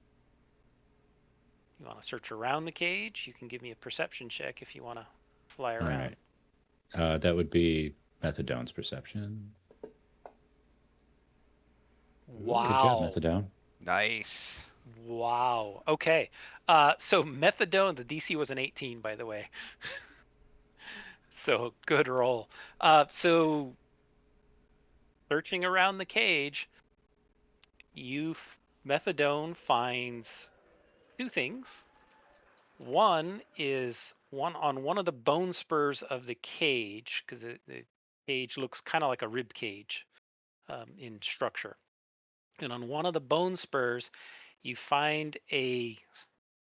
You want to search around the cage? You can give me a perception check if you want to fly
All
around.
right. That would be methadone's perception.
Wow.
Good job, methadone.
Nice.
Wow. Okay. So Methadone, the DC was an 18, by the way. So good roll. So searching around the cage, Methadone finds 2 things. One is on one of the bone spurs of the cage, because the cage looks kind of like a rib cage in structure. And on one of the bone spurs, you find a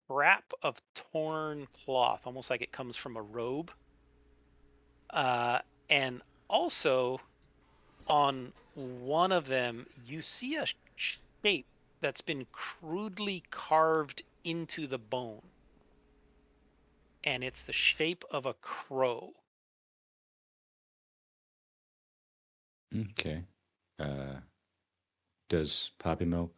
scrap of torn cloth, almost like it comes from a robe. And also on one of them, you see a shape that's been crudely carved into the bone. And it's the shape of a crow.
Okay. Does Poppy Milk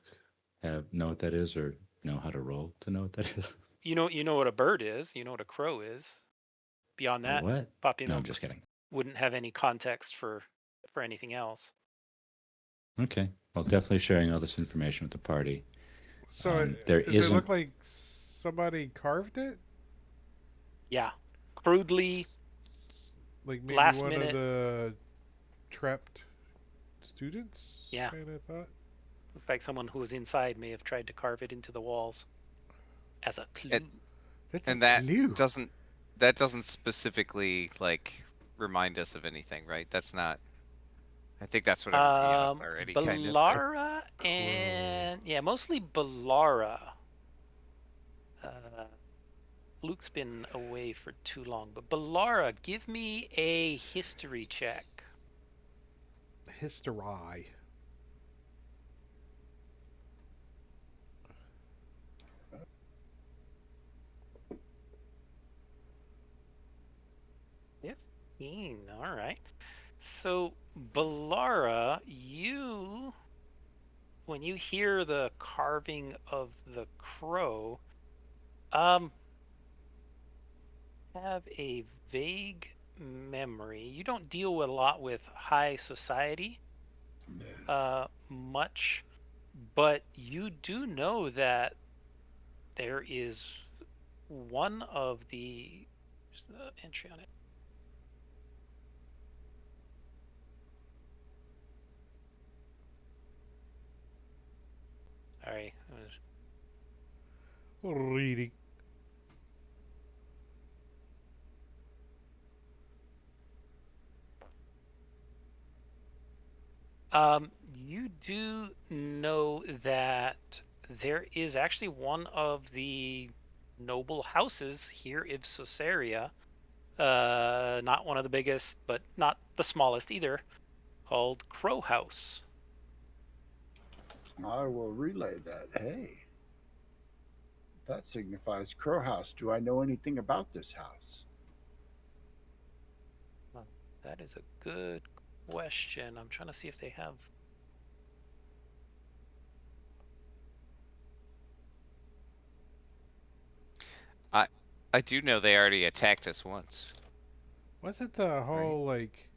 know what that is, or know how to roll to know what that is?
You know what a bird is. You know what a crow is. Beyond
A
that,
what?
Poppy
No, I'm
Milk
just kidding.
wouldn't have any context for anything else.
Okay. Well, definitely sharing all this information with the party.
So
there
does it
isn't-
look like somebody carved it?
Yeah, crudely.
Like maybe
Last
one
minute.
of the trapped students.
Yeah.
Kind of thought.
Looks like someone who was inside may have tried to carve it into the walls as a clue.
That's
And
a
that
clue.
doesn't specifically like remind us of anything, right? That's not. I think that's what everybody knows already, kind of.
Balara and yeah, mostly Balara. Luke's been away for too long, but Balara, give me a history check.
History.
All right. So Balara, when you hear the carving of the crow, have a vague memory. You don't deal a lot with high society, much, but you do know that there is one of the. There's the entry on it. Sorry.
Reading.
You do know that there is actually one of the noble houses here in Sorceria, not one of the biggest, but not the smallest either, called Crow House.
I will relay that. Hey, that signifies Crow House. Do I know anything about this house?
That is a good question. I'm trying to see if they have.
I do know they already attacked us once.
Wasn't the whole like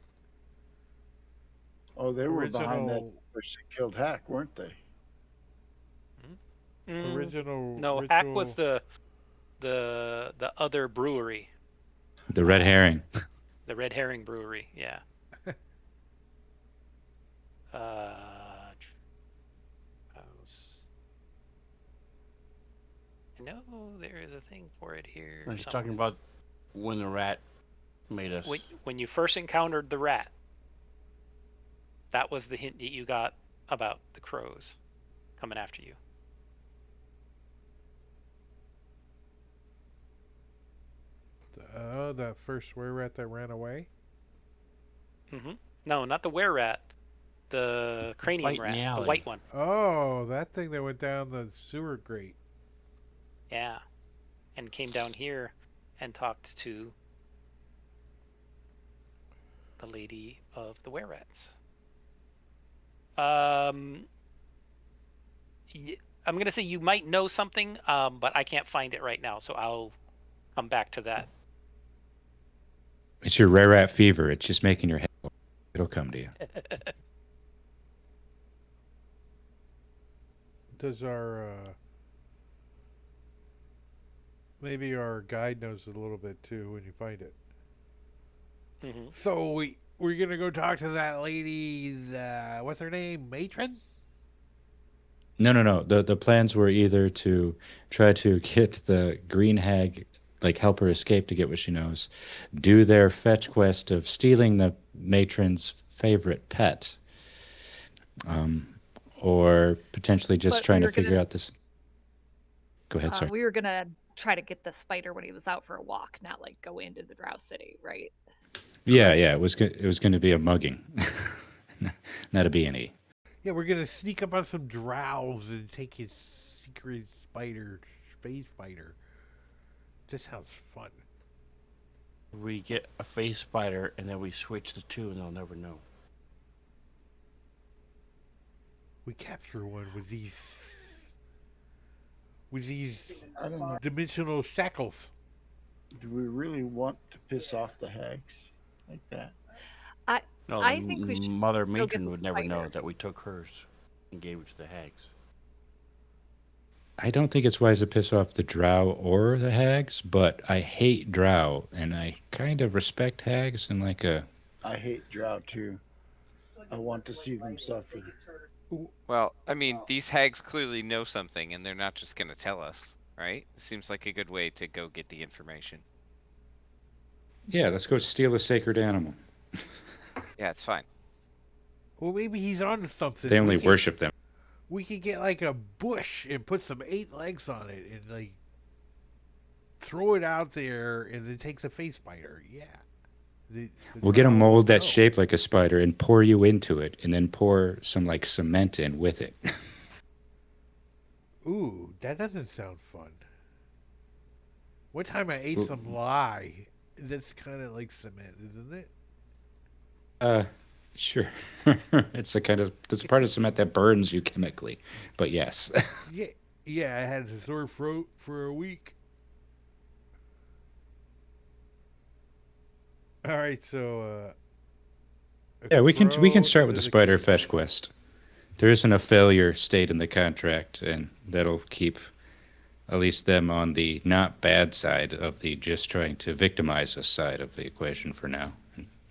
Oh, they were behind that
original
push that killed Hack, weren't they?
original
No,
ritual?
Hack was the other brewery,
The red herring.
the Red Herring Brewery. Yeah. I know there is a thing for it here.
He's talking about when the rat made us.
When you first encountered the rat, that was the hint that you got about the crows coming after you.
That first were rat that ran away.
No, not the were rat. The cranium rat, the white one.
Oh, that thing that went down the sewer grate.
Yeah, and came down here and talked to the lady of the were rats. I'm gonna say you might know something, but I can't find it right now, so I'll come back to that.
It's your rare rat fever. It's just making your head. It'll come to you.
Does our maybe our guide knows a little bit too when you find it. So we're gonna go talk to that lady. What's her name? Matron.
No. The plans were either to try to get the green hag, like help her escape to get what she knows, do their fetch quest of stealing the matron's favorite pet, or potentially just trying to figure out this. Go ahead, sorry.
We were gonna try to get the spider when he was out for a walk, not like go into the Drow City, right?
Yeah. It was going to be a mugging, not a B&E.
Yeah, we're gonna sneak up on some drows and take his secret space spider. This sounds fun.
We get a face spider and then we switch the two and they'll never know.
We capture one with these dimensional shackles.
Do we really want to piss off the hags like that?
I think we should.
Mother Matron would never know that we took hers and gave it to the hags.
I don't think it's wise to piss off the drow or the hags, but I hate drow and I kind of respect hags in like a.
I hate drow too. I want to see them suffer.
Well, I mean, these hags clearly know something, and they're not just gonna tell us, right? Seems like a good way to go get the information.
Yeah, let's go steal a sacred animal.
Yeah, it's fine.
Well, maybe he's on to something.
They only worship them.
We could get like a bush and put some 8 legs on it and like throw it out there and then take the face biter. Yeah.
We'll get a
drow will
mold that's
know.
shaped like a spider and pour you into it, and then pour some like cement in with it.
Ooh, that doesn't sound fun. One time I ate
Well-
some lye. That's kind of like cement, isn't it?
Sure. It's a part of cement that burns you chemically. But yes.
Yeah, yeah. I had a sore throat for a week. All right, so
Yeah, we can
crow
start
and
with the
then
spider
cave
fetch
troll.
quest. There isn't a failure state in the contract, and that'll keep at least them on the not bad side of the just trying to victimize us side of the equation for now.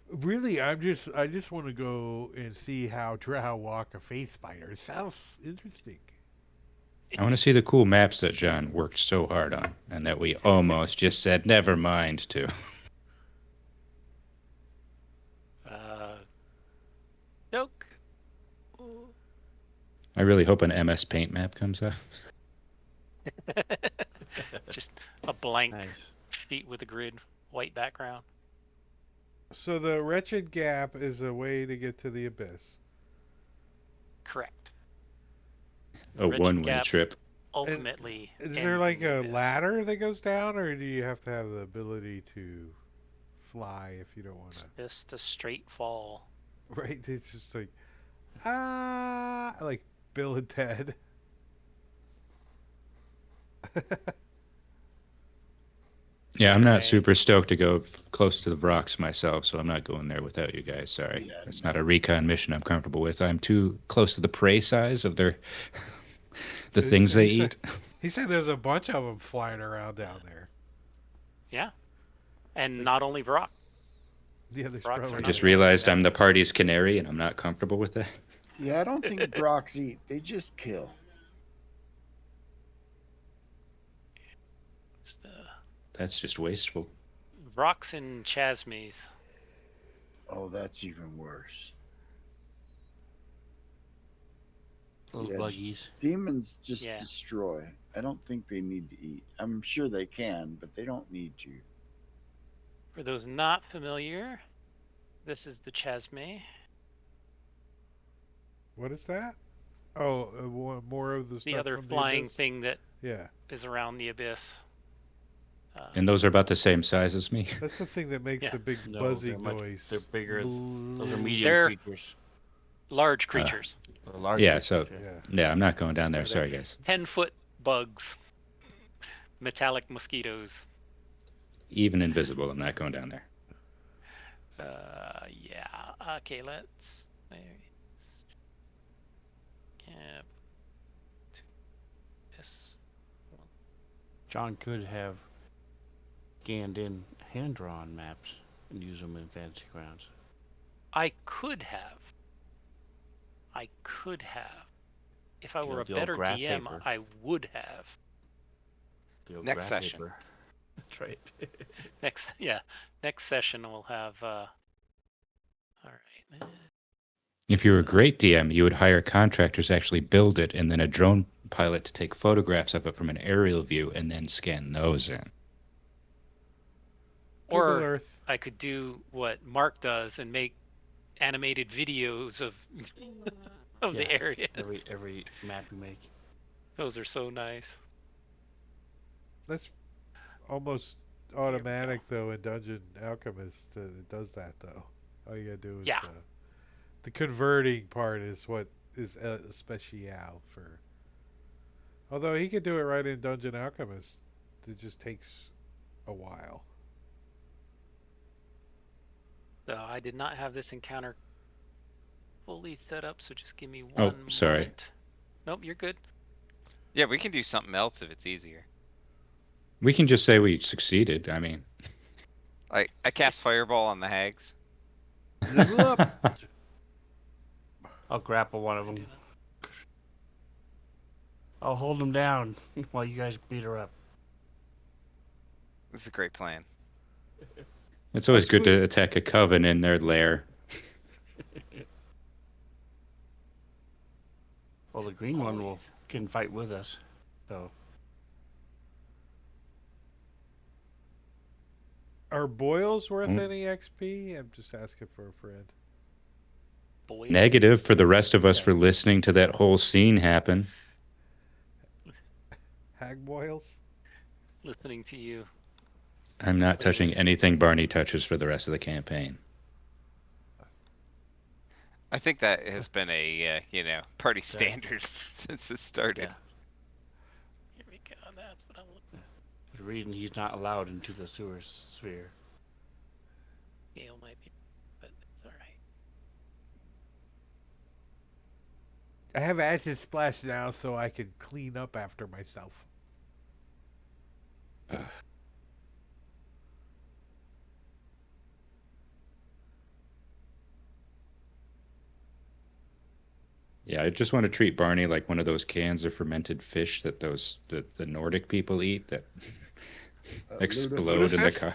Really, I just want to go and see how drow walk a face spider. It sounds interesting.
I want to see the cool maps that John worked so hard on, and that we almost just said never mind to.
Joke.
I really hope an MS Paint map comes up.
Just a blank
Nice.
sheet with a grid, white background.
So the wretched gap is a way to get to the abyss.
Correct.
A
Wretched
one-way
Gap
trip.
ultimately.
Is
ends
there like
in the
a
abyss.
ladder that goes down, or do you have to have the ability to fly if you don't want
It's
to?
just a straight fall.
Right? It's just like like Bill and Ted.
Yeah, I'm not
Okay.
super stoked to go close to the rocks myself, so I'm not going there without you guys. Sorry.
Yeah,
That's
no.
not a recon mission I'm comfortable with. I'm too close to the prey size of their the things they
He said-
eat.
He said there's a bunch of them flying around down there.
Yeah. And not only Brock.
The others
Rocks are
probably.
I
not
just
the only
realized I'm
bad.
the party's canary, and I'm not comfortable with that.
Yeah, I don't think Brocs eat. They just kill.
It's the
That's just wasteful.
Rocks and Chasmes.
Oh, that's even worse.
Those
Yeah.
buggies.
Demons just
Yeah.
destroy. I don't think they need to eat. I'm sure they can, but they don't need to.
For those not familiar, this is the Chasme.
What is that? Oh, more of the stuff
The other
from
flying
the abyss?
thing that
Yeah,
is around the abyss.
And those are about the same size as me.
that's the thing that makes
Yeah.
the big
No,
buzzing
they're
noise.
They're bigger. Those are
Bzzz.
medium
They're-
creatures.
Large creatures.
The large
Yeah,
creatures,
so
Yeah.
yeah, I'm not going down there.
They're
Sorry, guys.
10-foot bugs. Metallic mosquitoes.
Even invisible, I'm not going down there.
Yeah. Okay, let's. Camp. This.
John could have scanned in hand-drawn maps and use them in Fantasy Grounds.
I could have. If I
You
were
know,
a
the old
better
graph
DM,
paper.
I would have.
The old
Next
graph
session.
paper. That's right.
Next session we'll have. All right.
If you were a great DM, you would hire contractors to actually build it, and then a drone pilot to take photographs of it from an aerial view, and then scan those in.
Google
Or
Earth.
I could do what Mark does and make animated videos of of the
Yeah,
areas.
Every map you make.
Those are so nice.
That's almost automatic though in Dungeon Alchemist. It does that though. All you gotta do is
Yeah.
the converting part is what is special for. Although he could do it right in Dungeon Alchemist, it just takes a while.
So I did not have this encounter fully set up, so just give me one
Oh, sorry.
moment. Nope, you're good.
Yeah, we can do something else if it's easier.
We can just say we succeeded. I mean,
I cast fireball on the hags.
Level up.
I'll grapple one of them. I'll hold him down while you guys beat her up.
This is a great plan.
It's always good
squeak.
to attack a coven in their lair.
Well, the green one can fight with us, so.
Are boils worth any XP? I'm just asking for a friend.
Boils.
Negative for the rest of us
Yeah.
for listening to that whole scene happen.
Hag boils?
Listening to you.
I'm not touching anything Barney touches for the rest of the campaign.
I think that has been a party standard since it started.
Yeah.
Here we go. That's what I'm looking.
There's a reason he's not allowed into the sewer sphere.
Gale might be, but it's all right.
I have acid splash now, so I can clean up after myself.
Yeah, I just want to treat Barney like one of those cans of fermented fish that the Nordic people eat that explode in the car.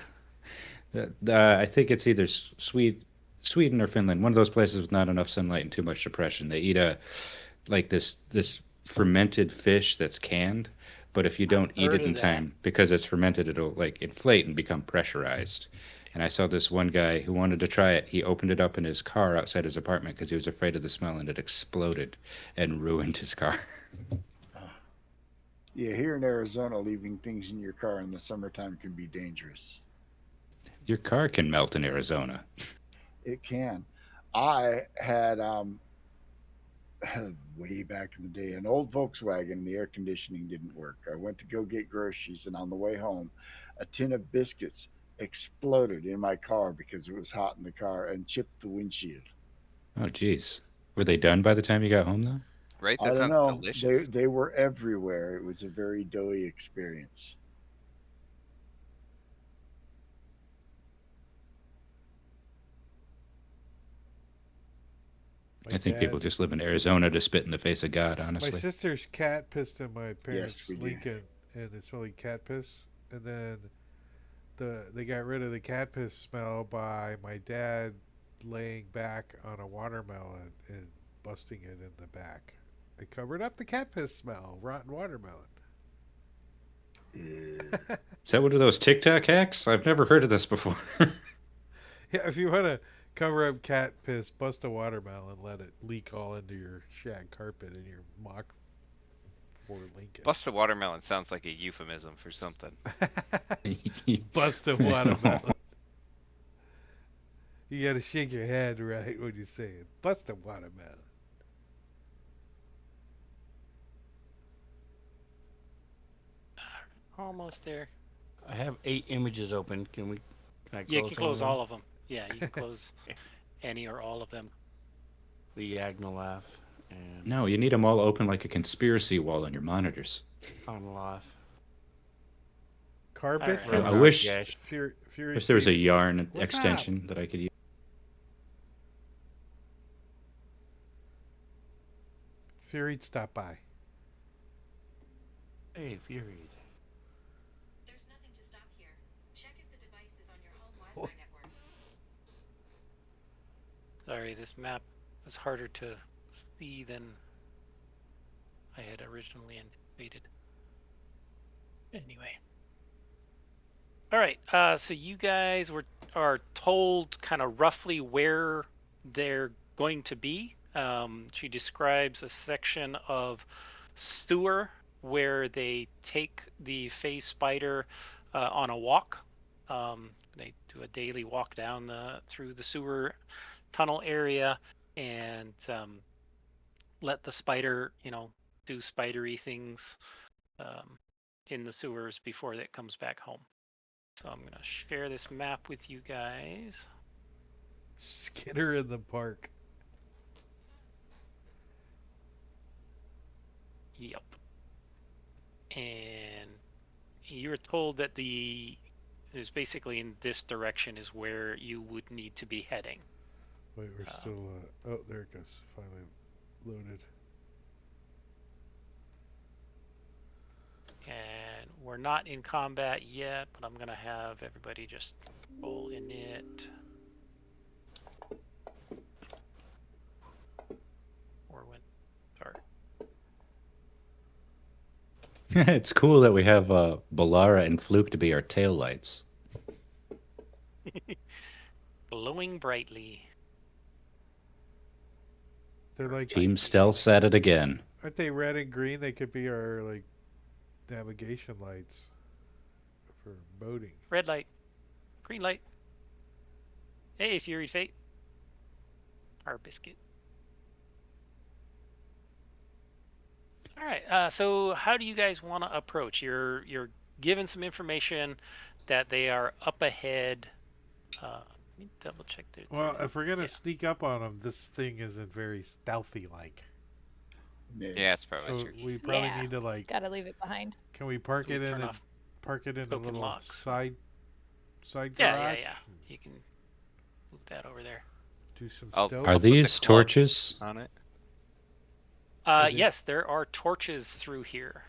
I think it's either Sweden or Finland. One of those places with not enough sunlight and too much depression. They eat this fermented fish that's canned, but if you don't eat it in time because it's fermented, it'll like inflate and become pressurized. And I saw this one guy who wanted to try it. He opened it up in his car outside his apartment because he was afraid of the smell, and it exploded and ruined his car.
Yeah, here in Arizona, leaving things in your car in the summertime can be dangerous.
Your car can melt in Arizona.
It can. I had way back in the day an old Volkswagen. The air conditioning didn't work. I went to go get groceries, and on the way home, a tin of biscuits exploded in my car because it was hot in the car and chipped the windshield.
Oh, geez. Were they done by the time you got home, though?
Right?
I
That
don't
sounds
know.
delicious.
They were everywhere. It was a very doughy experience.
I think people just live in Arizona to spit in the face of God, honestly.
My sister's cat pissed in my parents'
we do.
Lincoln, and it smelled like cat piss. And then they got rid of the cat piss smell by my dad laying back on a watermelon and busting it in the back. It covered up the cat piss smell, rotten watermelon.
Uh,
Is that one of those TikTok hacks? I've never heard of this before.
Yeah, if you want to cover up cat piss, bust a watermelon, let it leak all into your shag carpet in your mock Ford Lincoln.
Bust a watermelon sounds like a euphemism for something.
Bust a watermelon. You gotta shake your head right when you say it. Bust a watermelon.
Almost there.
I have 8 images open. Can I close?
Yeah, you can close
all
all of them. Yeah, you can close any or all of them.
The Agnolath and
No, you need them all open like a conspiracy wall on your monitors.
Onloth.
Car
All right.
biscuits?
I wish
Fury
wish there was a
Beats.
yarn
What's
extension that I could use.
Fury'd stop by.
Hey, Fury.
There's nothing to stop here. Check if the device is on your home Wi-Fi network.
Sorry, this map is harder to see than I had originally anticipated. Anyway. All right, so you guys are told kind of roughly where they're going to be. She describes a section of sewer where they take the Fey Spider on a walk. They do a daily walk down through the sewer tunnel area and let the spider, do spidery things in the sewers before it comes back home. So I'm going to share this map with you guys.
Skitter in the park.
Yep. And you're told that there's basically in this direction is where you would need to be heading.
Wait, we're still. Oh, there it goes. Finally. loaded.
And we're not in combat yet, but I'm gonna have everybody just roll in it. Or when start.
It's cool that we have Balara and Fluke to be our tail lights.
Glowing brightly.
They're like,
Team Stealth at it again.
aren't they red and green? They could be our like navigation lights for boating.
Red light. Green light. Hey, Fury Fate. Our biscuit. All right. So how do you guys want to approach? You're given some information that they are up ahead. Let me double check their.
Well, if we're gonna sneak up on them, this thing isn't very stealthy like.
Yeah, it's probably
So
true.
we probably
Yeah.
need to like.
Gotta leave it behind.
Can we park
Can
it
we
in
turn
a
off
little
locks?
side
Yeah,
garage?
yeah. You can move that over there.
Do some
I'll
stealth.
Are
put the
these
club
torches?
on it?
Are they-
Yes, there are torches through here.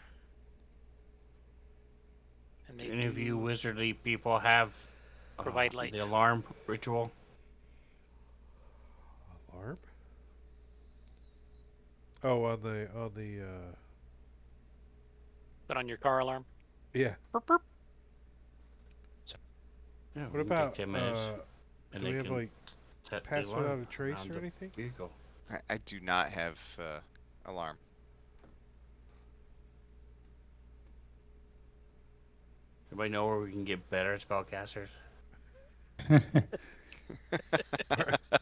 And
Do
they
any of you
do
wizardly people have
provide light.
the alarm ritual?
Alarm? Oh, on the
Put on your car alarm.
yeah.
Burp, burp.
Yeah,
What
we can
about
take 10 minutes, and
do
they
we have
can
like
set the
pass
alarm
without a trace
around
or
the
anything?
vehicle.
I do not have alarm.
Everybody know where we can get better spellcasters?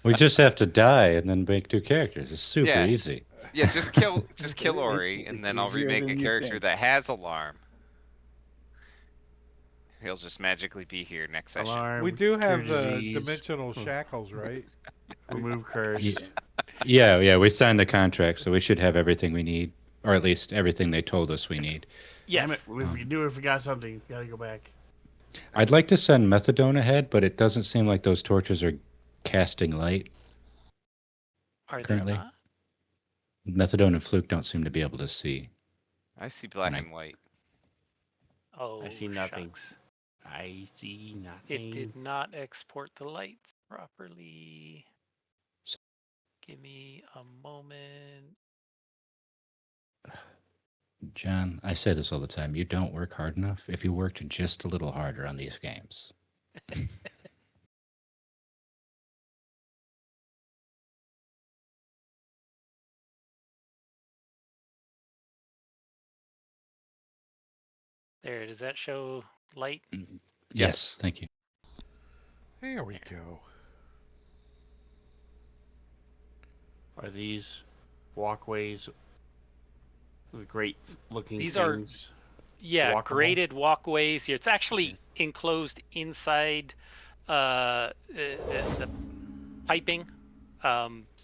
We just have to die and then make new characters. It's super
Yeah.
easy.
Yeah, just kill
It's-
Ori, and
it's
then I'll
easier
remake
than
a
you
character
think.
that has alarm. He'll just magically be here next session.
Alarm.
We do
cure
have the
disease,
dimensional shackles, right?
remove curse.
Yeah, we signed the contract, so we should have everything we need, or at least everything they told us we need.
Yes.
Damn it! If we do, if we got something, we gotta go back.
I'd like to send methadone ahead, but it doesn't seem like those torches are casting light
Are
currently.
they not?
Methadone and Fluke don't seem to be able to see.
I see black
And I-
and white.
Oh,
I see nothing.
shucks.
I see nothing.
It did not export the lights properly. Give me a moment.
John, I say this all the time. You don't work hard enough. If you worked just a little harder on these games.
There, does that show light?
Yes, thank you.
There we go.
Are these walkways with great looking
These are-
things?
Yeah,
Walkable?
graded walkways. It's actually enclosed inside the piping.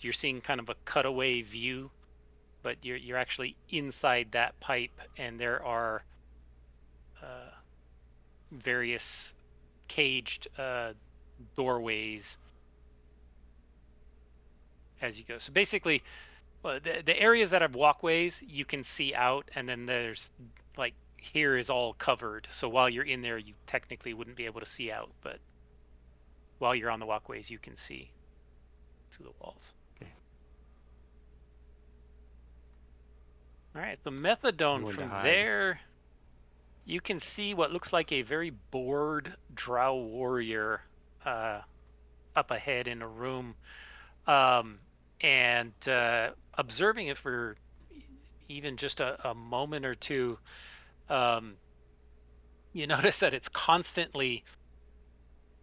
You're seeing kind of a cutaway view, but you're actually inside that pipe, and there are various caged doorways as you go. So basically, well, the areas that have walkways you can see out, and then there's like here is all covered. So while you're in there, you technically wouldn't be able to see out, but while you're on the walkways, you can see to the walls.
Okay.
All right, the methadone
Going to
from
hide.
there, you can see what looks like a very bored drow warrior up ahead in a room, and observing it for even just a moment or two. You notice that it's constantly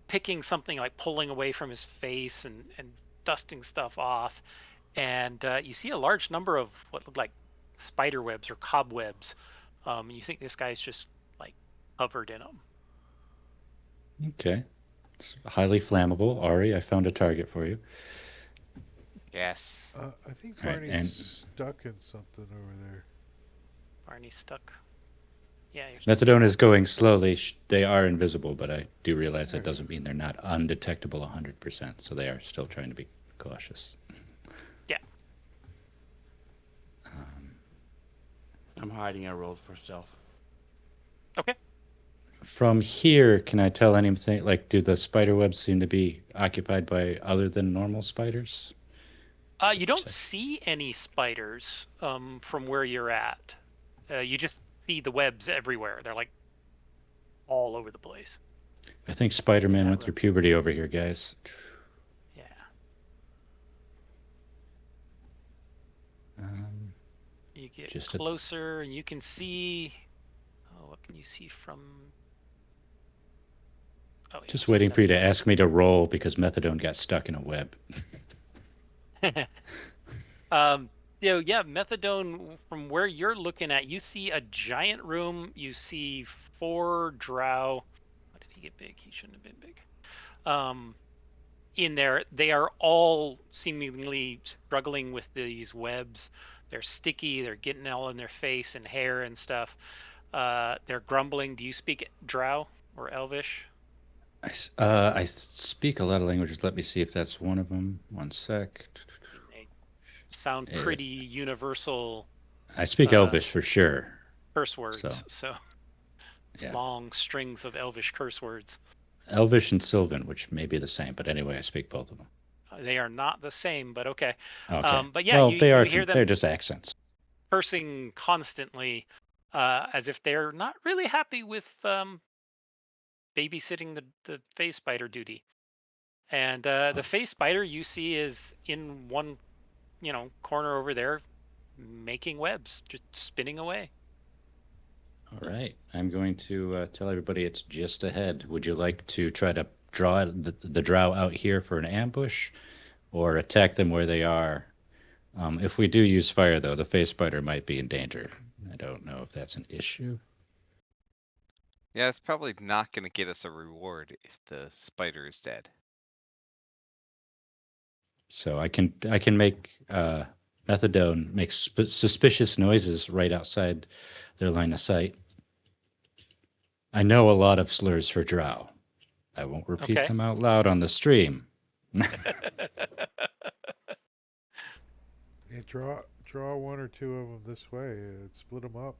picking something, like pulling away from his face and dusting stuff off. And you see a large number of what look like spider webs or cobwebs. You think this guy's just like covered in them.
Okay. It's highly flammable. Ari, I found a target for you.
Yes.
I think
All right,
Barney's
and-
stuck in something over there.
Barney's stuck. Yeah.
Methadone is going slowly. They are invisible, but I do realize that doesn't mean they're not undetectable 100%. So they are still trying to be cautious.
Yeah.
I'm hiding. I rolled for stealth.
Okay.
From here, can I tell anything? Like, do the spider webs seem to be occupied by other than normal spiders?
You don't see any spiders from where you're at. You just see the webs everywhere. They're like all over the place.
I think Spider-Man
that
went through puberty over here, guys.
Yeah. You get
Just
closer and you can see. Oh, what can you see from? Oh, yeah,
just
so
waiting for you to
methadone.
ask me to roll because methadone got stuck in a web.
Yeah, methadone. From where you're looking at, you see a giant room. You see 4 drow. Why did he get big? He shouldn't have been big. In there, they are all seemingly struggling with these webs. They're sticky. They're getting all in their face and hair and stuff. They're grumbling. Do you speak Drow or Elvish?
I speak a lot of languages. Let me see if that's one of them. One sec.
They sound pretty universal
I speak Elvish for sure.
curse words.
So
It's
yeah.
long strings of Elvish curse words.
Elvish and Sylvan, which may be the same, but anyway, I speak both of them.
They are not the same, but okay.
Okay.
But yeah,
well, they
you
are.
hear them
They're just accents.
cursing constantly, as if they're not really happy with babysitting the face spider duty. And the face spider you see is in one, corner over there, making webs, just spinning away.
All right. I'm going to tell everybody it's just ahead. Would you like to try to draw the drow out here for an ambush or attack them where they are? If we do use fire, though, the face spider might be in danger. I don't know if that's an issue.
Yeah, it's probably not going to get us a reward if the spider is dead.
So I can make methadone make suspicious noises right outside their line of sight. I know a lot of slurs for drow. I won't repeat
Okay.
them out loud on the stream.
Yeah, draw one or two of them this way. Split them up.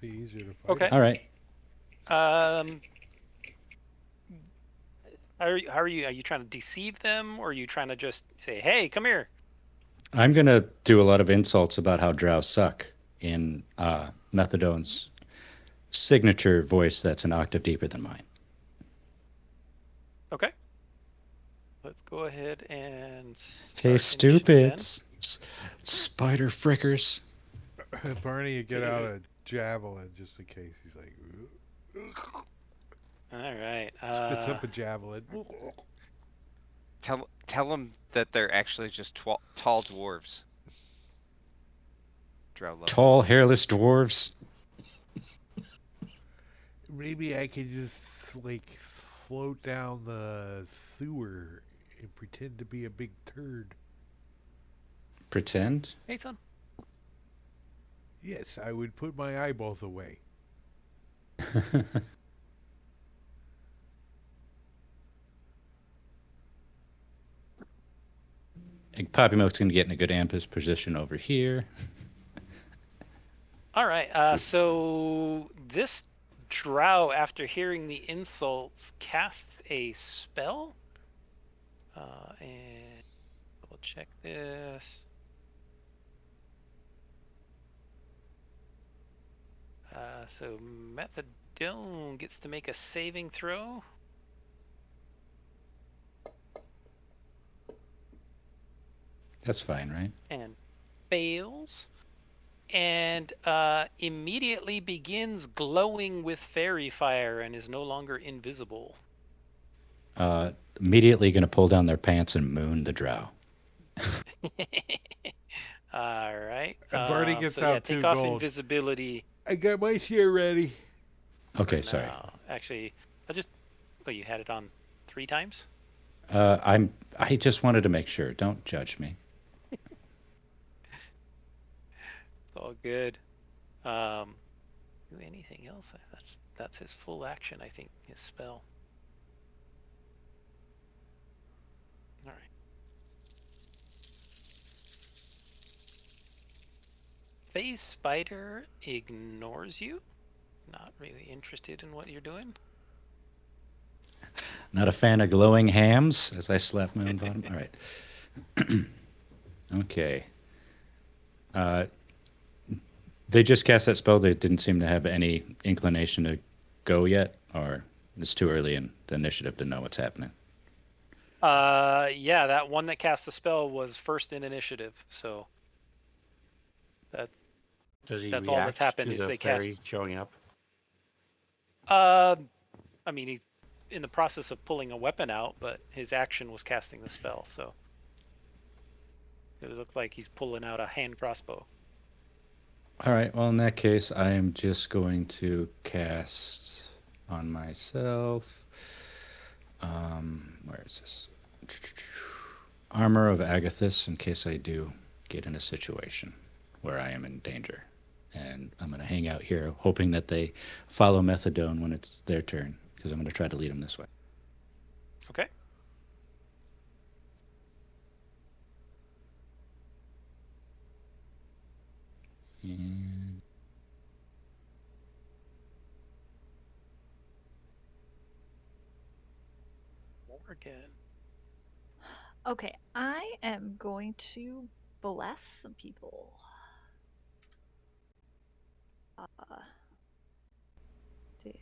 Be easier to fight.
Okay.
All right.
How are you? Are you trying to deceive them, or are you trying to just say, "Hey, come here"?
I'm gonna do a lot of insults about how drow suck in methadone's signature voice that's an octave deeper than mine.
Okay. Let's go ahead and
Hey,
start initiative
stupids. Spider frickers.
Barney, you get out a javelin just in case. He's like,
then. All right.
spits up a javelin.
Tell them that they're actually just tall dwarves. Drow love
Tall,
that.
hairless dwarves.
Maybe I could just like float down the sewer and pretend to be a big turd.
Pretend?
Hey, son.
Yes, I would put my eyeballs away.
Poppy Milk's gonna get in a good ambush position over here.
All right. So this drow, after hearing the insults, casts a spell. And we'll check this. So Methadone gets to make a saving throw.
That's fine, right?
And fails. And immediately begins glowing with fairy fire and is no longer invisible.
Immediately gonna pull down their pants and moon the drow.
All right.
And Barney gets
so yeah,
out
take
2
off
gold.
invisibility.
I got my share ready.
Okay, sorry.
No, actually, Oh, you had it on 3 times?
I just wanted to make sure. Don't judge me.
It's all good. Do anything else? That's his full action, I think, his spell. All right. Phase Spider ignores you. Not really interested in what you're doing.
Not a fan of glowing hams as I slap my own bottom. All right. Okay. They just cast that spell. They didn't seem to have any inclination to go yet, or it's too early in the initiative to know what's happening.
Yeah, that one that cast the spell was first in initiative, so
Does he
that's all that's
react
happened
to
is
the
they cast.
fairy showing up?
I mean, he's in the process of pulling a weapon out, but his action was casting the spell, so it looked like he's pulling out a hand crossbow.
All right. Well, in that case, I am just going to cast on myself. Where is this? Armor of Agathis, in case I do get in a situation where I am in danger. And I'm going to hang out here, hoping that they follow Methadone when it's their turn, because I'm going to try to lead them this way.
Okay.
And
Morgan.
Okay, I am going to bless some people. Does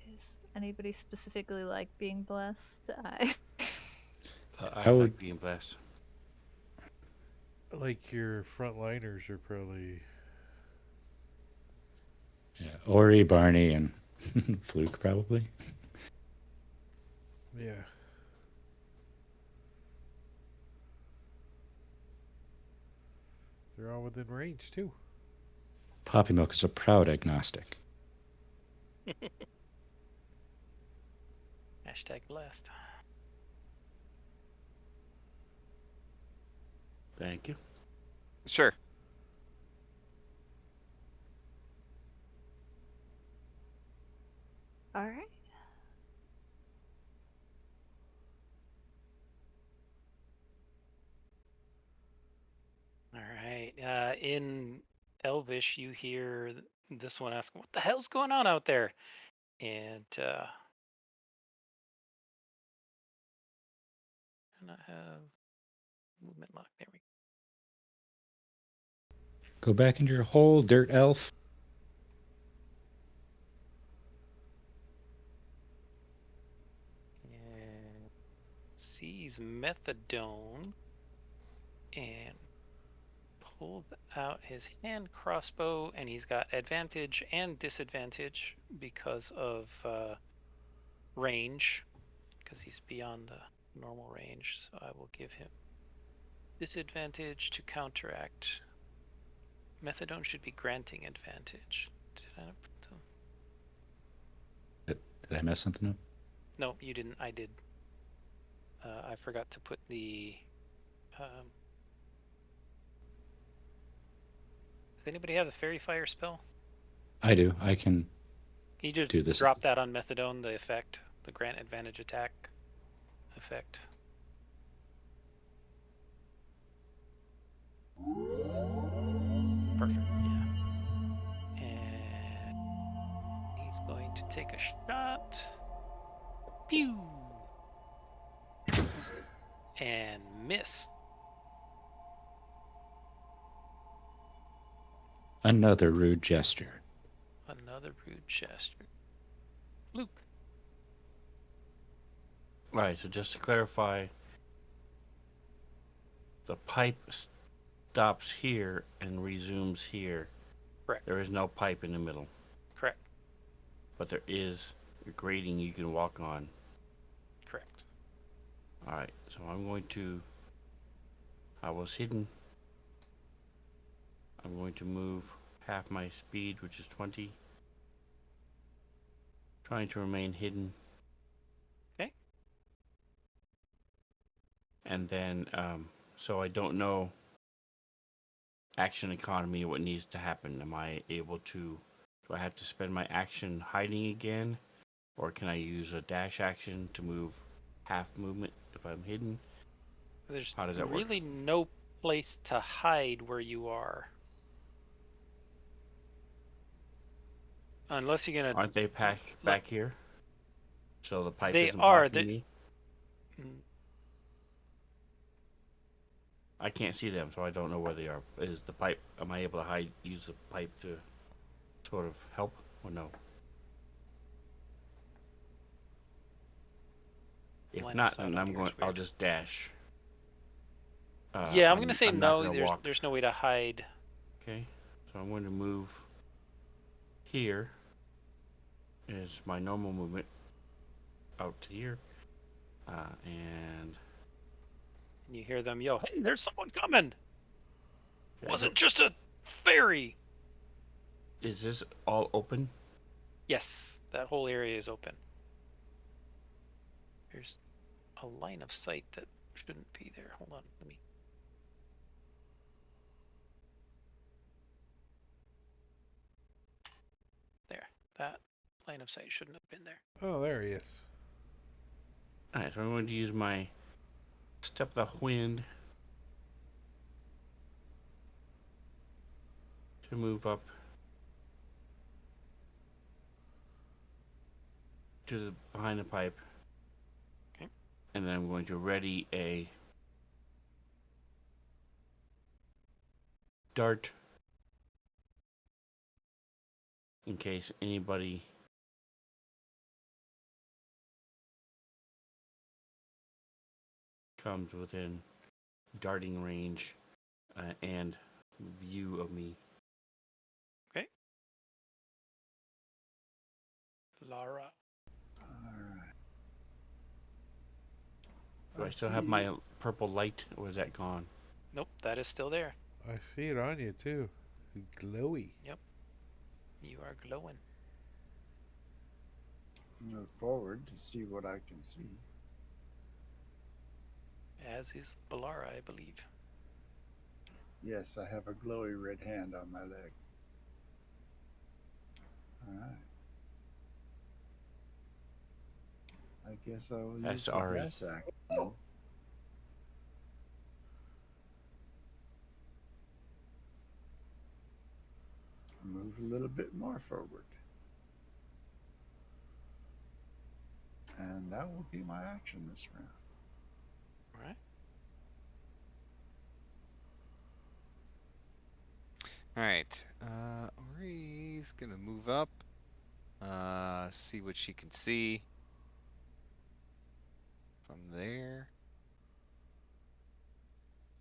anybody specifically like being blessed?
I
I would,
like being blessed.
Like your frontliners are probably.
yeah, Ori, Barney, and Fluke probably.
Yeah. They're all within range, too.
Poppy Milk is a proud agnostic.
Hashtag blessed.
Thank you.
Sure.
All right.
All right. In Elvish, you hear this one ask, "What the hell's going on out there?" And and I have movement lock. There we
Go back into your hole, dirt elf.
go. And sees Methadone and pulled out his hand crossbow, and he's got advantage and disadvantage because of range, because he's beyond the normal range. So I will give him disadvantage to counteract. Methadone should be granting advantage. Did I not put them?
Did I mess something up?
No, you didn't. I did. I forgot to put the. Um, does anybody have the fairy fire spell?
I do. I can
Can you just
do this.
drop that on Methadone, the effect, the grant advantage attack effect? Perfect. Yeah. And he's going to take a shot. Pew! And miss.
Another rude gesture.
Another rude gesture. Luke.
Right, so just to clarify, the pipe stops here and resumes here.
Correct.
There is no pipe in the middle,
Correct.
but there is a grating you can walk on.
Correct.
Alright, so I'm going to. I was hidden. I'm going to move half my speed, which is 20. Trying to remain hidden.
Okay.
And then, so I don't know action economy, what needs to happen. Am I able to. Do I have to spend my action hiding again? Or can I use a dash action to move half movement if I'm hidden?
There's
How does that work?
really no place to hide where you are. Unless you're gonna.
Aren't they back here? So the pipe
They
isn't
are.
blocking me?
Mm,
I can't see them, so I don't know where they are. Is the pipe? Am I able to use the pipe to sort of help, or no? If
line of
not,
sight
then
on here is
I'll
weird.
just dash.
Yeah, I'm gonna say
I'm not
no.
gonna walk.
There's no way to hide.
Okay, so I'm going to move here. Is my normal movement out to here, and
You hear them yell, "Hey, there's someone coming!"
okay,
Wasn't just a fairy.
is this all open?
Yes, that whole area is open. There's a line of sight that shouldn't be there. Hold on, let me. There, that line of sight shouldn't have been there.
Oh, there he is.
All right, so I'm going to use my step the wind to move up to behind the pipe.
Okay.
And then I'm going to ready a dart in case anybody comes within darting range and view of me.
Okay. Lara.
Alright.
Do I still have my purple light, or is that gone?
Nope, that is still there.
I see it on you too. Glowy.
Yep. You are glowing.
Move forward to see what I can see.
As is Balara, I believe.
Yes, I have a glowy red hand on my leg. Alright. I guess I will
That's
use the
Ari.
gas action. Move a little bit more forward. And that will be my action this round.
All right.
All right. Ori's gonna move up. See what she can see from there.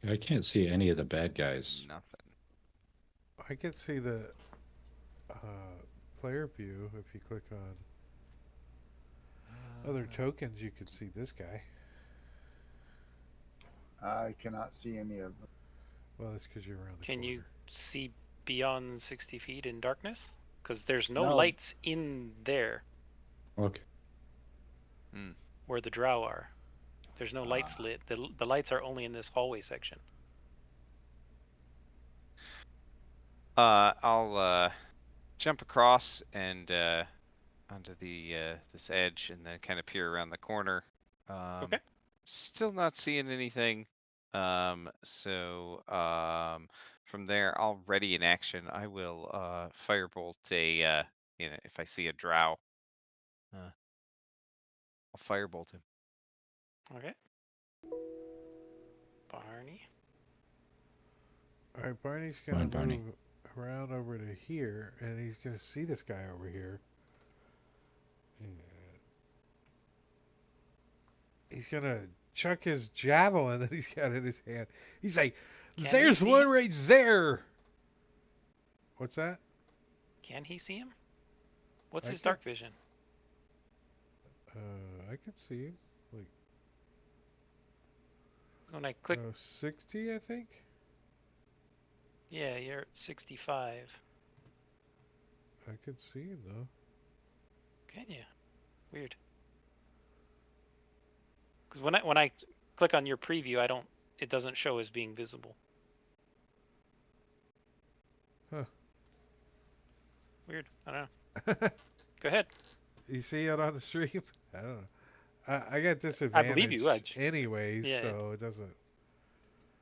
I can't see any of the bad guys.
Nothing.
I can see the player view if you click on other tokens. You can see this guy.
I cannot see any of them.
Well, that's because you're around the
Can
corner.
you see beyond 60 feet in darkness? Because there's no
No.
lights in there
Okay.
where the drow are. There's no lights lit. The lights are only in this hallway section.
I'll jump across and onto the this edge, and then kind of peer around the corner.
Okay.
Still not seeing anything. From there, I'll ready an action. I will firebolt a if I see a drow, I'll firebolt him.
Okay. Barney.
All right, Barney's
Come
gonna
on, Barney.
move around over to here, and he's gonna see this guy over here. And he's gonna chuck his javelin that he's got in his hand. He's like,
Can
"There's
he see
one
him?
right there." What's that?
Can he see him? What's
I
his
can-
dark vision?
I can see him. Like,
When I click,
60, I think.
yeah, you're at 65.
I can see him though.
Can you? Weird. Because when I click on your preview, it doesn't show as being visible.
Huh.
Weird. I don't know. Go ahead.
You see it on the stream? I don't know. I got
I
disadvantage
believe you.
anyways,
Yeah.
so it doesn't.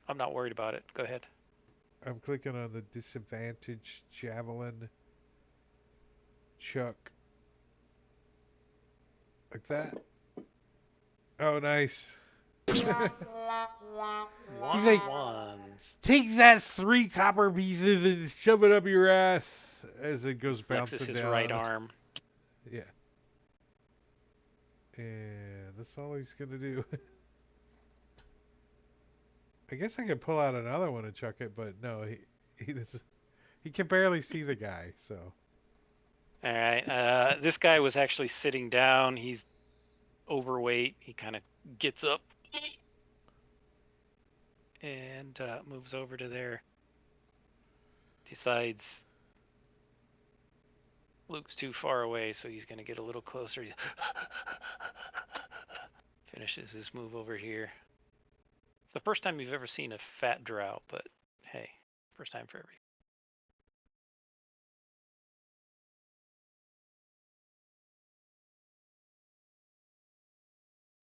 I'm not worried about it. Go ahead.
I'm clicking on the disadvantage javelin chuck. Like that. Oh, nice. He's like,
Ones.
take that 3 copper pieces and shove it up your ass as it goes
Flexes
bouncing
his
down.
right arm.
Yeah. And that's all he's gonna do. I guess I could pull out another one and chuck it, but no, he can barely see the guy, so.
All right. This guy was actually sitting down. He's overweight. He kind of gets up and moves over to there. Decides Luke's too far away, so he's going to get a little closer. Finishes his move over here. It's the first time you've ever seen a fat drow, but hey, first time for everything.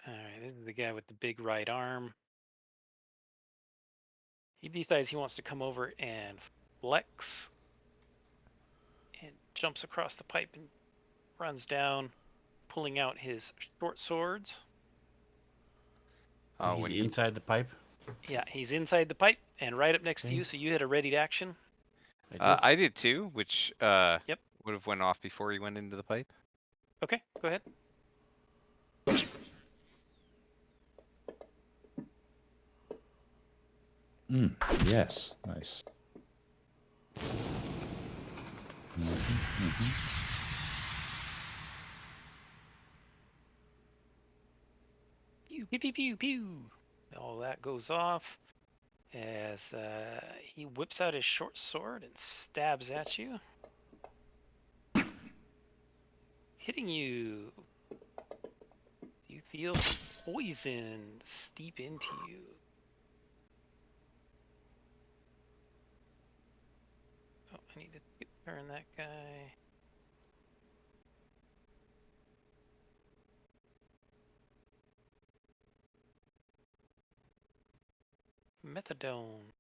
All right, this is the guy with the big right arm. He decides he wants to come over and flex and jumps across the pipe and runs down, pulling out his short swords.
He's inside the pipe.
Yeah, he's inside the pipe and right up next to you, so you had a ready action.
I did too, which
Yep.
would have went off before he went into the pipe.
Okay, go ahead.
Yes, nice.
Pew, pew, pew, pew, pew. All that goes off as he whips out his short sword and stabs at you. Hitting you. You feel poison steep into you. Oh, I need to turn that guy. Methadone.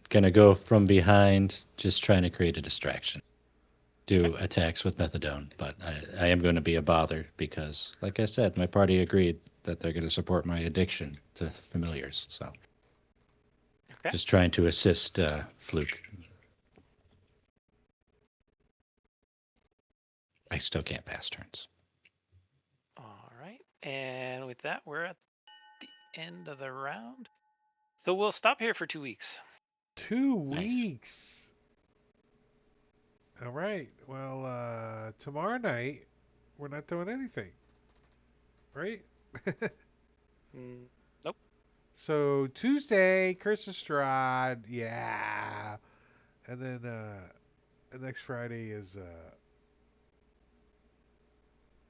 Gonna go from behind, just trying to create a distraction. Do attacks with methadone, but I am going to be a bother because, like I said, my party agreed that they're going to support my addiction to familiars. So,
Okay.
just trying to assist Fluke. I still can't pass turns.
All right. And with that, we're at the end of the round. So we'll stop here for 2 weeks.
2
Nice.
weeks. All right. Well, tomorrow night we're not doing anything, right?
Nope.
So Tuesday, Curse of Strahd, yeah, and then next Friday is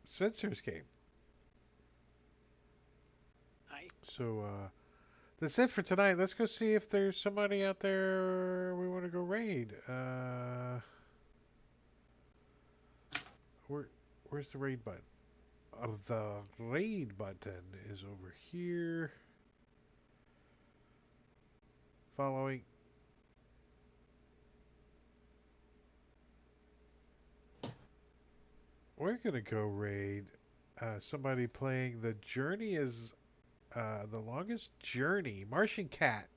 Spencer's game.
Nice.
So that's it for tonight. Let's go see if there's somebody out there we want to go raid. Where's the raid button? The raid button is over here. Following. We're gonna go raid somebody playing The Journey is the longest journey. Martian Cat.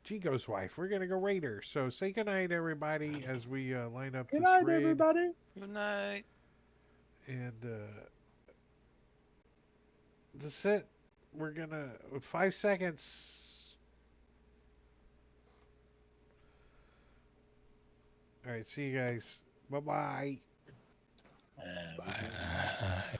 Jingo's wife. We're gonna go raid her. So say goodnight, everybody, as we line up
Good
this
night,
raid.
everybody.
Good night.
And that's it. We're gonna 5 seconds. All right, see you guys. Bye bye.
Uh,
Bye.